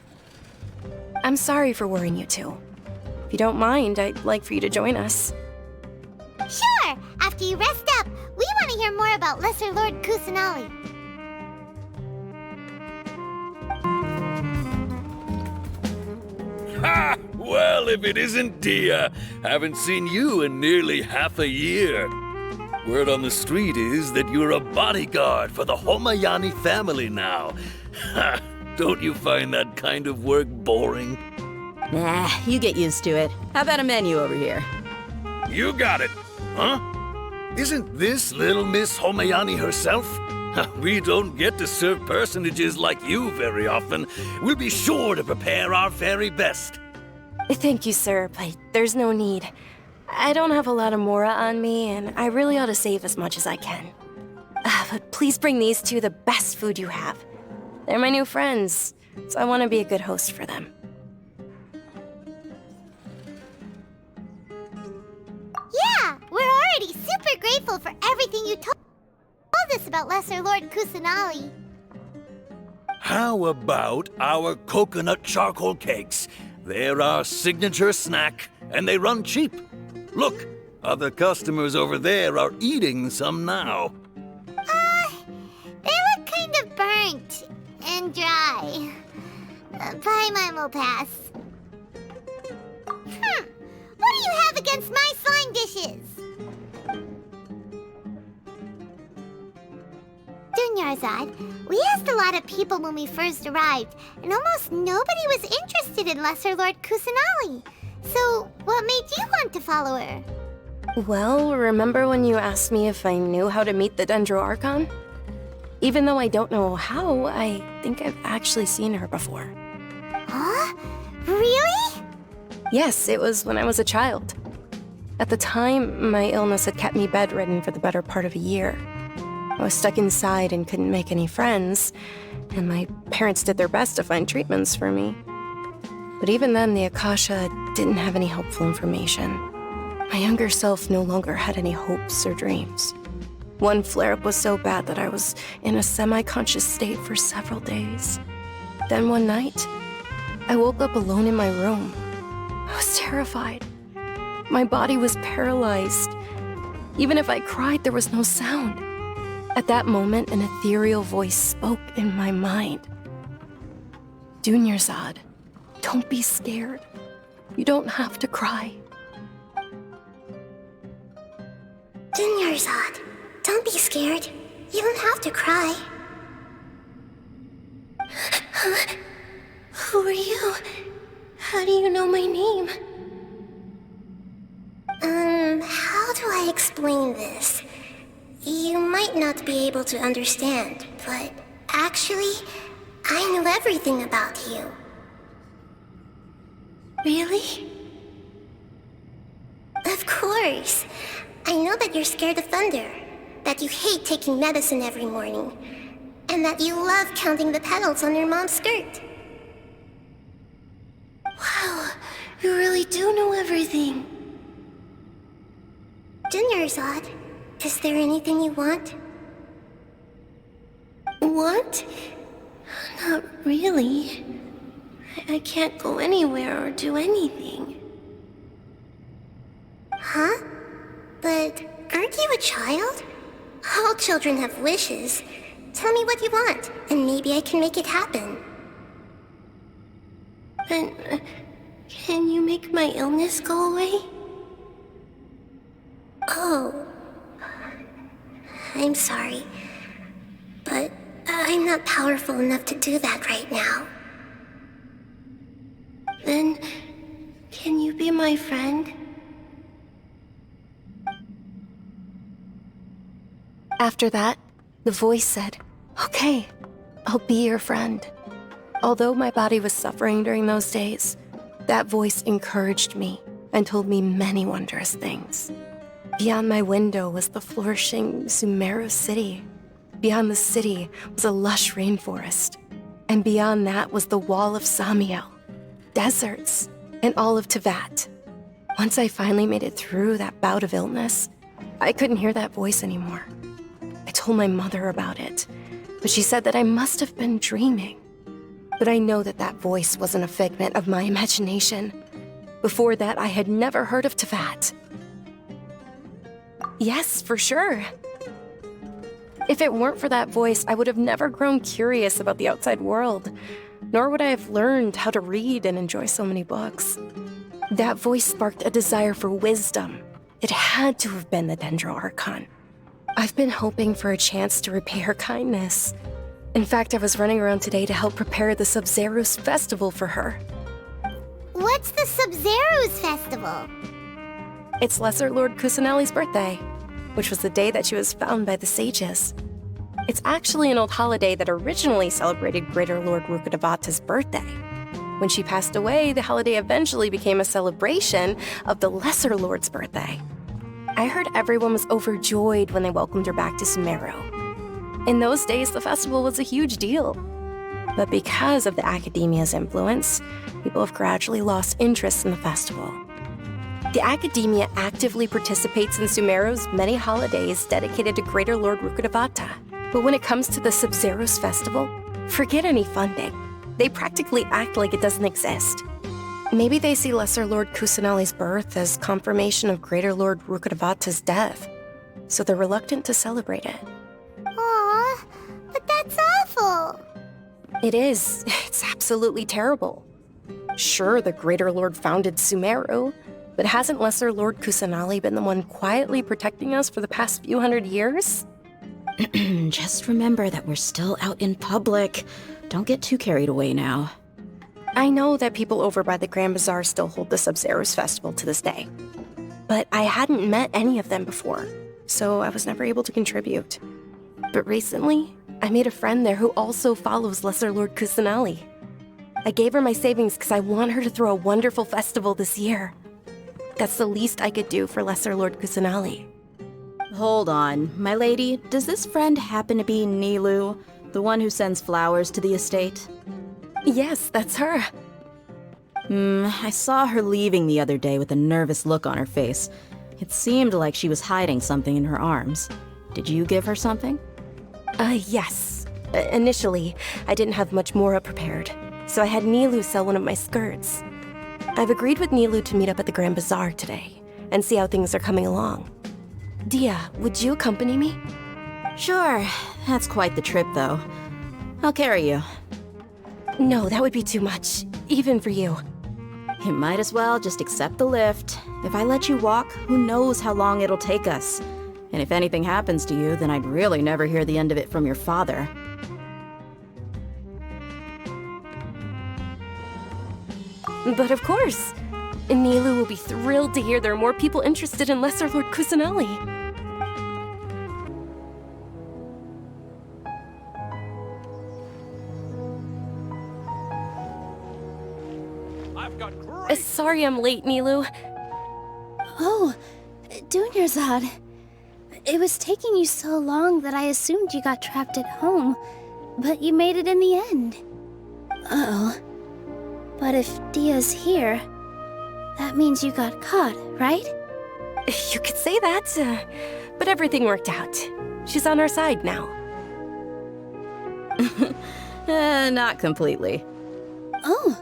I'm sorry for worrying you two. If you don't mind, I'd like for you to join us. Sure! After you rest up, we want to hear more about Lesser Lord Kusanali. Ha! Well, if it isn't Dia, haven't seen you in nearly half a year. Word on the street is that you're a bodyguard for the Homayani family now. Ha! Don't you find that kind of work boring? Nah, you get used to it. How about a menu over here? You got it, huh? Isn't this little Miss Homayani herself? We don't get to serve personages like you very often. We'll be sure to prepare our very best. Thank you, sir, but there's no need. I don't have a lot of Mora on me, and I really ought to save as much as I can. But please bring these two the best food you have. They're my new friends, so I want to be a good host for them. Yeah, we're already super grateful for everything you told us about Lesser Lord Kusanali. How about our coconut charcoal cakes? They're our signature snack, and they run cheap. Look, other customers over there are eating some now. They look kind of burnt and dry. Paimon will pass. What do you have against my slime dishes? Dunyarzad, we asked a lot of people when we first arrived, and almost nobody was interested in Lesser Lord Kusanali. So, what made you want to follow her? Well, remember when you asked me if I knew how to meet the Dendro Archon? Even though I don't know how, I think I've actually seen her before. Huh? Really? Yes, it was when I was a child. At the time, my illness had kept me bedridden for the better part of a year. I was stuck inside and couldn't make any friends, and my parents did their best to find treatments for me. But even then, the Akasha didn't have any helpful information. My younger self no longer had any hopes or dreams. One flare-up was so bad that I was in a semi-conscious state for several days. Then one night, I woke up alone in my room. I was terrified. My body was paralyzed. Even if I cried, there was no sound. At that moment, an ethereal voice spoke in my mind. Dunyarzad, don't be scared. You don't have to cry. Dunyarzad, don't be scared. You don't have to cry. Who are you? How do you know my name? How do I explain this? You might not be able to understand, but actually, I know everything about you. Really? Of course. I know that you're scared of thunder, that you hate taking medicine every morning, and that you love counting the petals on your mom's skirt. Wow, you really do know everything. Dinnerzad, is there anything you want? Want? Not really. I can't go anywhere or do anything. Huh? But aren't you a child? All children have wishes. Tell me what you want, and maybe I can make it happen. But can you make my illness go away? Oh. I'm sorry. But I'm not powerful enough to do that right now. Then, can you be my friend? After that, the voice said, "Okay, I'll be your friend." Although my body was suffering during those days, that voice encouraged me and told me many wondrous things. Beyond my window was the flourishing Sumeru city. Beyond the city was a lush rainforest. And beyond that was the wall of Samiel, deserts, and all of Tevat. Once I finally made it through that bout of illness, I couldn't hear that voice anymore. I told my mother about it, but she said that I must have been dreaming. But I know that that voice wasn't a figment of my imagination. Before that, I had never heard of Tevat. Yes, for sure. If it weren't for that voice, I would have never grown curious about the outside world, nor would I have learned how to read and enjoy so many books. That voice sparked a desire for wisdom. It had to have been the Dendro Archon. I've been hoping for a chance to repay her kindness. In fact, I was running around today to help prepare the Sub-Zerus festival for her. What's the Sub-Zerus festival? It's Lesser Lord Kusanali's birthday, which was the day that she was found by the sages. It's actually an old holiday that originally celebrated Greater Lord Rukkhadevata's birthday. When she passed away, the holiday eventually became a celebration of the Lesser Lord's birthday. I heard everyone was overjoyed when they welcomed her back to Sumeru. In those days, the festival was a huge deal. But because of the Academia's influence, people have gradually lost interest in the festival. The Academia actively participates in Sumeru's many holidays dedicated to Greater Lord Rukkhadevata. But when it comes to the Sub-Zerus festival, forget any funding. They practically act like it doesn't exist. Maybe they see Lesser Lord Kusanali's birth as confirmation of Greater Lord Rukkhadevata's death, so they're reluctant to celebrate it. Aw, but that's awful. It is. It's absolutely terrible. Sure, the Greater Lord founded Sumeru, but hasn't Lesser Lord Kusanali been the one quietly protecting us for the past few hundred years? Just remember that we're still out in public. Don't get too carried away now. I know that people over by the Grand Bazaar still hold the Sub-Zerus festival to this day. But I hadn't met any of them before, so I was never able to contribute. But recently, I made a friend there who also follows Lesser Lord Kusanali. I gave her my savings because I want her to throw a wonderful festival this year. That's the least I could do for Lesser Lord Kusanali. Hold on, my lady. Does this friend happen to be Nilu, the one who sends flowers to the estate? Yes, that's her. I saw her leaving the other day with a nervous look on her face. It seemed like she was hiding something in her arms. Did you give her something? Yes. Initially, I didn't have much Mora prepared, so I had Nilu sell one of my skirts. I've agreed with Nilu to meet up at the Grand Bazaar today and see how things are coming along. Dia, would you accompany me? Sure. That's quite the trip, though. I'll carry you. No, that would be too much, even for you. You might as well just accept the lift. If I let you walk, who knows how long it'll take us. And if anything happens to you, then I'd really never hear the end of it from your father. But of course, Nilou will be thrilled to hear there are more people interested in Lesser Lord Kusanali. Sorry I'm late, Nilou. Oh, Dunyarzad. It was taking you so long that I assumed you got trapped at home, but you made it in the end. Uh-oh. But if Dia's here, that means you got caught, right? You could say that, but everything worked out. She's on our side now. Not completely. Oh,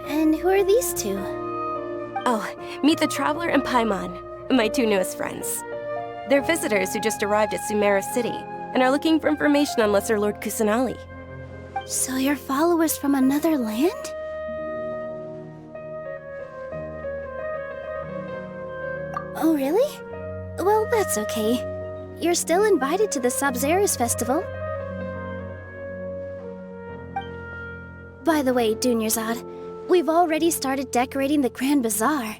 and who are these two? Oh, meet the Traveler and Paimon, my two newest friends. They're visitors who just arrived at Sumeru City and are looking for information on Lesser Lord Kusanali. So you're followers from another land? Oh, really? Well, that's okay. You're still invited to the Sabzeruz Festival. By the way, Dunyarzad, we've already started decorating the Grand Bazaar.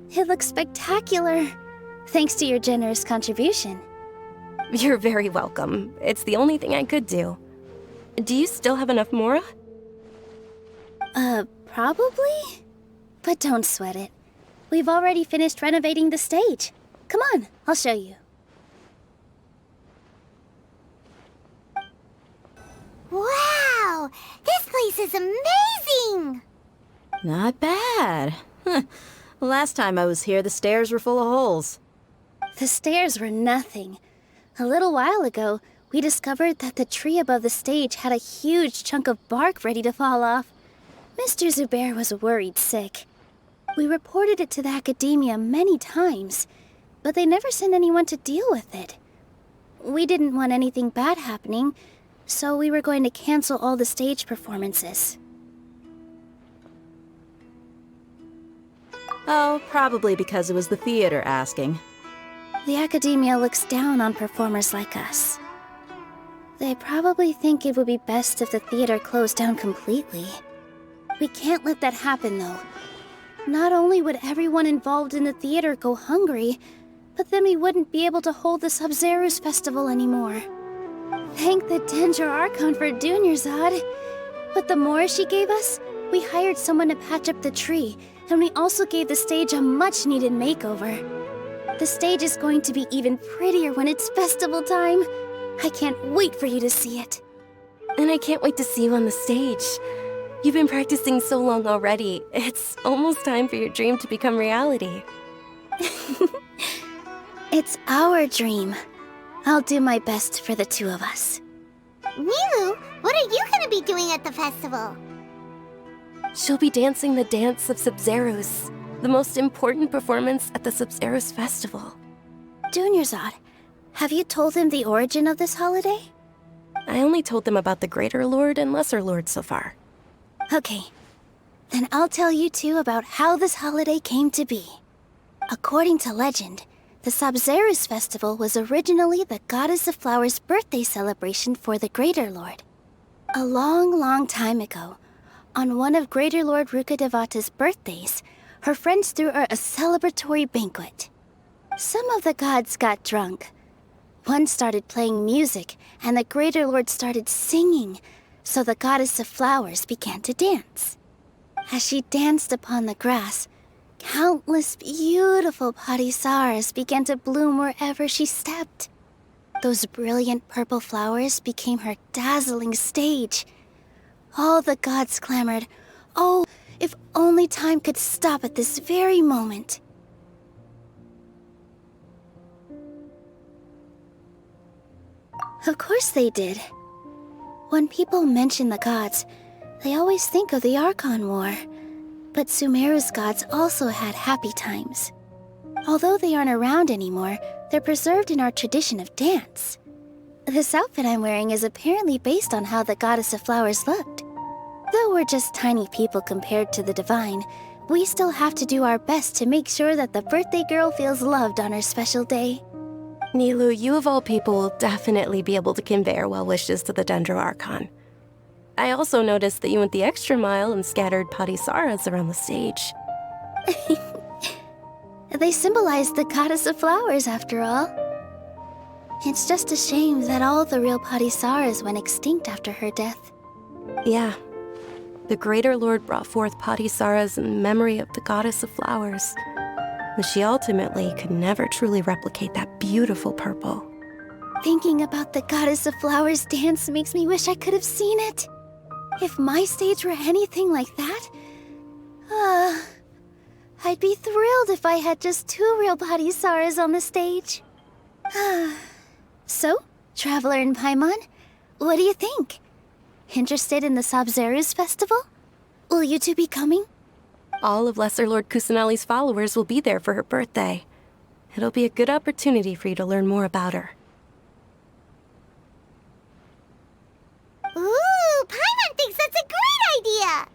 It looks spectacular, thanks to your generous contribution. You're very welcome. It's the only thing I could do. Do you still have enough Mora? Probably? But don't sweat it. We've already finished renovating the stage. Come on, I'll show you. Wow! This place is amazing! Not bad. Last time I was here, the stairs were full of holes. The stairs were nothing. A little while ago, we discovered that the tree above the stage had a huge chunk of bark ready to fall off. Mr. Zubair was worried sick. We reported it to the academia many times, but they never sent anyone to deal with it. We didn't want anything bad happening, so we were going to cancel all the stage performances. Oh, probably because it was the theater asking. The academia looks down on performers like us. They probably think it would be best if the theater closed down completely. We can't let that happen, though. Not only would everyone involved in the theater go hungry, but then we wouldn't be able to hold the Sabzeruz Festival anymore. Thank the Danger Archon for Dunyarzad. With the Mora she gave us, we hired someone to patch up the tree, and we also gave the stage a much-needed makeover. The stage is going to be even prettier when it's festival time. I can't wait for you to see it. And I can't wait to see you on the stage. You've been practicing so long already. It's almost time for your dream to become reality. It's our dream. I'll do my best for the two of us. Nilou, what are you gonna be doing at the festival? She'll be dancing the dance of Sabzeruz, the most important performance at the Sabzeruz Festival. Dunyarzad, have you told them the origin of this holiday? I only told them about the Greater Lord and Lesser Lord so far. Okay, then I'll tell you two about how this holiday came to be. According to legend, the Sabzeruz Festival was originally the Goddess of Flowers' birthday celebration for the Greater Lord. A long, long time ago, on one of Greater Lord Rukkhadevata's birthdays, her friends threw her a celebratory banquet. Some of the gods got drunk. One started playing music, and the Greater Lord started singing, so the Goddess of Flowers began to dance. As she danced upon the grass, countless beautiful parisaras began to bloom wherever she stepped. Those brilliant purple flowers became her dazzling stage. All the gods clamored, "Oh, if only time could stop at this very moment." Of course they did. When people mention the gods, they always think of the Archon War. But Sumeru's gods also had happy times. Although they aren't around anymore, they're preserved in our tradition of dance. This outfit I'm wearing is apparently based on how the Goddess of Flowers looked. Though we're just tiny people compared to the Divine, we still have to do our best to make sure that the birthday girl feels loved on her special day. Nilou, you of all people will definitely be able to convey our well wishes to the Dendro Archon. I also noticed that you went the extra mile and scattered Patisaras around the stage. They symbolize the goddess of flowers, after all. It's just a shame that all the real Patisaras went extinct after her death. Yeah. The Greater Lord brought forth Patisaras in memory of the goddess of flowers. But she ultimately could never truly replicate that beautiful purple. Thinking about the goddess of flowers dance makes me wish I could have seen it. If my stage were anything like that, I'd be thrilled if I had just 2 real Patisaras on the stage. So, Traveler and Paimon, what do you think? Interested in the Sabzeruz festival? Will you two be coming? All of Lesser Lord Kusanali's followers will be there for her birthday. It'll be a good opportunity for you to learn more about her. Ooh, Paimon thinks that's a great idea!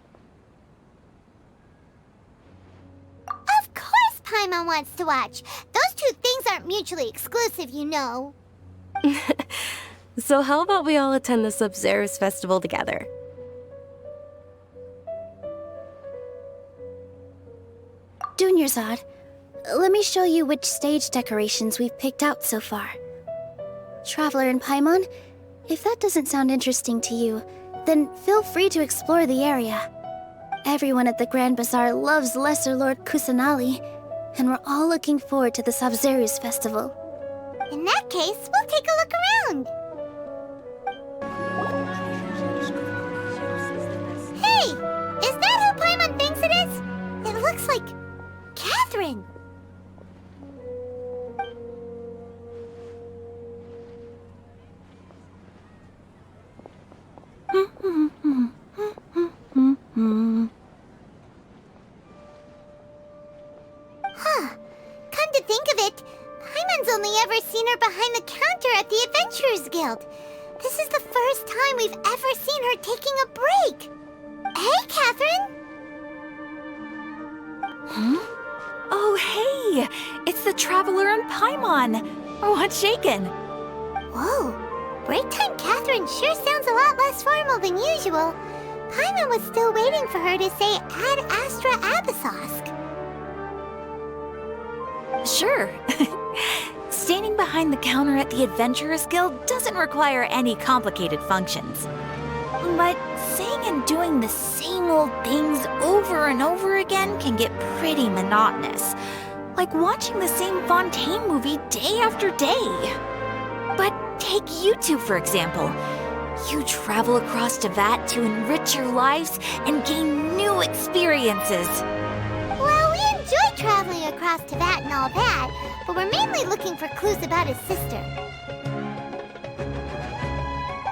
Of course Paimon wants to watch. Those 2 things aren't mutually exclusive, you know. So how about we all attend the Sabzeruz festival together? Dunyarzad, let me show you which stage decorations we've picked out so far. Traveler and Paimon, if that doesn't sound interesting to you, then feel free to explore the area. Everyone at the Grand Bazaar loves Lesser Lord Kusanali, and we're all looking forward to the Sabzeruz festival. In that case, we'll take a look around. Hey! Is that who Paimon thinks it is? It looks like Catherine. Come to think of it, Paimon's only ever seen her behind the counter at the Adventurers Guild. This is the first time we've ever seen her taking a break. Hey, Catherine! Oh, hey! It's the Traveler and Paimon! What's shaken? Whoa! Break time Catherine sure sounds a lot less formal than usual. Paimon was still waiting for her to say Ad Astra Abyssosque. Sure. Standing behind the counter at the Adventurers Guild doesn't require any complicated functions. But saying and doing the same old things over and over again can get pretty monotonous. Like watching the same Fontaine movie day after day. But take you two, for example. You travel across Teyvat to enrich your lives and gain new experiences. Well, we enjoy traveling across Teyvat and all that, but we're mainly looking for clues about his sister.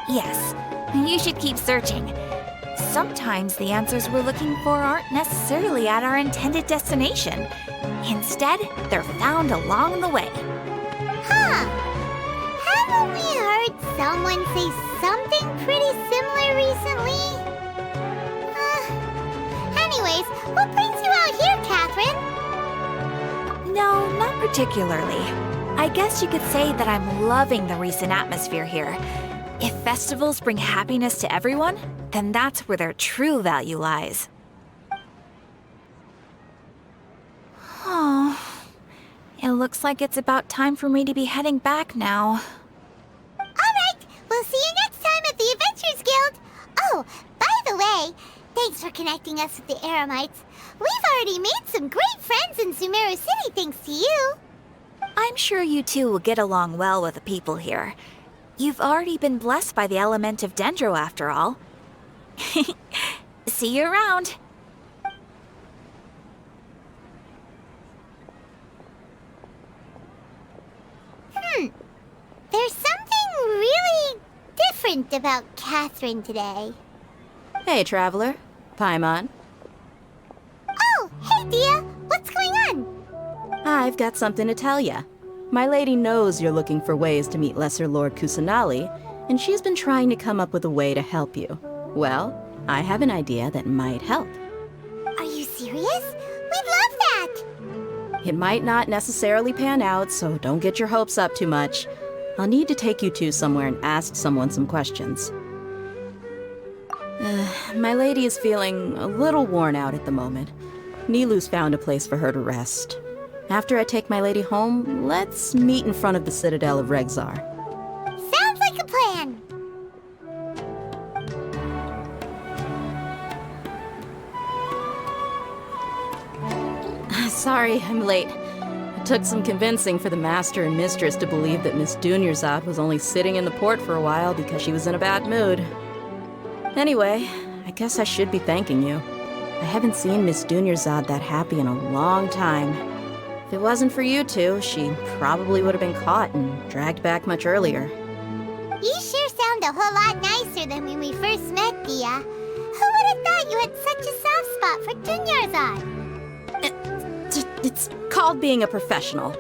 Yes, you should keep searching. Sometimes the answers we're looking for aren't necessarily at our intended destination. Instead, they're found along the way. Huh. Haven't we heard someone say something pretty similar recently? Anyways, what brings you out here, Catherine? No, not particularly. I guess you could say that I'm loving the recent atmosphere here. If festivals bring happiness to everyone, then that's where their true value lies. Oh, it looks like it's about time for me to be heading back now. Alright, we'll see you next time at the Adventurers Guild. Oh, by the way, thanks for connecting us with the Eremites. We've already made some great friends in Sumeru City thanks to you. I'm sure you two will get along well with the people here. You've already been blessed by the element of Dendro, after all. See you around. There's something really different about Catherine today. Hey, Traveler. Paimon. Oh, hey, Dia. What's going on? I've got something to tell ya. My lady knows you're looking for ways to meet Lesser Lord Kusanali, and she's been trying to come up with a way to help you. Well, I have an idea that might help. Are you serious? We'd love that! It might not necessarily pan out, so don't get your hopes up too much. I'll need to take you two somewhere and ask someone some questions. My lady is feeling a little worn out at the moment. Nilu's found a place for her to rest. After I take my lady home, let's meet in front of the Citadel of Regzar. Sounds like a plan. Sorry, I'm late. It took some convincing for the master and mistress to believe that Miss Dunyarzad was only sitting in the port for a while because she was in a bad mood. Anyway, I guess I should be thanking you. I haven't seen Miss Dunyarzad that happy in a long time. If it wasn't for you two, she probably would have been caught and dragged back much earlier. You sure sound a whole lot nicer than when we first met, Dia. Who would have thought you had such a soft spot for Dunyarzad? It's called being a professional.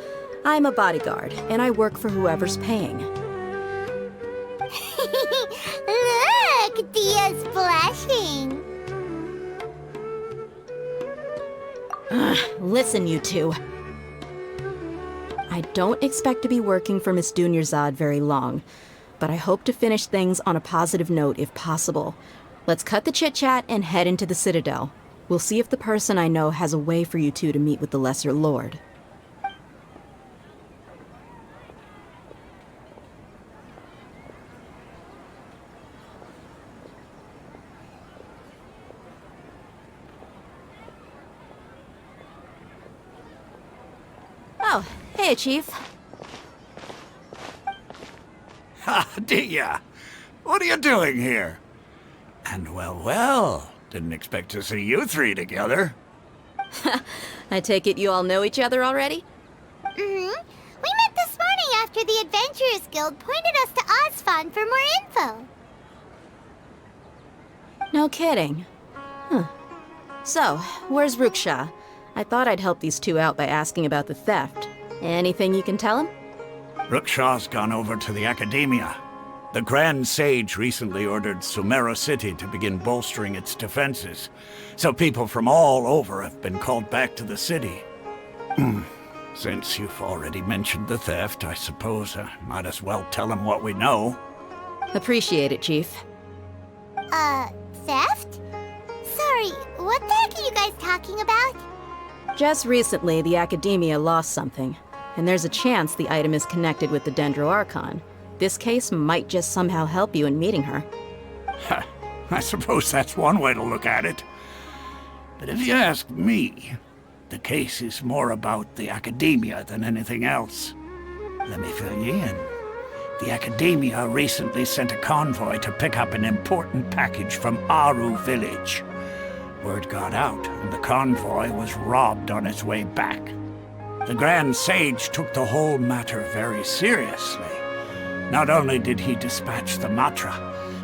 I'm a bodyguard, and I work for whoever's paying. Look, Dia's blushing. Listen, you two. I don't expect to be working for Miss Dunyarzad very long, but I hope to finish things on a positive note if possible. Let's cut the chit-chat and head into the Citadel. We'll see if the person I know has a way for you two to meet with the Lesser Lord. Oh, hey, Chief. Ha, Dia! What are you doing here? And well, didn't expect to see you three together. I take it you all know each other already? Mm-hmm. We met this morning after the Adventurers Guild pointed us to Osfon for more info. No kidding. Huh. So, where's Ruksha? I thought I'd help these two out by asking about the theft. Anything you can tell him? Ruksha's gone over to the Academia. The Grand Sage recently ordered Sumeru City to begin bolstering its defenses, so people from all over have been called back to the city. Since you've already mentioned the theft, I suppose I might as well tell him what we know. Appreciate it, Chief. Theft? Sorry, what the heck are you guys talking about? Just recently, the Academia lost something, and there's a chance the item is connected with the Dendro Archon. This case might just somehow help you in meeting her. I suppose that's one way to look at it. But if you ask me, the case is more about the Academia than anything else. Let me fill you in. The Academia recently sent a convoy to pick up an important package from Aru village. Word got out, and the convoy was robbed on its way back. The Grand Sage took the whole matter very seriously. Not only did he dispatch the Matra,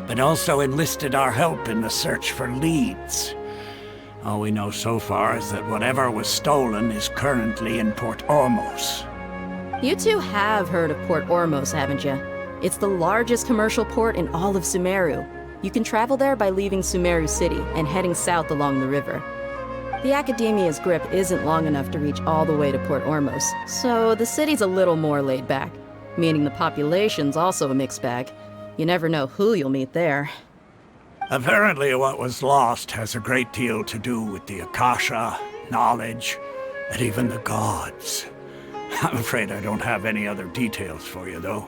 but also enlisted our help in the search for leads. All we know so far is that whatever was stolen is currently in Port Ormos. You two have heard of Port Ormos, haven't you? It's the largest commercial port in all of Sumeru. You can travel there by leaving Sumeru City and heading south along the river. The Academia's grip isn't long enough to reach all the way to Port Ormos, so the city's a little more laid back, meaning the population's also a mixed bag. You never know who you'll meet there. Apparently what was lost has a great deal to do with the Akasha, knowledge, and even the gods. I'm afraid I don't have any other details for you, though.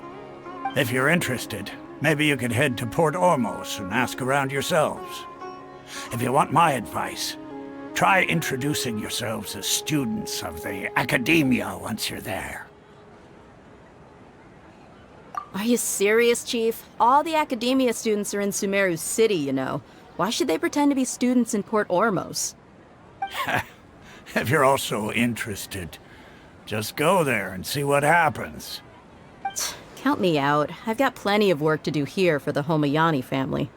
If you're interested, maybe you could head to Port Ormos and ask around yourselves. If you want my advice, try introducing yourselves as students of the Academia once you're there. Are you serious, Chief? All the Academia students are in Sumeru City, you know. Why should they pretend to be students in Port Ormos? If you're also interested, just go there and see what happens. Count me out. I've got plenty of work to do here for the Homayani family.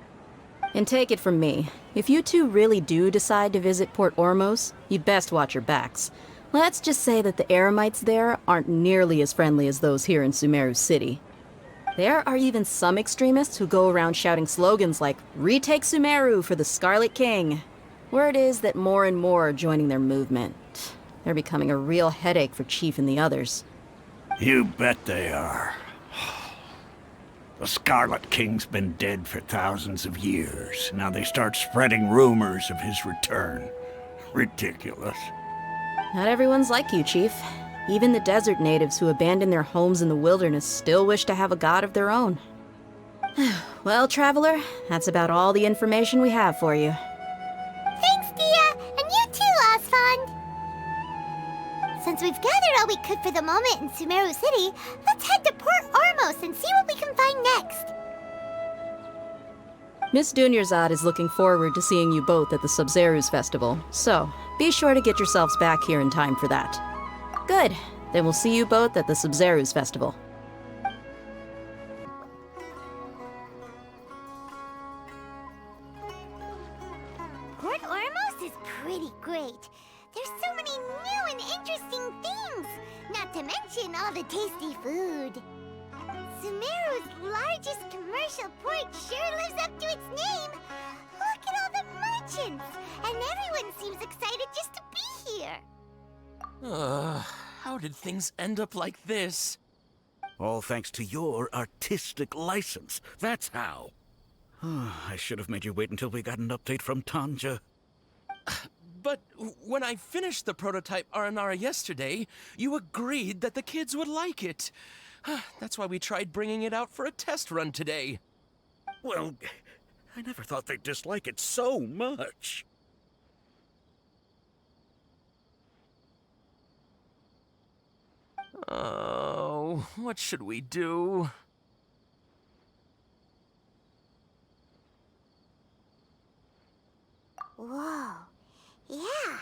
And take it from me, if you two really do decide to visit Port Ormos, you'd best watch your backs. Let's just say that the Eremites there aren't nearly as friendly as those here in Sumeru City. There are even some extremists who go around shouting slogans like, "Retake Sumeru for the Scarlet King." Word is that more and more are joining their movement. They're becoming a real headache for Chief and the others. You bet they are. The Scarlet King's been dead for thousands of years. Now they start spreading rumors of his return. Ridiculous. Not everyone's like you, Chief. Even the desert natives who abandoned their homes in the wilderness still wish to have a god of their own. Well, Traveler, that's about all the information we have for you. Thanks, Dia! And you too, Osfond! Since we've gathered all we could for the moment in Sumeru City, let's head to Port Ormos and see what we can find next. Miss Dunyarzad is looking forward to seeing you both at the Sub-Zerus Festival, so be sure to get yourselves back here in time for that. Good. Then we'll see you both at the Sub-Zerus Festival. Port Ormos is pretty great. There's so many new and interesting things, not to mention all the tasty food. Sumeru's largest commercial port sure lives up to its name. Look at all the merchants, and everyone seems excited just to be here. How did things end up like this? All thanks to your artistic license. That's how. I should have made you wait until we got an update from Tanja. But when I finished the prototype Aranara yesterday, you agreed that the kids would like it. That's why we tried bringing it out for a test run today. Well, I never thought they'd dislike it so much. Oh, what should we do? Whoa. Yeah.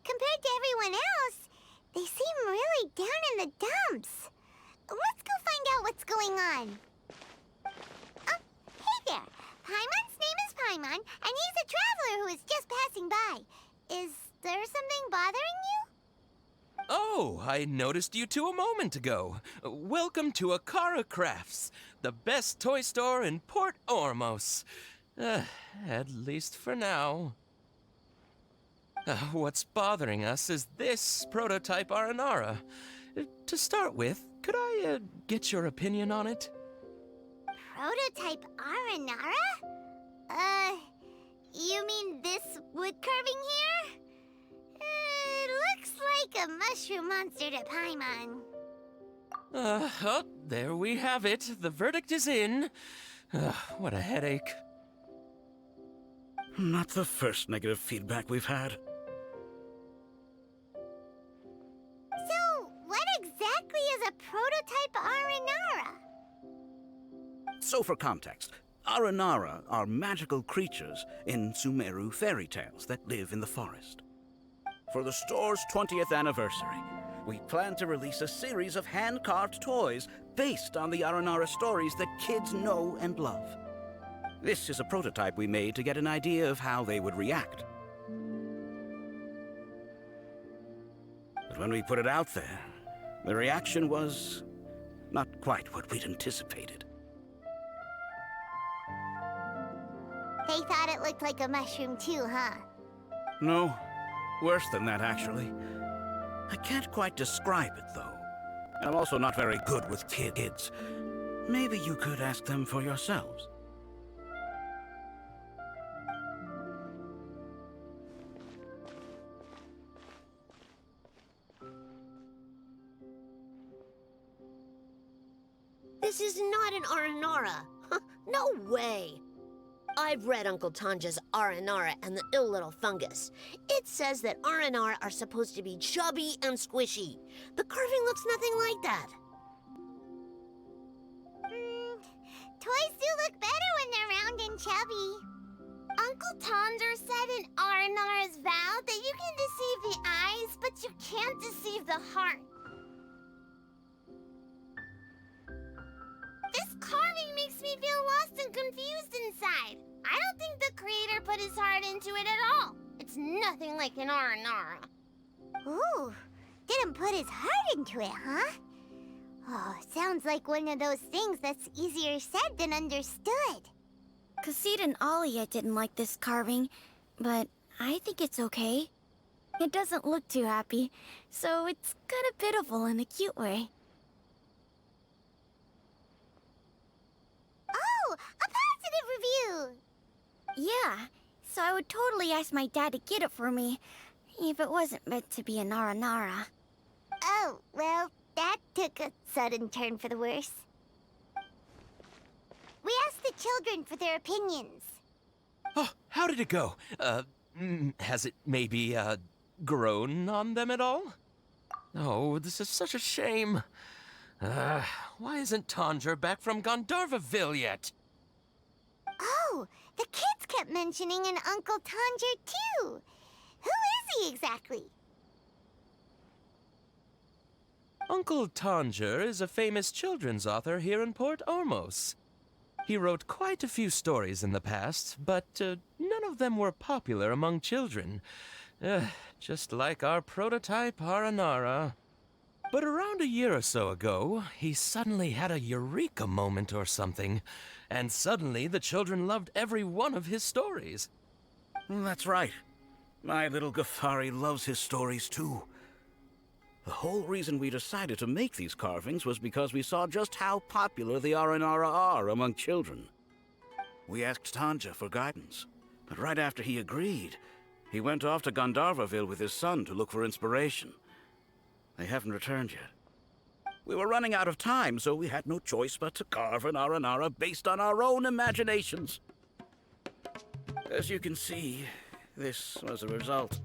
Compared to everyone else, they seem really down in the dumps. Let's go find out what's going on. Oh, hey there. Paimon's name is Paimon, and he's a traveler who is just passing by. Is there something bothering you? Oh, I noticed you two a moment ago. Welcome to Akara Crafts, the best toy store in Port Ormos. At least for now. What's bothering us is this prototype Aranara. To start with, could I get your opinion on it? Prototype Aranara? You mean this wood carving here? It looks like a mushroom monster to Paimon. Oh, there we have it. The verdict is in. What a headache. Not the first negative feedback we've had. So, what exactly is a prototype Aranara? So for context, Aranara are magical creatures in Sumeru fairy tales that live in the forest. For the store's 20th anniversary, we plan to release a series of hand-carved toys based on the Aranara stories that kids know and love. This is a prototype we made to get an idea of how they would react. But when we put it out there, the reaction was not quite what we'd anticipated. They thought it looked like a mushroom too, huh? No, worse than that, actually. I can't quite describe it, though. And I'm also not very good with kids. Maybe you could ask them for yourselves. This is not an Aranara. No way. I've read Uncle Tanja's Aranara and the Ill Little Fungus. It says that Aranara are supposed to be chubby and squishy. The carving looks nothing like that. Toys do look better when they're round and chubby. Uncle Tonder said in Aranara's vow that you can deceive the eyes, but you can't deceive the heart. This carving makes me feel lost and confused inside. I don't think the creator put his heart into it at all. It's nothing like an Aranara. Ooh, didn't put his heart into it, huh? Oh, sounds like one of those things that's easier said than understood. Kassid and Alia didn't like this carving, but I think it's okay. It doesn't look too happy, so it's kinda pitiful in a cute way. Oh, a positive review! Yeah, so I would totally ask my dad to get it for me, if it wasn't meant to be a Nara. Oh, well, that took a sudden turn for the worse. We asked the children for their opinions. Oh, how did it go? Has it maybe, grown on them at all? Oh, this is such a shame. Why isn't Tanger back from Gandharvaville yet? Oh, the kids kept mentioning an Uncle Tanger, too. Who is he exactly? Uncle Tanger is a famous children's author here in Port Ormos. He wrote quite a few stories in the past, but none of them were popular among children. Just like our prototype Aranara. But around a year or so ago, he suddenly had a eureka moment or something, and suddenly the children loved every one of his stories. That's right. My little Ghaffari loves his stories too. The whole reason we decided to make these carvings was because we saw just how popular the Aranara are among children. We asked Tanger for guidance, but right after he agreed, he went off to Gandharvaville with his son to look for inspiration. They haven't returned yet. We were running out of time, so we had no choice but to carve an Aranara based on our own imaginations. As you can see, this was a result.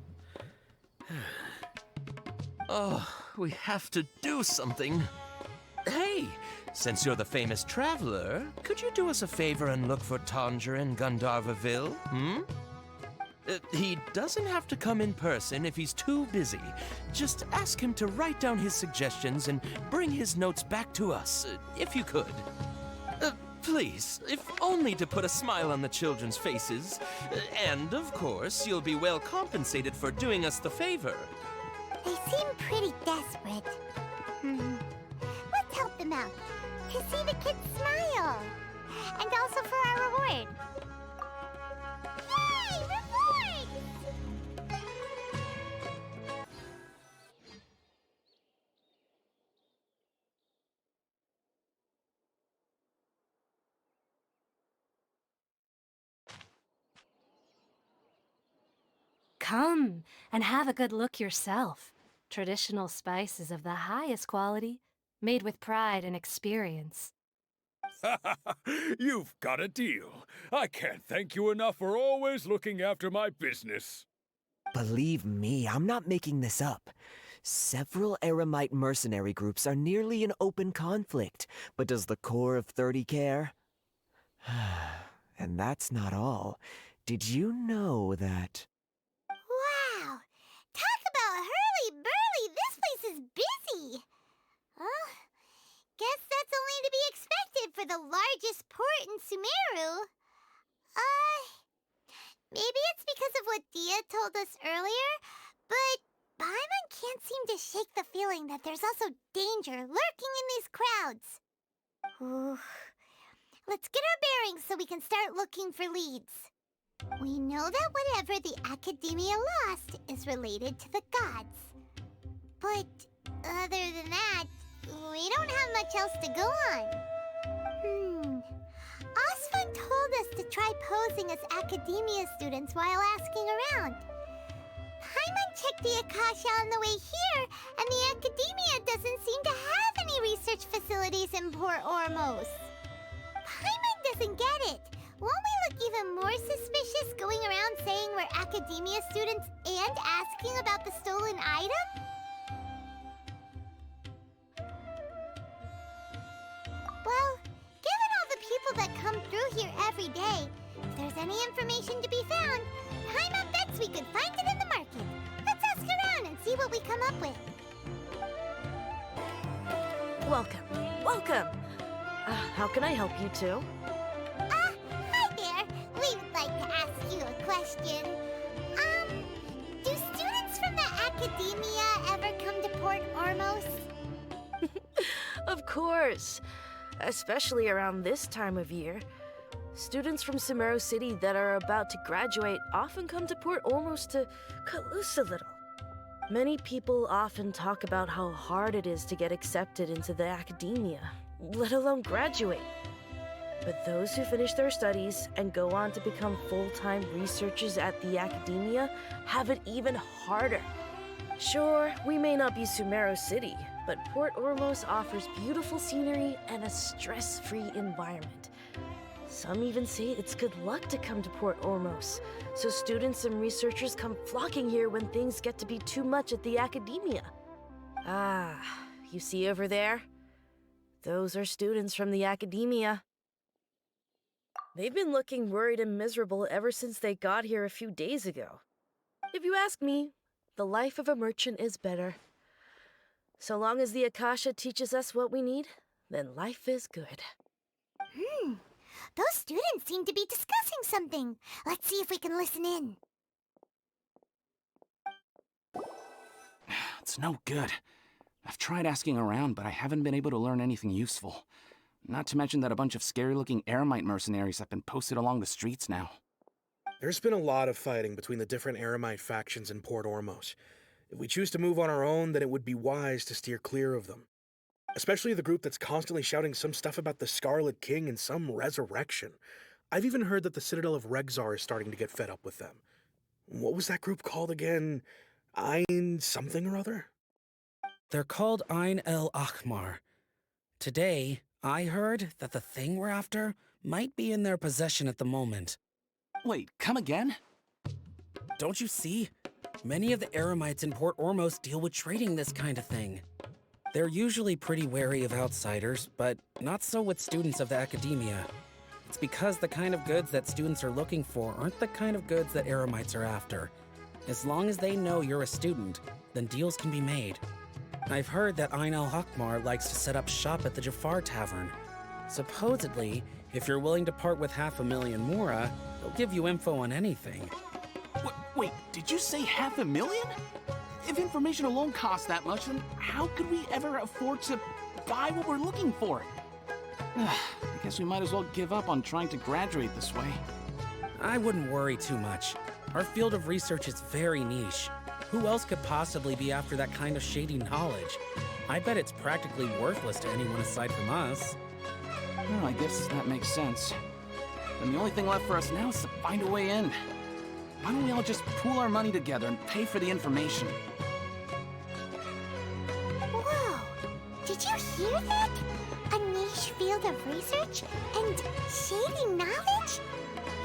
Oh, we have to do something. Hey, since you're the famous traveler, could you do us a favor and look for Tanger in Gandharvaville, He doesn't have to come in person if he's too busy. Just ask him to write down his suggestions and bring his notes back to us, if you could. Please, if only to put a smile on the children's faces. And, of course, you'll be well compensated for doing us the favor. They seem pretty desperate. Let's help them out. To see the kids smile. And also for our reward. Yay! Reward! Come and have a good look yourself. Traditional spices of the highest quality, made with pride and experience. You've got a deal. I can't thank you enough for always looking after my business. Believe me, I'm not making this up. Several Eremite mercenary groups are nearly in open conflict, but does the core of 30 care? And that's not all. Did you know that... Wow! Talk about hurly-burly! This place is busy! Guess that's only to be expected for the largest port in Sumeru. Maybe it's because of what Dia told us earlier, but Paimon can't seem to shake the feeling that there's also danger lurking in these crowds. Ooh. Let's get our bearings so we can start looking for leads. We know that whatever the Academia lost is related to the gods. But other than that, we don't have much else to go on. Osvan told us to try posing as Academia students while asking around. Paimon checked the Akasha on the way here, and the Academia doesn't seem to have any research facilities in Port Ormos. Paimon doesn't get it. Won't we look even more suspicious going around saying we're Academia students and asking about the stolen item? Well, given all the people that come through here every day, if there's any information to be found, Paimon bets we could find it in the market. Let's ask around and see what we come up with. Welcome. Welcome. How can I help you two? Hi there. We would like to ask you a question. Do students from the Academia ever come to Port Ormos? Of course. Especially around this time of year. Students from Sumeru City that are about to graduate often come to Port Ormos to cut loose a little. Many people often talk about how hard it is to get accepted into the academia, let alone graduate. But those who finish their studies and go on to become full-time researchers at the academia have it even harder. Sure, we may not be Sumeru City, but Port Ormos offers beautiful scenery and a stress-free environment. Some even say it's good luck to come to Port Ormos, so students and researchers come flocking here when things get to be too much at the academia. Ah, you see over there? Those are students from the academia. They've been looking worried and miserable ever since they got here a few days ago. If you ask me, the life of a merchant is better. So long as the Akasha teaches us what we need, then life is good. Those students seem to be discussing something. Let's see if we can listen in. It's no good. I've tried asking around, but I haven't been able to learn anything useful. Not to mention that a bunch of scary-looking Eremite mercenaries have been posted along the streets now. There's been a lot of fighting between the different Eremite factions in Port Ormos. If we choose to move on our own, then it would be wise to steer clear of them. Especially the group that's constantly shouting some stuff about the Scarlet King and some resurrection. I've even heard that the Citadel of Regzar is starting to get fed up with them. What was that group called again? Ein something or other? They're called Ein El Akhmar. Today, I heard that the thing we're after might be in their possession at the moment. Wait, come again? Don't you see? Many of the Eremites in Port Ormos deal with trading this kind of thing. They're usually pretty wary of outsiders, but not so with students of the academia. It's because the kind of goods that students are looking for aren't the kind of goods that Eremites are after. As long as they know you're a student, then deals can be made. I've heard that Ein El-Hakmar likes to set up shop at the Jafar Tavern. Supposedly, if you're willing to part with 500,000 Mora, they'll give you info on anything. Wait, did you say 500,000? If information alone costs that much, then how could we ever afford to buy what we're looking for? I guess we might as well give up on trying to graduate this way. I wouldn't worry too much. Our field of research is very niche. Who else could possibly be after that kind of shady knowledge? I bet it's practically worthless to anyone aside from us. Well, I guess that makes sense. Then the only thing left for us now is to find a way in. Why don't we all just pool our money together and pay for the information? Whoa! Did you hear that? A niche field of research and shady knowledge?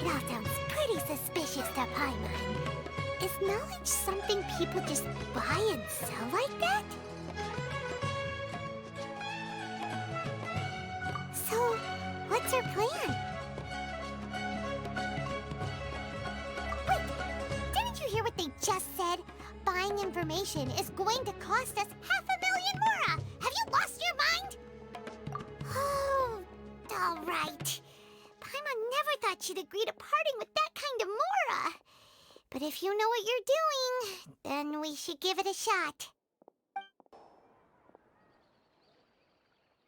It all sounds pretty suspicious to Paimon. Is knowledge something people just buy and sell like that? So, what's our plan? Wait, didn't you hear what they just said? Buying information is going to cost us 500,000 Mora! Have you lost your mind? Oh, all right. Paimon never thought she'd agree to parting with that kind of Mora. But if you know what you're doing, then we should give it a shot.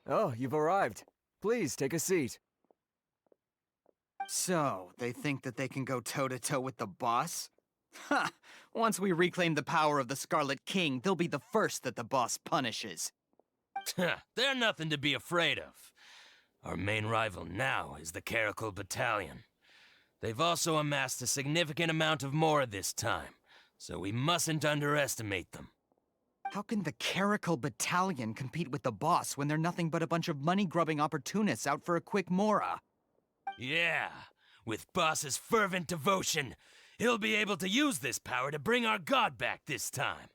Oh, you've arrived. Please, take a seat. So, they think that they can go toe-to-toe with the boss? Ha! Once we reclaim the power of the Scarlet King, they'll be the first that the boss punishes. They're nothing to be afraid of. Our main rival now is the Caracal Battalion. They've also amassed a significant amount of Mora this time, so we mustn't underestimate them. How can the Caracal Battalion compete with the boss when they're nothing but a bunch of money-grubbing opportunists out for a quick Mora? Yeah, with Boss's fervent devotion, he'll be able to use this power to bring our god back this time.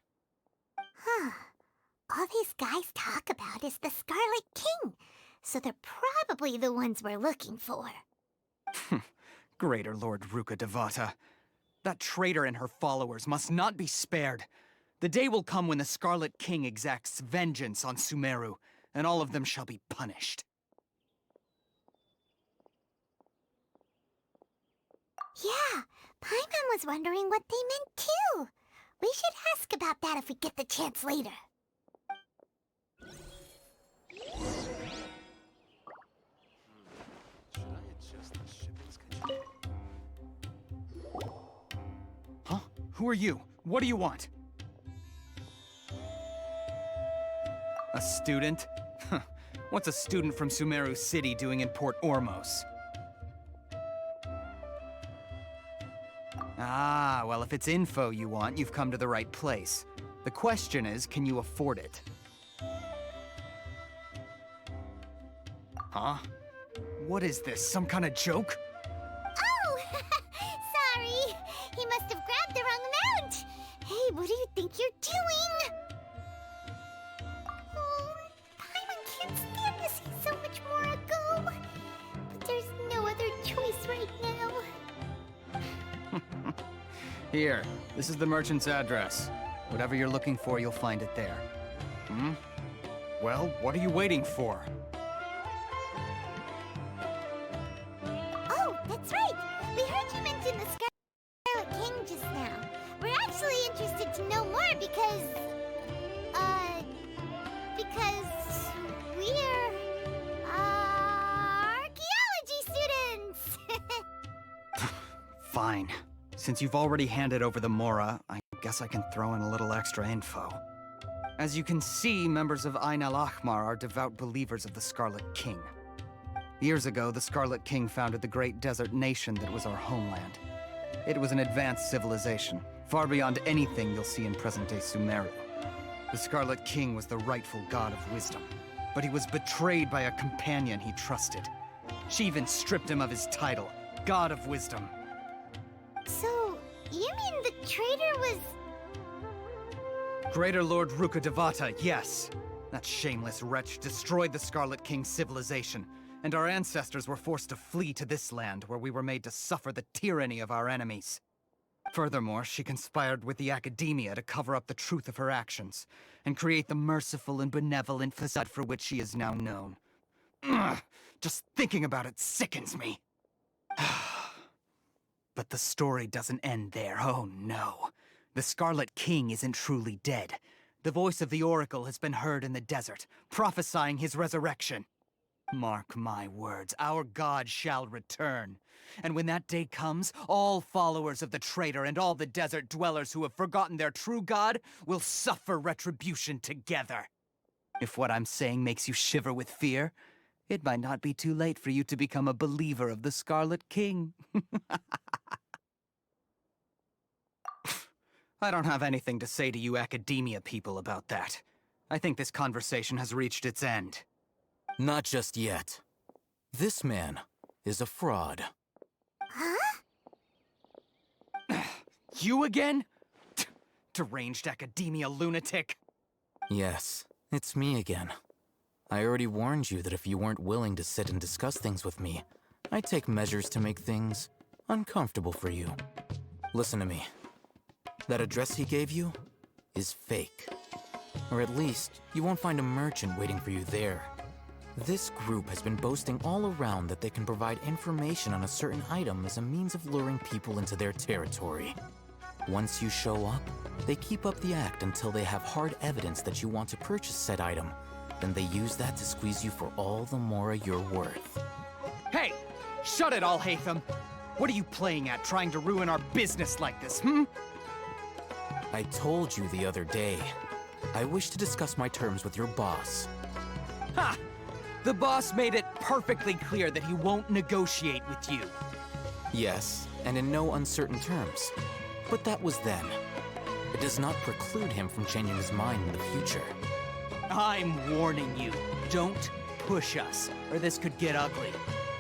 Huh. All these guys talk about is the Scarlet King, so they're probably the ones we're looking for. Greater Lord Ruka Devata. That traitor and her followers must not be spared. The day will come when the Scarlet King exacts vengeance on Sumeru, and all of them shall be punished. Yeah, Paimon was wondering what they meant too. We should ask about that if we get the chance later. Huh? Who are you? What do you want? A student? What's a student from Sumeru City doing in Port Ormos? Ah, well, if it's info you want, you've come to the right place. The question is, can you afford it? Huh? What is this, some kind of joke? Oh! Sorry! He must have grabbed the wrong amount! Hey, what do you think you're doing? Oh, Paimon can't stand to see so much more go. But there's no other choice right now. Here, this is the merchant's address. Whatever you're looking for, you'll find it there. Hmm? Well, what are you waiting for? Oh, that's right! We heard you mention the Scarlet King just now. We're actually interested to know more because we're, archaeology students! Fine. Since you've already handed over the Mora, I guess I can throw in a little extra info. As you can see, members of Ain al-Ahmar are devout believers of the Scarlet King. Years ago, the Scarlet King founded the great desert nation that was our homeland. It was an advanced civilization, far beyond anything you'll see in present-day Sumeru. The Scarlet King was the rightful god of wisdom, but he was betrayed by a companion he trusted. She even stripped him of his title, God of Wisdom. So, you mean the traitor was... Greater Lord Rukkhadevata, yes. That shameless wretch destroyed the Scarlet King's civilization, and our ancestors were forced to flee to this land where we were made to suffer the tyranny of our enemies. Furthermore, she conspired with the Academia to cover up the truth of her actions, and create the merciful and benevolent facade for which she is now known. Ugh, just thinking about it sickens me. But the story doesn't end there, oh no. The Scarlet King isn't truly dead. The voice of the Oracle has been heard in the desert, prophesying his resurrection. Mark my words, our god shall return. And when that day comes, all followers of the traitor and all the desert dwellers who have forgotten their true god will suffer retribution together. If what I'm saying makes you shiver with fear, it might not be too late for you to become a believer of the Scarlet King. I don't have anything to say to you Academia people about that. I think this conversation has reached its end. Not just yet. This man is a fraud. Huh? You again? Deranged Academia lunatic. Yes, it's me again. I already warned you that if you weren't willing to sit and discuss things with me, I'd take measures to make things uncomfortable for you. Listen to me. That address he gave you is fake. Or at least, you won't find a merchant waiting for you there. This group has been boasting all around that they can provide information on a certain item as a means of luring people into their territory. Once you show up, they keep up the act until they have hard evidence that you want to purchase said item. Then they use that to squeeze you for all the Mora you're worth. Hey! Shut it, ALHAITAM! What are you playing at, trying to ruin our business like this, I told you the other day. I wish to discuss my terms with your boss. Ha! The boss made it perfectly clear that he won't negotiate with you. Yes, and in no uncertain terms. But that was then. It does not preclude him from changing his mind in the future. I'm warning you, don't push us, or this could get ugly.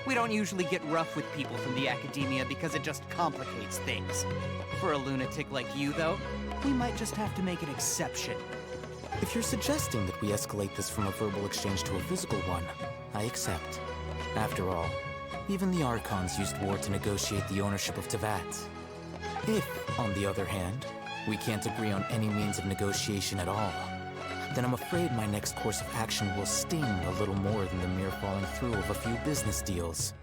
We don't usually get rough with people from the Academia because it just complicates things. For a lunatic like you, though, we might just have to make an exception. If you're suggesting that we escalate this from a verbal exchange to a physical one, I accept. After all, even the Archons used war to negotiate the ownership of Teyvat. If, on the other hand, we can't agree on any means of negotiation at all, then I'm afraid my next course of action will sting a little more than the mere falling through of a few business deals.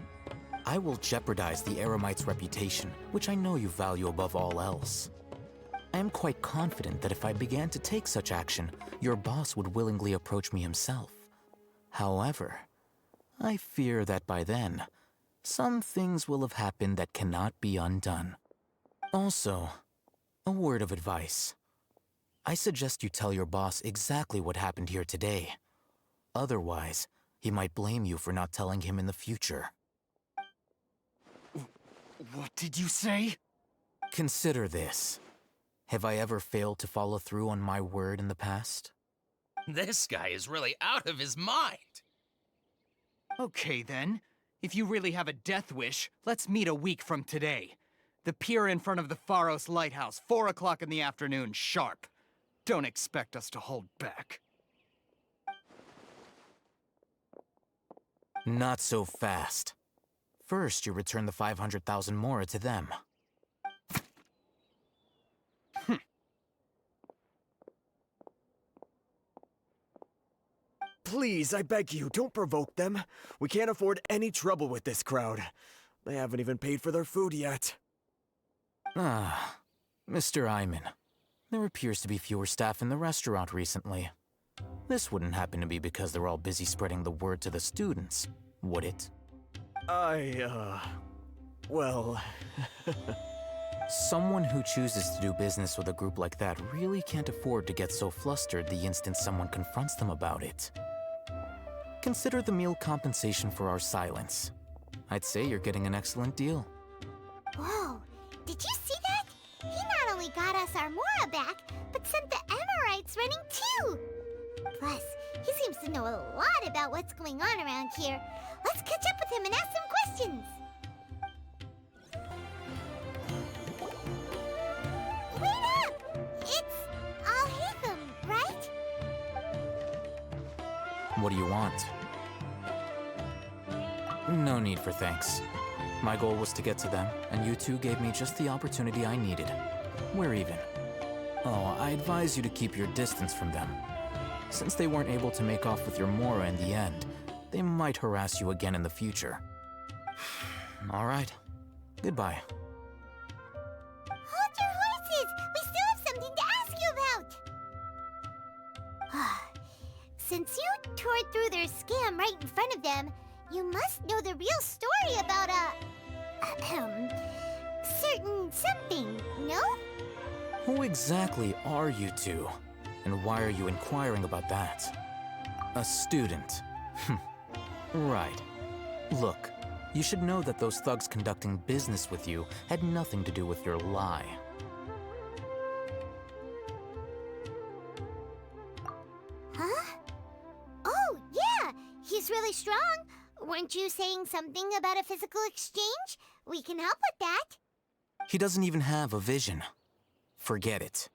I will jeopardize the Eremite's reputation, which I know you value above all else. I am quite confident that if I began to take such action, your boss would willingly approach me himself. However, I fear that by then, some things will have happened that cannot be undone. Also, a word of advice. I suggest you tell your boss exactly what happened here today. Otherwise, he might blame you for not telling him in the future. What did you say? Consider this. Have I ever failed to follow through on my word in the past? This guy is really out of his mind. Okay then. If you really have a death wish, let's meet a week from today. The pier in front of the Pharos Lighthouse, 4 o'clock in the afternoon, sharp. Don't expect us to hold back. Not so fast. First, you return the 500,000 mora to them. Please, I beg you, don't provoke them. We can't afford any trouble with this crowd. They haven't even paid for their food yet. Ah, Mr. Iman. There appears to be fewer staff in the restaurant recently. This wouldn't happen to be because they're all busy spreading the word to the students, would it? Well... Someone who chooses to do business with a group like that really can't afford to get so flustered the instant someone confronts them about it. Consider the meal compensation for our silence. I'd say you're getting an excellent deal. Whoa, did you see that? He not only got us our Mora back, but sent the Amorites running too! Plus, he seems to know a lot about what's going on around here. Let's catch up with him and ask some questions! Wait up! It's ALHAITAM, right? What do you want? No need for thanks. My goal was to get to them, and you two gave me just the opportunity I needed. We're even. Oh, I advise you to keep your distance from them. Since they weren't able to make off with your Mora in the end, they might harass you again in the future. All right. Goodbye. Hold your horses! We still have something to ask you about! Since you tore through their scam right in front of them, you must know the real story about certain something, no? Who exactly are you two? And why are you inquiring about that? A student. Right. Look, you should know that those thugs conducting business with you had nothing to do with your lie. Huh? Oh, yeah! He's really strong! Weren't you saying something about a physical exchange? We can help with that. He doesn't even have a vision. Forget it.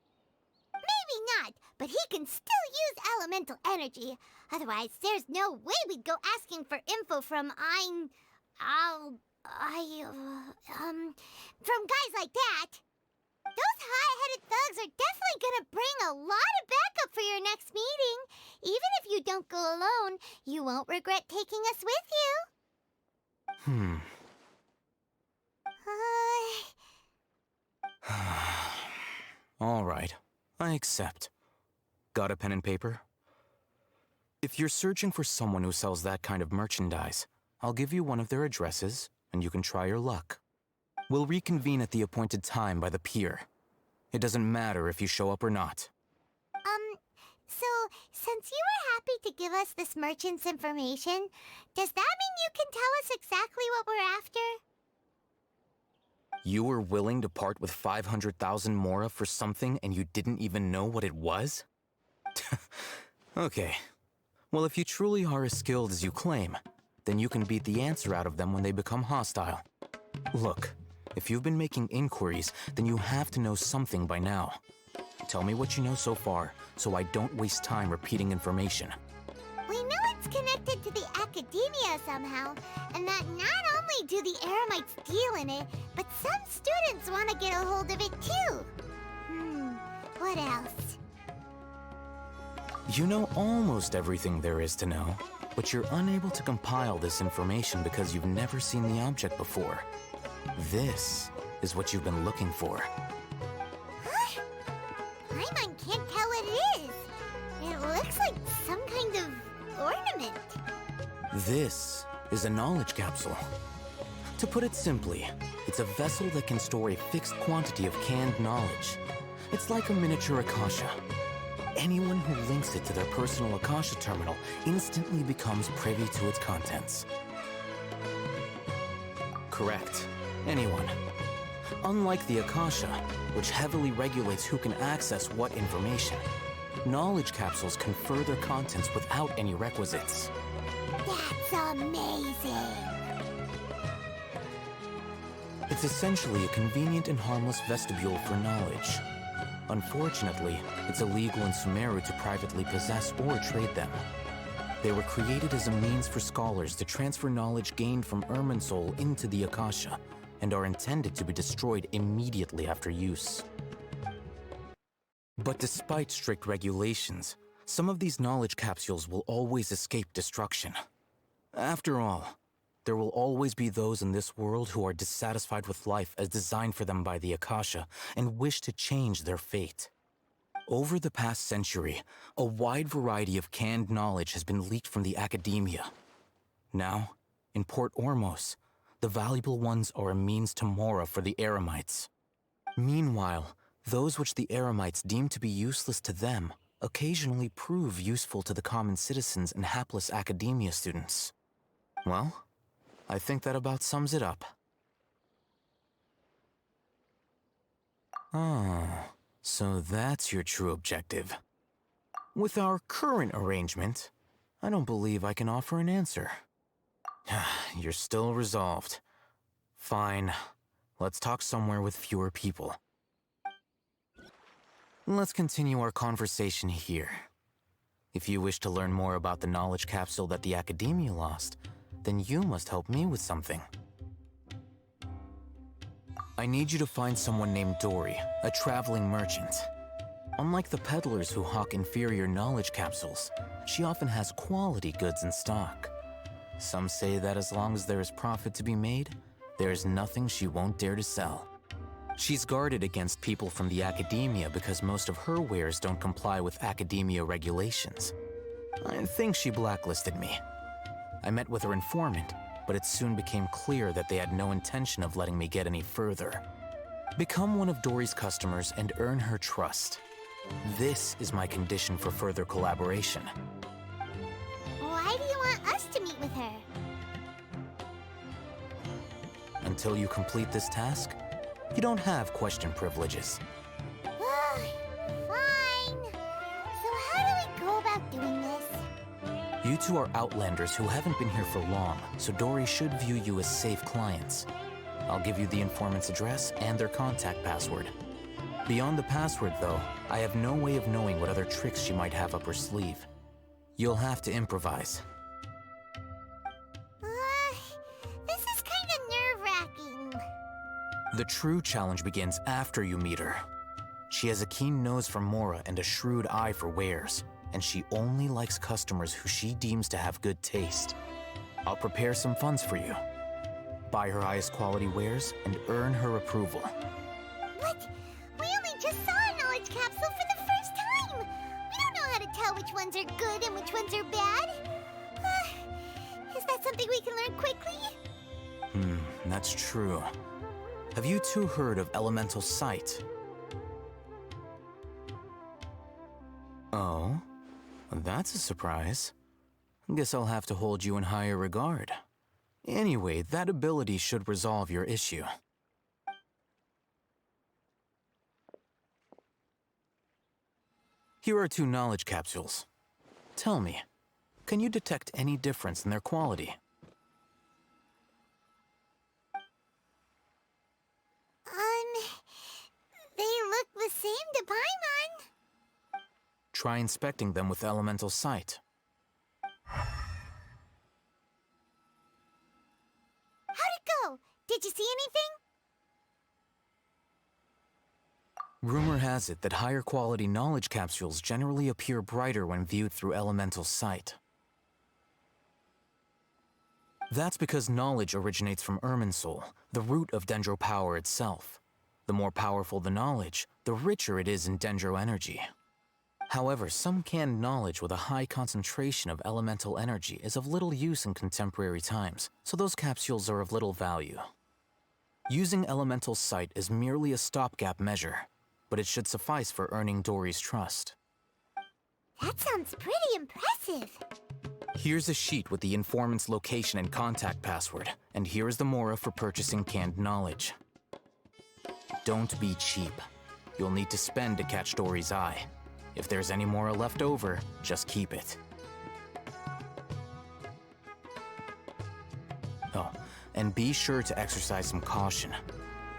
Maybe not, but he can still use elemental energy. Otherwise, there's no way we'd go asking for info from from guys like that. Those hot-headed thugs are definitely gonna bring a lot of backup for your next meeting. Even if you don't go alone, you won't regret taking us with you. All right, I accept. Got a pen and paper? If you're searching for someone who sells that kind of merchandise, I'll give you one of their addresses, and you can try your luck. We'll reconvene at the appointed time by the pier. It doesn't matter if you show up or not. So, since you were happy to give us this merchant's information, does that mean you can tell us exactly what we're after? You were willing to part with 500,000 mora for something and you didn't even know what it was? Okay. Well, if you truly are as skilled as you claim, then you can beat the answer out of them when they become hostile. Look, if you've been making inquiries, then you have to know something by now. Tell me what you know so far, so I don't waste time repeating information. We know it's connected to the academia somehow, and that not only do the Eremites deal in it, but some students want to get a hold of it too. What else? You know almost everything there is to know, but you're unable to compile this information because you've never seen the object before. This is what you've been looking for. Huh? Paimon can't tell what it is. It looks like some kind of ornament. This is a knowledge capsule. To put it simply, it's a vessel that can store a fixed quantity of canned knowledge. It's like a miniature Akasha. anyone who links it to their personal Akasha terminal instantly becomes privy to its contents. Correct. Anyone. Unlike the Akasha, which heavily regulates who can access what information, knowledge capsules confer their contents without any requisites. That's amazing! It's essentially a convenient and harmless vestibule for knowledge. Unfortunately, it's illegal in Sumeru to privately possess or trade them. They were created as a means for scholars to transfer knowledge gained from Irminsul into the Akasha, and are intended to be destroyed immediately after use. But despite strict regulations, some of these knowledge capsules will always escape destruction. After all, there will always be those in this world who are dissatisfied with life as designed for them by the Akasha and wish to change their fate. Over the past century, a wide variety of canned knowledge has been leaked from the academia. Now, in Port Ormos, the valuable ones are a means to mora for the Eremites. Meanwhile, those which the Eremites deem to be useless to them occasionally prove useful to the common citizens and hapless academia students. Well, I think that about sums it up. Ah, so that's your true objective. With our current arrangement, I don't believe I can offer an answer. You're still resolved. Fine. Let's talk somewhere with fewer people. Let's continue our conversation here. If you wish to learn more about the knowledge capsule that the Academia lost, then you must help me with something. I need you to find someone named Dory, a traveling merchant. Unlike the peddlers who hawk inferior knowledge capsules, she often has quality goods in stock. Some say that as long as there is profit to be made, there is nothing she won't dare to sell. She's guarded against people from the Academia because most of her wares don't comply with Academia regulations. I think she blacklisted me. I met with her informant, but it soon became clear that they had no intention of letting me get any further. Become one of Dory's customers and earn her trust. This is my condition for further collaboration. Why do you want us to meet with her? Until you complete this task, you don't have question privileges. Fine. So how do we go about doing this? You two are outlanders who haven't been here for long, so Dory should view you as safe clients. I'll give you the informant's address and their contact password. Beyond the password, though, I have no way of knowing what other tricks she might have up her sleeve. You'll have to improvise. This is kind of nerve-wracking. The true challenge begins after you meet her. She has a keen nose for mora and a shrewd eye for wares, and she only likes customers who she deems to have good taste. I'll prepare some funds for you. Buy her highest quality wares and earn her approval. What? We only just saw a knowledge capsule for the first time! We don't know how to tell which ones are good and which ones are bad. Is that something we can learn quickly? That's true. Have you two heard of elemental sight? Oh? That's a surprise. Guess I'll have to hold you in higher regard. Anyway, that ability should resolve your issue. Here are 2 knowledge capsules. Tell me, can you detect any difference in their quality? They look the same to Paimon. Try inspecting them with elemental sight. How'd it go? Did you see anything? Rumor has it that higher quality knowledge capsules generally appear brighter when viewed through elemental sight. That's because knowledge originates from Irminsul, the root of Dendro power itself. The more powerful the knowledge, the richer it is in Dendro energy. However, some canned knowledge with a high concentration of elemental energy is of little use in contemporary times, so those capsules are of little value. Using elemental sight is merely a stopgap measure, but it should suffice for earning Dory's trust. That sounds pretty impressive. Here's a sheet with the informant's location and contact password, and here is the Mora for purchasing canned knowledge. Don't be cheap. You'll need to spend to catch Dory's eye. If there's any Mora left over, just keep it. Oh, and be sure to exercise some caution.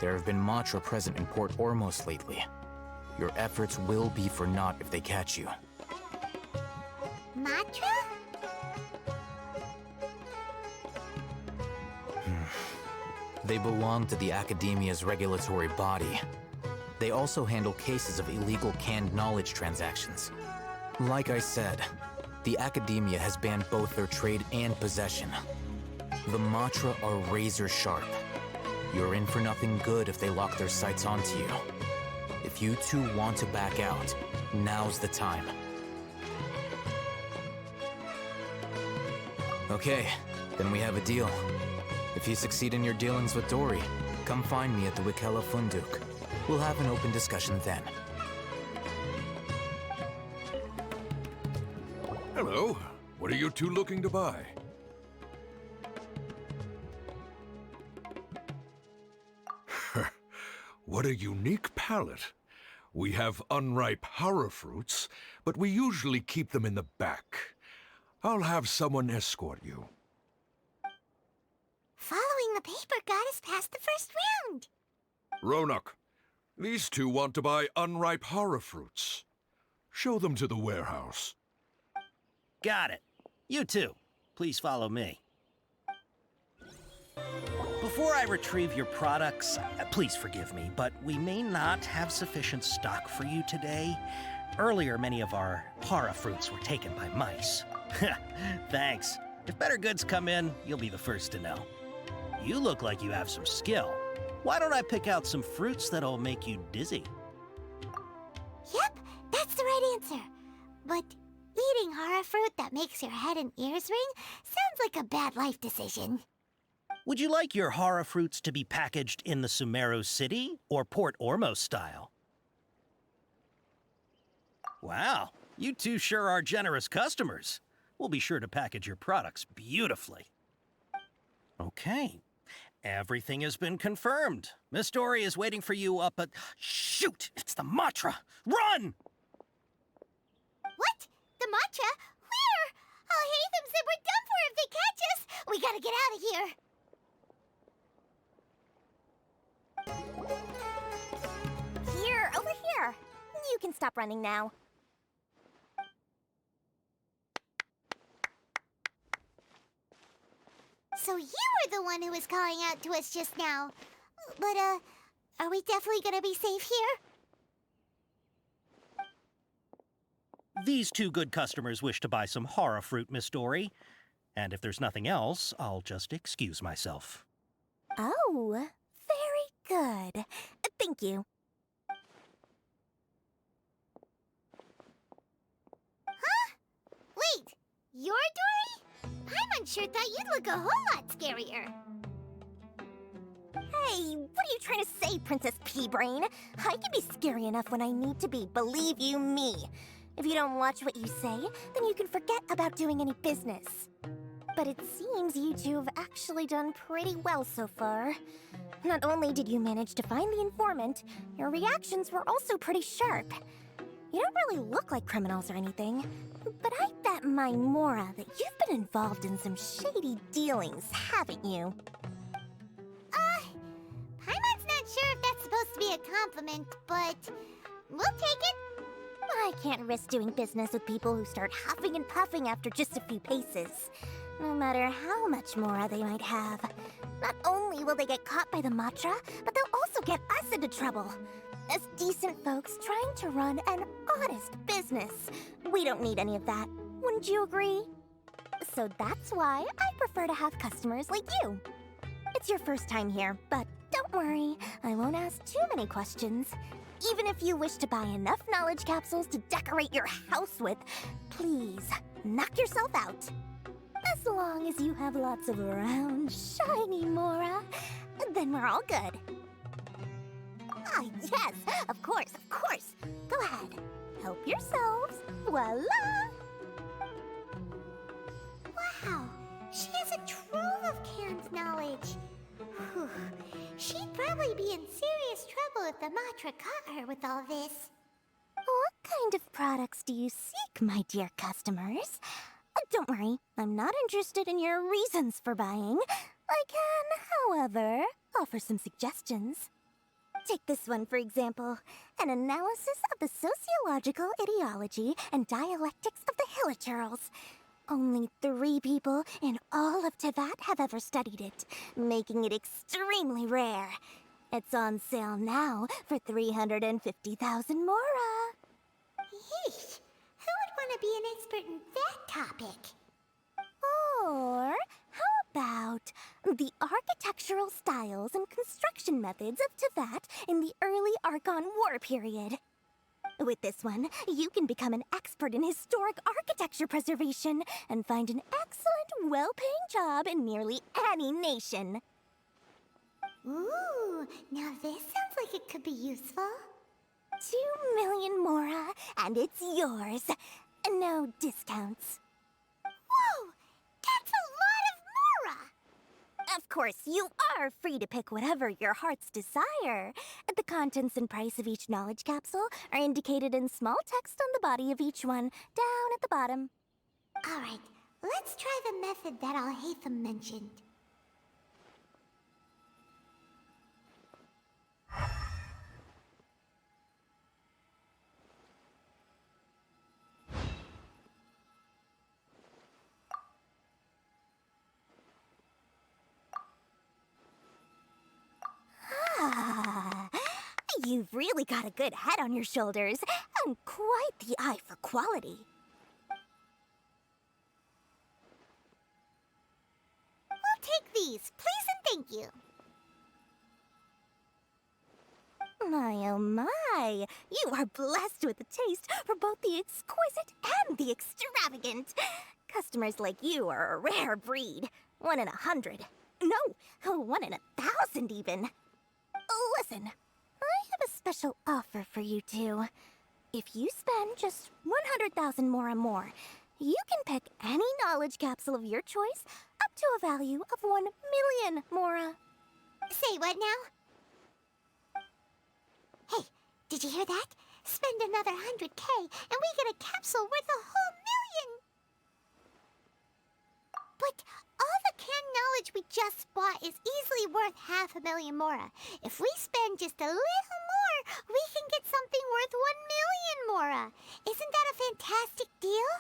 There have been Matra present in Port Ormos lately. Your efforts will be for naught if they catch you. Matra? They belong to the Academia's regulatory body. They also handle cases of illegal canned knowledge transactions. Like I said, the Academia has banned both their trade and possession. The Matra are razor sharp. You're in for nothing good if they lock their sights onto you. If you two want to back out, now's the time. Okay, then we have a deal. If you succeed in your dealings with Dory, come find me at the Wikela Funduk. We'll have an open discussion then. Hello. What are you two looking to buy? What a unique palette. We have unripe hara fruits, but we usually keep them in the back. I'll have someone escort you. Following the paper got us past the first round. Ronak, these two want to buy unripe hara fruits. Show them to the warehouse. Got it. You two, please follow me. Before I retrieve your products, please forgive me, but we may not have sufficient stock for you today. Earlier, many of our hara fruits were taken by mice. Thanks. If better goods come in, you'll be the first to know. You look like you have some skill. Why don't I pick out some fruits that'll make you dizzy? Yep, that's the right answer. But eating hara fruit that makes your head and ears ring sounds like a bad life decision. Would you like your hara fruits to be packaged in the Sumeru City or Port Ormos style? Wow, you two sure are generous customers. We'll be sure to package your products beautifully. Okay, everything has been confirmed. Miss Dory is waiting for you up at... Shoot, it's the Matra! Run! What? The Matra? Where? ALHAITAM said we're done for if they catch us. We gotta get out of here. Here, over here. You can stop running now. So you were the one who was calling out to us just now. But, are we definitely gonna be safe here? These two good customers wish to buy some hara fruit, Miss Dory. And if there's nothing else, I'll just excuse myself. Oh, very good. Thank you. Huh? Wait, you're Dory? I'm unsure thought you'd look a whole lot scarier. Hey, what are you trying to say, Princess Pea-Brain? I can be scary enough when I need to be, believe you me. If you don't watch what you say, then you can forget about doing any business. But it seems you two have actually done pretty well so far. Not only did you manage to find the informant, your reactions were also pretty sharp. You don't really look like criminals or anything, but I bet my Mora that you've been involved in some shady dealings, haven't you? Paimon's not sure if that's supposed to be a compliment, but we'll take it. I can't risk doing business with people who start huffing and puffing after just a few paces. No matter how much Mora they might have. Not only will they get caught by the Matra, but they'll also get us into trouble. As decent folks trying to run an honest business. We don't need any of that. Wouldn't you agree? So that's why I prefer to have customers like you. It's your first time here, but don't worry. I won't ask too many questions. Even if you wish to buy enough knowledge capsules to decorate your house with, please, knock yourself out. As long as you have lots of round, shiny Mora, then we're all good. Ah, yes, of course, of course. Go ahead. Help yourselves. Voila! Wow, she has a trove of canned knowledge. Whew. She'd probably be in serious trouble if the Matra caught her with all this. What kind of products do you seek, my dear customers? Don't worry, I'm not interested in your reasons for buying. I can, however, offer some suggestions. Take this one, for example. An analysis of the sociological ideology and dialectics of the Hilichurls. Only 3 people in all of Teyvat have ever studied it, making it extremely rare. It's on sale now for 350,000 mora. Yeesh, who would want to be an expert in that topic? Or how about the architectural styles and construction methods of Teyvat in the early Archon War period? With this one, you can become an expert in historic architecture preservation and find an excellent, well-paying job in nearly any nation. Ooh, now this sounds like it could be useful. 2 million mora, and it's yours. No discounts. Whoa! That's a lot of mora! Of course, you are free to pick whatever your heart's desire. The contents and price of each knowledge capsule are indicated in small text on the body of each one, down at the bottom. Alright, let's try the method that ALHAITAM mentioned. You've really got a good head on your shoulders, and quite the eye for quality. We'll take these, please and thank you. My oh my, you are blessed with a taste for both the exquisite and the extravagant. Customers like you are a rare breed. 1 in 100. No, 1 in 1,000 even. Listen, I have a special offer for you two. If you spend just 100,000 mora more, you can pick any knowledge capsule of your choice up to a value of 1 million mora. Say what now? Hey, did you hear that? Spend another 100K and we get a capsule worth a whole million! But all the canned knowledge we just bought is easily worth 500,000 mora. If we spend just a little more, we can get something worth 1 million mora. Isn't that a fantastic deal?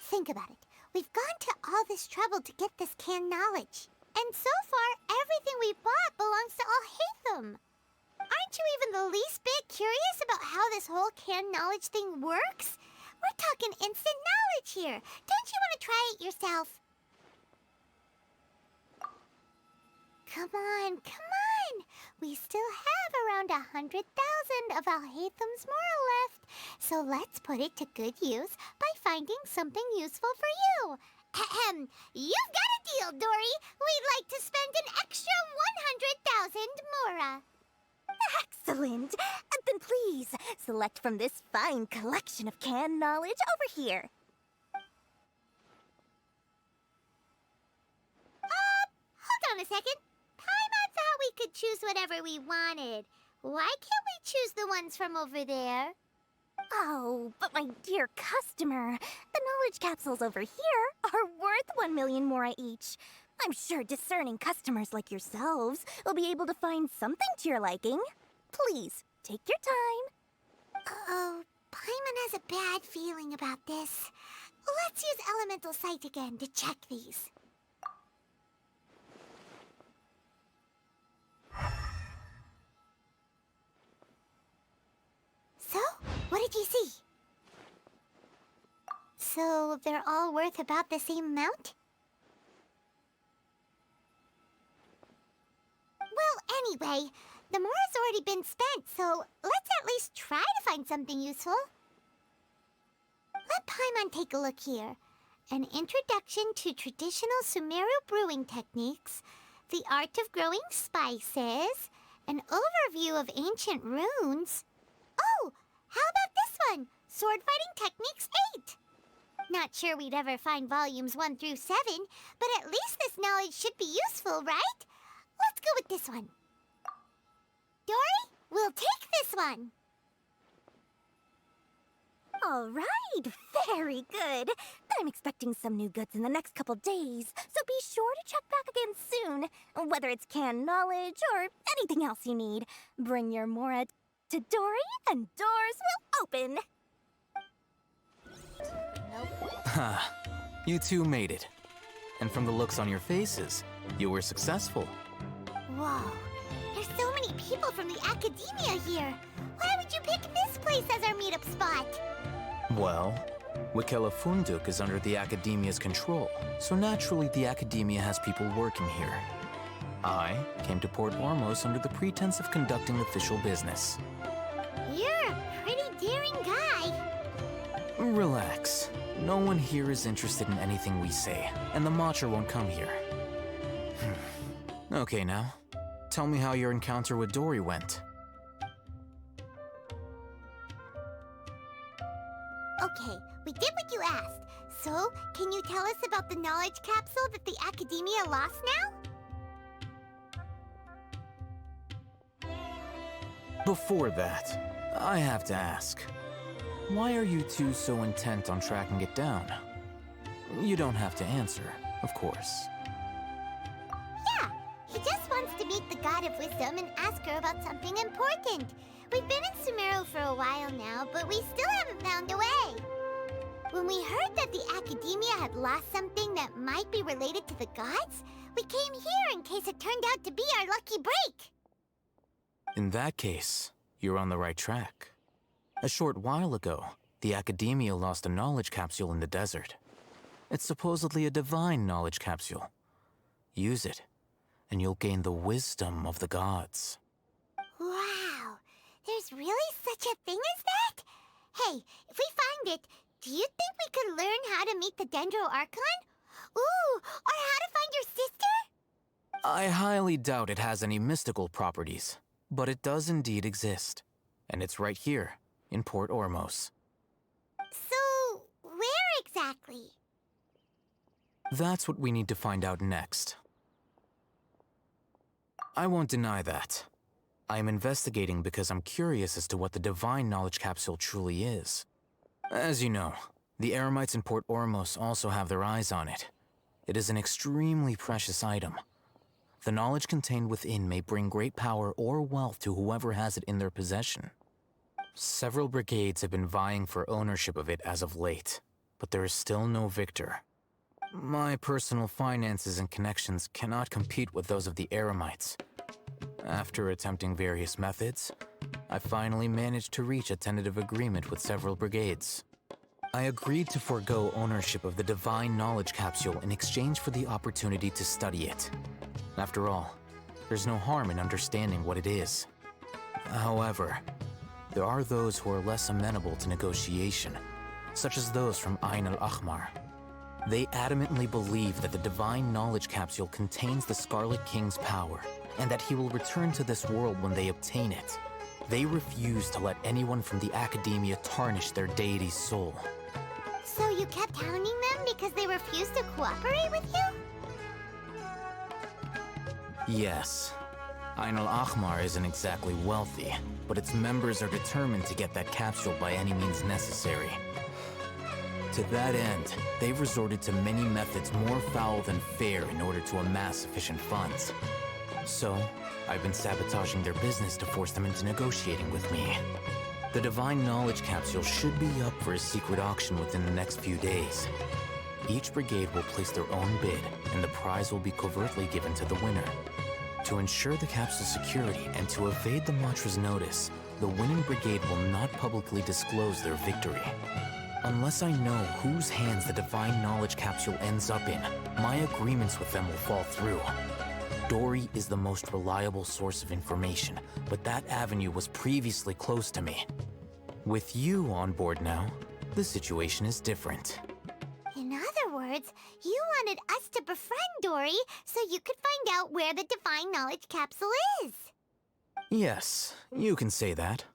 Think about it. We've gone to all this trouble to get this canned knowledge. And so far, everything we bought belongs to ALHAITAM. Aren't you even the least bit curious about how this whole canned knowledge thing works? We're talking instant knowledge here. Don't you want to try it yourself? Come on, come on! We still have around 100,000 of ALHAITAM's mora left, so let's put it to good use by finding something useful for you. Ahem, you've got a deal, Dory. We'd like to spend an extra 100,000 mora. Excellent! Then please, select from this fine collection of canned knowledge over here. Hold on a second. Paimon thought we could choose whatever we wanted. Why can't we choose the ones from over there? Oh, but my dear customer, the knowledge capsules over here are worth 1 million mora each. I'm sure discerning customers like yourselves will be able to find something to your liking. Please, take your time. Uh-oh, Paimon has a bad feeling about this. Let's use Elemental Sight again to check these. So, what did you see? So, they're all worth about the same amount? Well, anyway, the mora's already been spent, so let's at least try to find something useful. Let Paimon take a look here. An introduction to traditional Sumeru brewing techniques, the art of growing spices, an overview of ancient runes. Oh, how about this one? Sword Fighting Techniques 8. Not sure we'd ever find volumes 1 through 7, but at least this knowledge should be useful, right? Let's go with this one. Dory, we'll take this one. All right, very good. I'm expecting some new goods in the next couple days, so be sure to check back again soon. Whether it's canned knowledge or anything else you need, bring your Mora to Dory and doors will open. Ha, you two made it. And from the looks on your faces, you were successful. Whoa, there's so many people from the academia here. Why would you pick this place as our meetup spot? Well, Wikela Funduk is under the Academia's control, so naturally the Academia has people working here. I came to Port Ormos under the pretense of conducting official business. You're a pretty daring guy. Relax. No one here is interested in anything we say, and the Matcha won't come here. Okay now, tell me how your encounter with Dory went. Okay, we did what you asked. So, can you tell us about the knowledge capsule that the Academia lost now? Before that, I have to ask, why are you two so intent on tracking it down? You don't have to answer, of course. Yeah, he just wants to meet the God of Wisdom and ask her about something important. We've been in Sumeru for a while now, but we still haven't found a way. When we heard that the Academia had lost something that might be related to the gods, we came here in case it turned out to be our lucky break. In that case, you're on the right track. A short while ago, the Academia lost a knowledge capsule in the desert. It's supposedly a divine knowledge capsule. Use it, and you'll gain the wisdom of the gods. Wow, there's really such a thing as that? Hey, if we find it, do you think we could learn how to meet the Dendro Archon? Ooh, or how to find your sister? I highly doubt it has any mystical properties, but it does indeed exist. And it's right here, in Port Ormos. So, where exactly? That's what we need to find out next. I won't deny that. I am investigating because I'm curious as to what the divine knowledge capsule truly is. As you know, the Eremites in Port Ormos also have their eyes on it. It is an extremely precious item. The knowledge contained within may bring great power or wealth to whoever has it in their possession. Several brigades have been vying for ownership of it as of late, but there is still no victor. My personal finances and connections cannot compete with those of the Eremites. After attempting various methods, I finally managed to reach a tentative agreement with several brigades. I agreed to forego ownership of the divine knowledge capsule in exchange for the opportunity to study it. After all, there's no harm in understanding what it is. However, there are those who are less amenable to negotiation, such as those from Ain al-Ahmar. They adamantly believe that the divine knowledge capsule contains the Scarlet King's power, and that he will return to this world when they obtain it. They refuse to let anyone from the Academia tarnish their deity's soul. So you kept hounding them because they refused to cooperate with you? Yes. Ain al-Ahmar isn't exactly wealthy, but its members are determined to get that capsule by any means necessary. To that end, they've resorted to many methods more foul than fair in order to amass sufficient funds. So, I've been sabotaging their business to force them into negotiating with me. The Divine Knowledge Capsule should be up for a secret auction within the next few days. Each brigade will place their own bid, and the prize will be covertly given to the winner. To ensure the capsule's security and to evade the Matra's notice, the winning brigade will not publicly disclose their victory. Unless I know whose hands the Divine Knowledge Capsule ends up in, my agreements with them will fall through. Dory is the most reliable source of information, but that avenue was previously closed to me. With you on board now, the situation is different. In other words, you wanted us to befriend Dory so you could find out where the Divine Knowledge Capsule is. Yes, you can say that.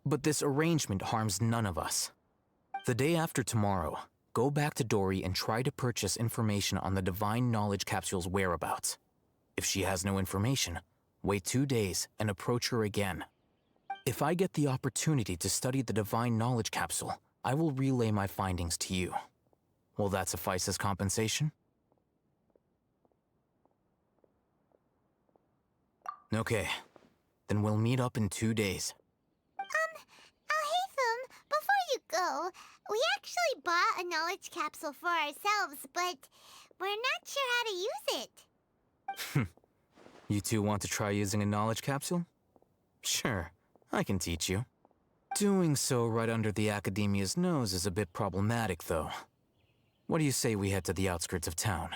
But this arrangement harms none of us. The day after tomorrow, go back to Dory and try to purchase information on the Divine Knowledge Capsule's whereabouts. If she has no information, wait 2 days and approach her again. If I get the opportunity to study the Divine Knowledge Capsule, I will relay my findings to you. Will that suffice as compensation? Okay, then we'll meet up in 2 days. ALHAITAM, before you go, we actually bought a knowledge capsule for ourselves, but we're not sure how to use it. You two want to try using a knowledge capsule? Sure, I can teach you. Doing so right under the Academia's nose is a bit problematic, though. What do you say we head to the outskirts of town?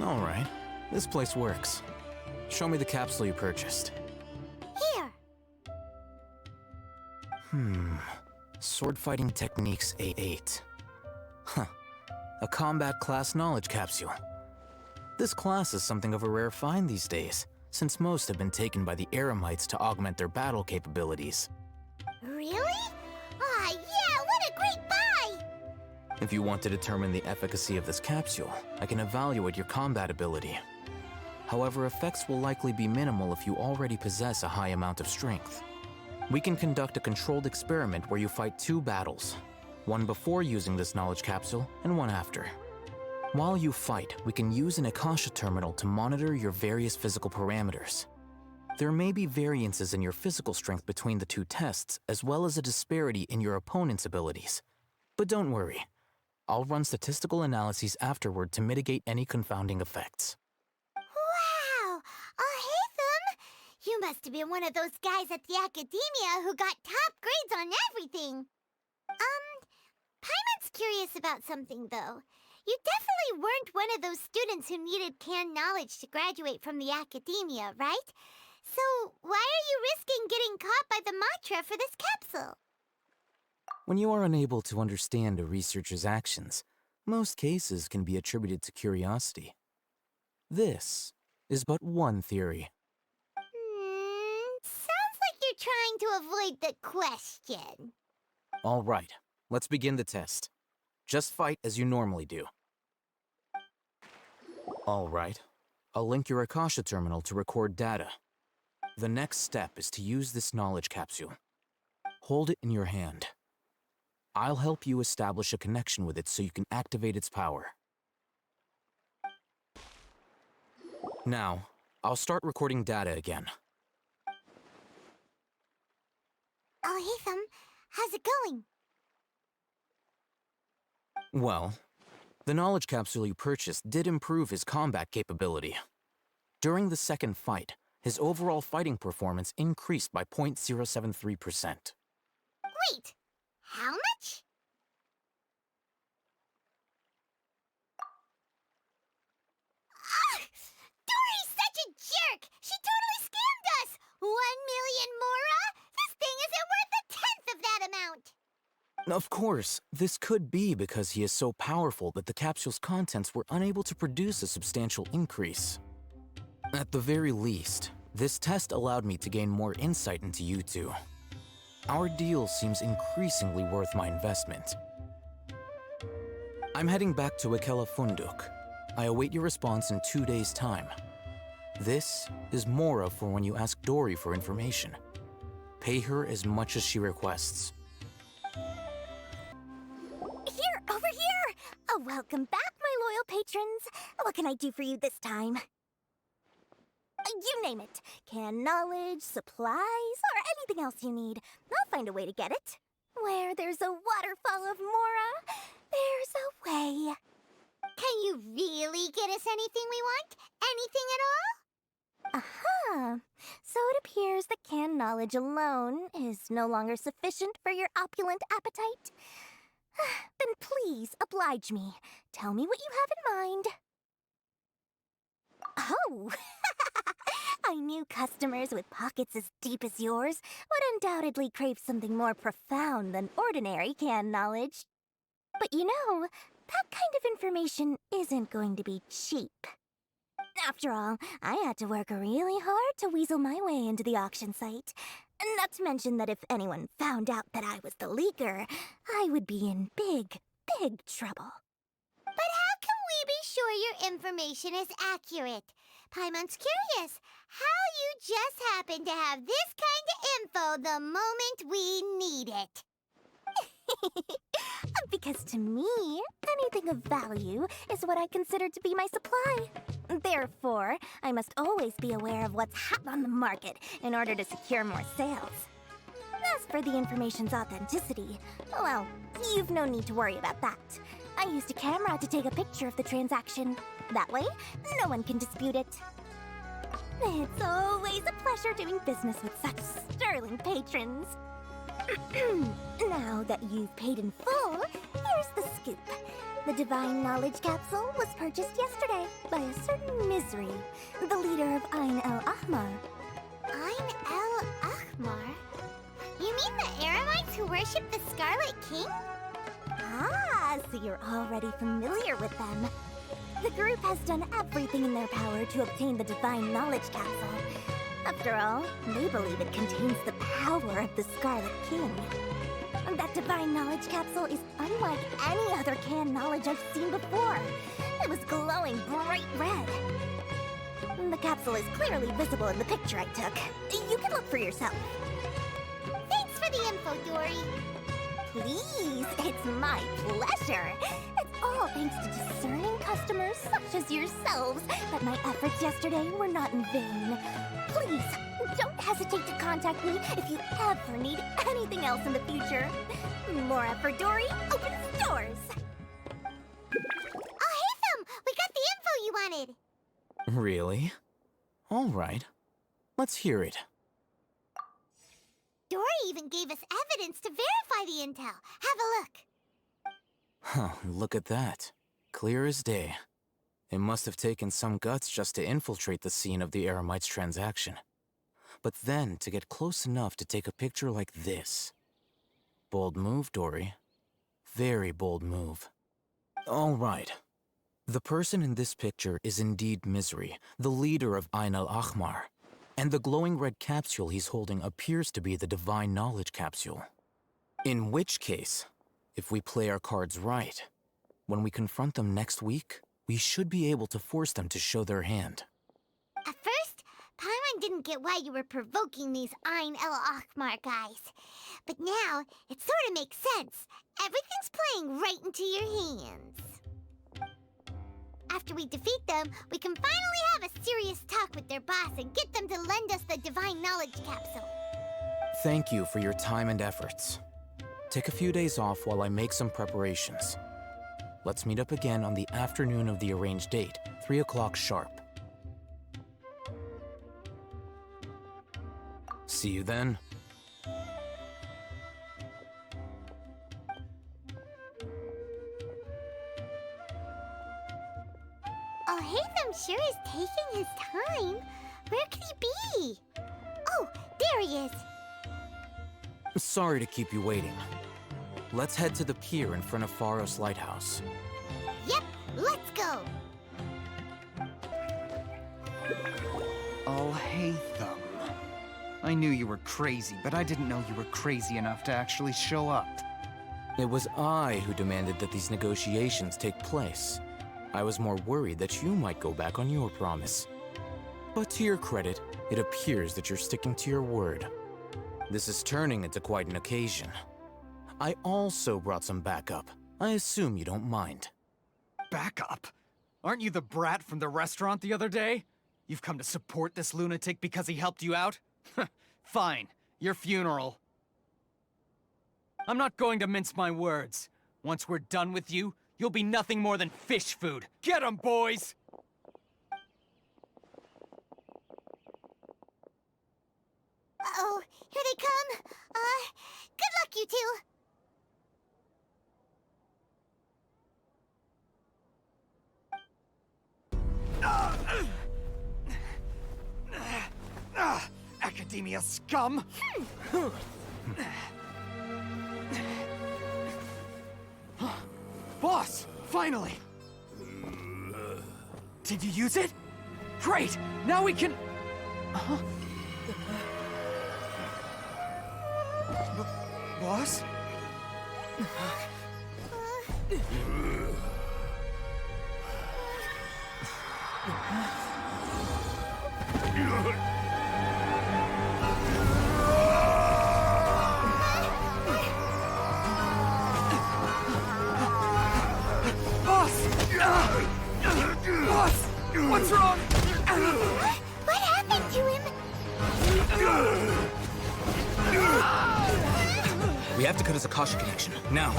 All right, this place works. Show me the capsule you purchased. Here. Sword Fighting Techniques A8. Huh. A combat class knowledge capsule. This class is something of a rare find these days, since most have been taken by the Eremites to augment their battle capabilities. Really? Aw, yeah, what a great buy! If you want to determine the efficacy of this capsule, I can evaluate your combat ability. However, effects will likely be minimal if you already possess a high amount of strength. We can conduct a controlled experiment where you fight 2 battles, one before using this knowledge capsule and one after. While you fight, we can use an Akasha terminal to monitor your various physical parameters. There may be variances in your physical strength between the 2 tests, as well as a disparity in your opponent's abilities. But don't worry, I'll run statistical analyses afterward to mitigate any confounding effects. Wow! ALHAITAM! You must have been one of those guys at the Academia who got top grades on everything. Paimon's curious about something, though. You definitely weren't one of those students who needed canned knowledge to graduate from the Academia, right? So why are you risking getting caught by the Matra for this capsule? When you are unable to understand a researcher's actions, most cases can be attributed to curiosity. This is but one theory. Sounds like you're trying to avoid the question. All right, let's begin the test. Just fight as you normally do. All right, I'll link your Akasha terminal to record data. The next step is to use this knowledge capsule. Hold it in your hand. I'll help you establish a connection with it so you can activate its power. Now, I'll start recording data again. ALHAITAM, how's it going? Well, the knowledge capsule you purchased did improve his combat capability. During the second fight, his overall fighting performance increased by 0.073%. Wait, how much? Dory's such a jerk! She totally scammed us! 1 million mora? This thing isn't worth a tenth of that amount! Of course, this could be because he is so powerful that the capsule's contents were unable to produce a substantial increase. At the very least, this test allowed me to gain more insight into you two. Our deal seems increasingly worth my investment. I'm heading back to Ikela Funduk. I await your response in 2 days' time. This is Mora for when you ask Dory for information. Pay her as much as she requests. Here, over here! Oh, welcome back, my loyal patrons. What can I do for you this time? You name it. Canned knowledge, supplies, or anything else you need. I'll find a way to get it. Where there's a waterfall of Mora, there's a way. Can you really get us anything we want? Anything at all? Aha! So it appears that canned knowledge alone is no longer sufficient for your opulent appetite. Then please oblige me. Tell me what you have in mind. Oh! I knew customers with pockets as deep as yours would undoubtedly crave something more profound than ordinary canned knowledge. But you know, that kind of information isn't going to be cheap. After all, I had to work really hard to weasel my way into the auction site. Not to mention that if anyone found out that I was the leaker, I would be in big, big trouble. But how can we be sure your information is accurate? Paimon's curious how you just happen to have this kind of info the moment we need it. Because to me, anything of value is what I consider to be my supply. Therefore, I must always be aware of what's hot on the market in order to secure more sales. As for the information's authenticity, well, you've no need to worry about that. I used a camera to take a picture of the transaction. That way, no one can dispute it. It's always a pleasure doing business with such sterling patrons. Now that you've paid in full, here's the scoop. The Divine Knowledge Capsule was purchased yesterday by a certain Misery, the leader of Ain el-Ahmar. Ain el-Ahmar? You mean the Eremites who worship the Scarlet King? Ah, so you're already familiar with them. The group has done everything in their power to obtain the Divine Knowledge Capsule. After all, they believe it contains the power of the Scarlet King. That Divine Knowledge Capsule is unlike any other canned knowledge I've seen before. It was glowing bright red. The capsule is clearly visible in the picture I took. You can look for yourself. Thanks for the info, Dory. Please, it's my pleasure. It's all thanks to discerning customers such as yourselves that my efforts yesterday were not in vain. Please, don't hesitate to contact me if you ever need anything else in the future. Mora for Dory opens doors. ALHAITAM! We got the info you wanted! Really? All right. Let's hear it. Dory even gave us evidence to verify the intel. Have a look. Huh, look at that. Clear as day. It must have taken some guts just to infiltrate the scene of the Eremites' transaction. But then to get close enough to take a picture like this. Bold move, Dory. Very bold move. All right. The person in this picture is indeed Misery, the leader of Ain el-Ahmar. And the glowing red capsule he's holding appears to be the Divine Knowledge Capsule. In which case, if we play our cards right, when we confront them next week, we should be able to force them to show their hand. At first, Paimon didn't get why you were provoking these Ain el-Ahmar guys. But now, it sort of makes sense. Everything's playing right into your hands. After we defeat them, we can finally have a serious talk with their boss and get them to lend us the Divine Knowledge Capsule. Thank you for your time and efforts. Take a few days off while I make some preparations. Let's meet up again on the afternoon of the arranged date, 3 o'clock sharp. See you then. ALHAITAM sure is taking his time. Where could he be? Oh, there he is. Sorry to keep you waiting. Let's head to the pier in front of Pharos Lighthouse. Yep, let's go. ALHAITAM. I knew you were crazy, but I didn't know you were crazy enough to actually show up. It was I who demanded that these negotiations take place. I was more worried that you might go back on your promise. But to your credit, it appears that you're sticking to your word. This is turning into quite an occasion. I also brought some backup. I assume you don't mind. Backup? Aren't you the brat from the restaurant the other day? You've come to support this lunatic because he helped you out? Fine, your funeral. I'm not going to mince my words. Once we're done with you, you'll be nothing more than fish food. Get 'em, boys! Uh-oh, here they come. Good luck, you two. Academia scum! Boss! Finally! Did you use it? Great! Now we can... Boss? Boss! What's wrong? What happened to him? We have to cut his Akasha connection, now.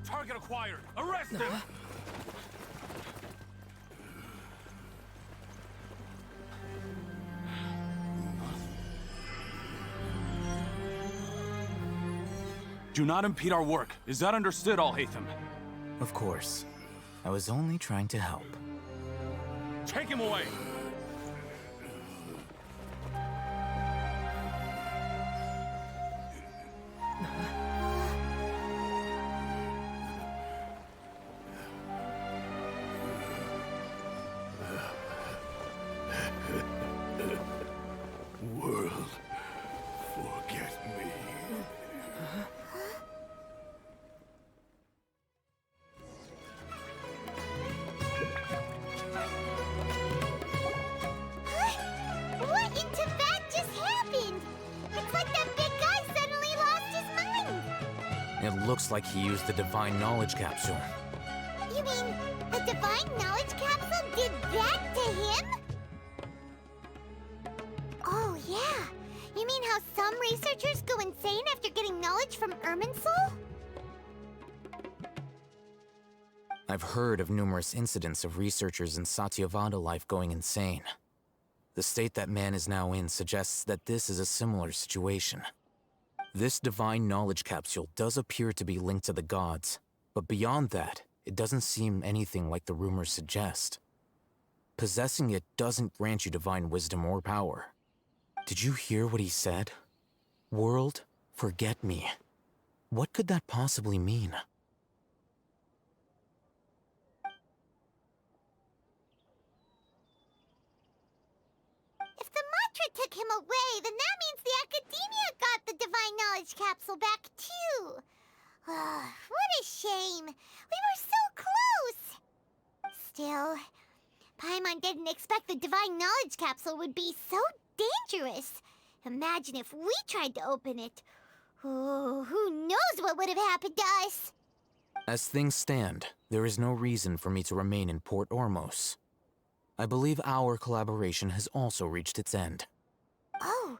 Target acquired. Arrest him! Do not impede our work. Is that understood, ALHAITAM? Of course. I was only trying to help. Take him away! World, forget me. What in Tibet just happened? It's like that big guy suddenly lost his mind. It looks like he used the Divine Knowledge Capsule. You mean the Divine Knowledge Capsule did that to him? Oh, yeah. You mean how some researchers go insane after getting knowledge from Irminsul? I've heard of numerous incidents of researchers in Satyavada life going insane. The state that man is now in suggests that this is a similar situation. This Divine Knowledge Capsule does appear to be linked to the gods, but beyond that, it doesn't seem anything like the rumors suggest. Possessing it doesn't grant you divine wisdom or power. Did you hear what he said? World, forget me. What could that possibly mean? If the mantra took him away, then that means the Academia got the Divine Knowledge Capsule back, too. What a shame. We were so close. Still, Paimon didn't expect the Divine Knowledge Capsule would be so dangerous. Imagine if we tried to open it. Oh, who knows what would have happened to us? As things stand, there is no reason for me to remain in Port Ormos. I believe our collaboration has also reached its end. Oh,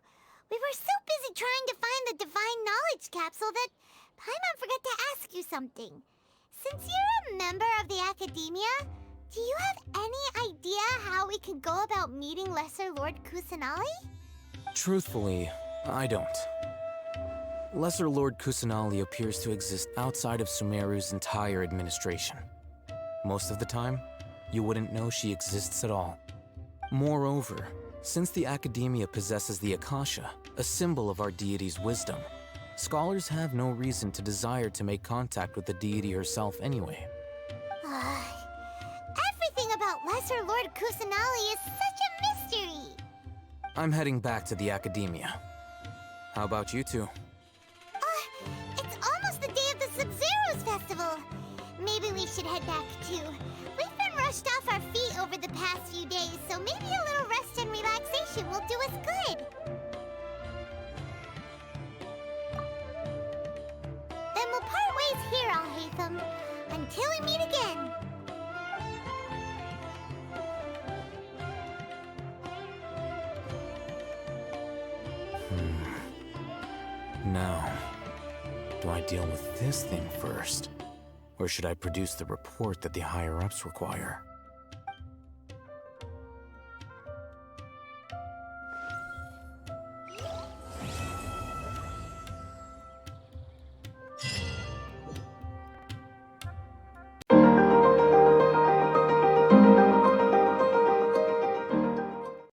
we were so busy trying to find the Divine Knowledge Capsule that Paimon forgot to ask you something. Since you're a member of the Academia, do you have any idea how we can go about meeting Lesser Lord Kusanali? Truthfully, I don't. Lesser Lord Kusanali appears to exist outside of Sumeru's entire administration. Most of the time, you wouldn't know she exists at all. Moreover, since the Academia possesses the Akasha, a symbol of our deity's wisdom, scholars have no reason to desire to make contact with the deity herself anyway. Everything about Lesser Lord Kusanali is such a mystery! I'm heading back to the Academia. How about you two? It's almost the day of the Sub-Zero's festival. Maybe we should head back too. We've been rushed off our feet over the past few days, so maybe a little rest and relaxation will do us good. Then we'll part ways here, ALHAITAM, until we meet again. Now, do I deal with this thing first? Or should I produce the report that the higher-ups require?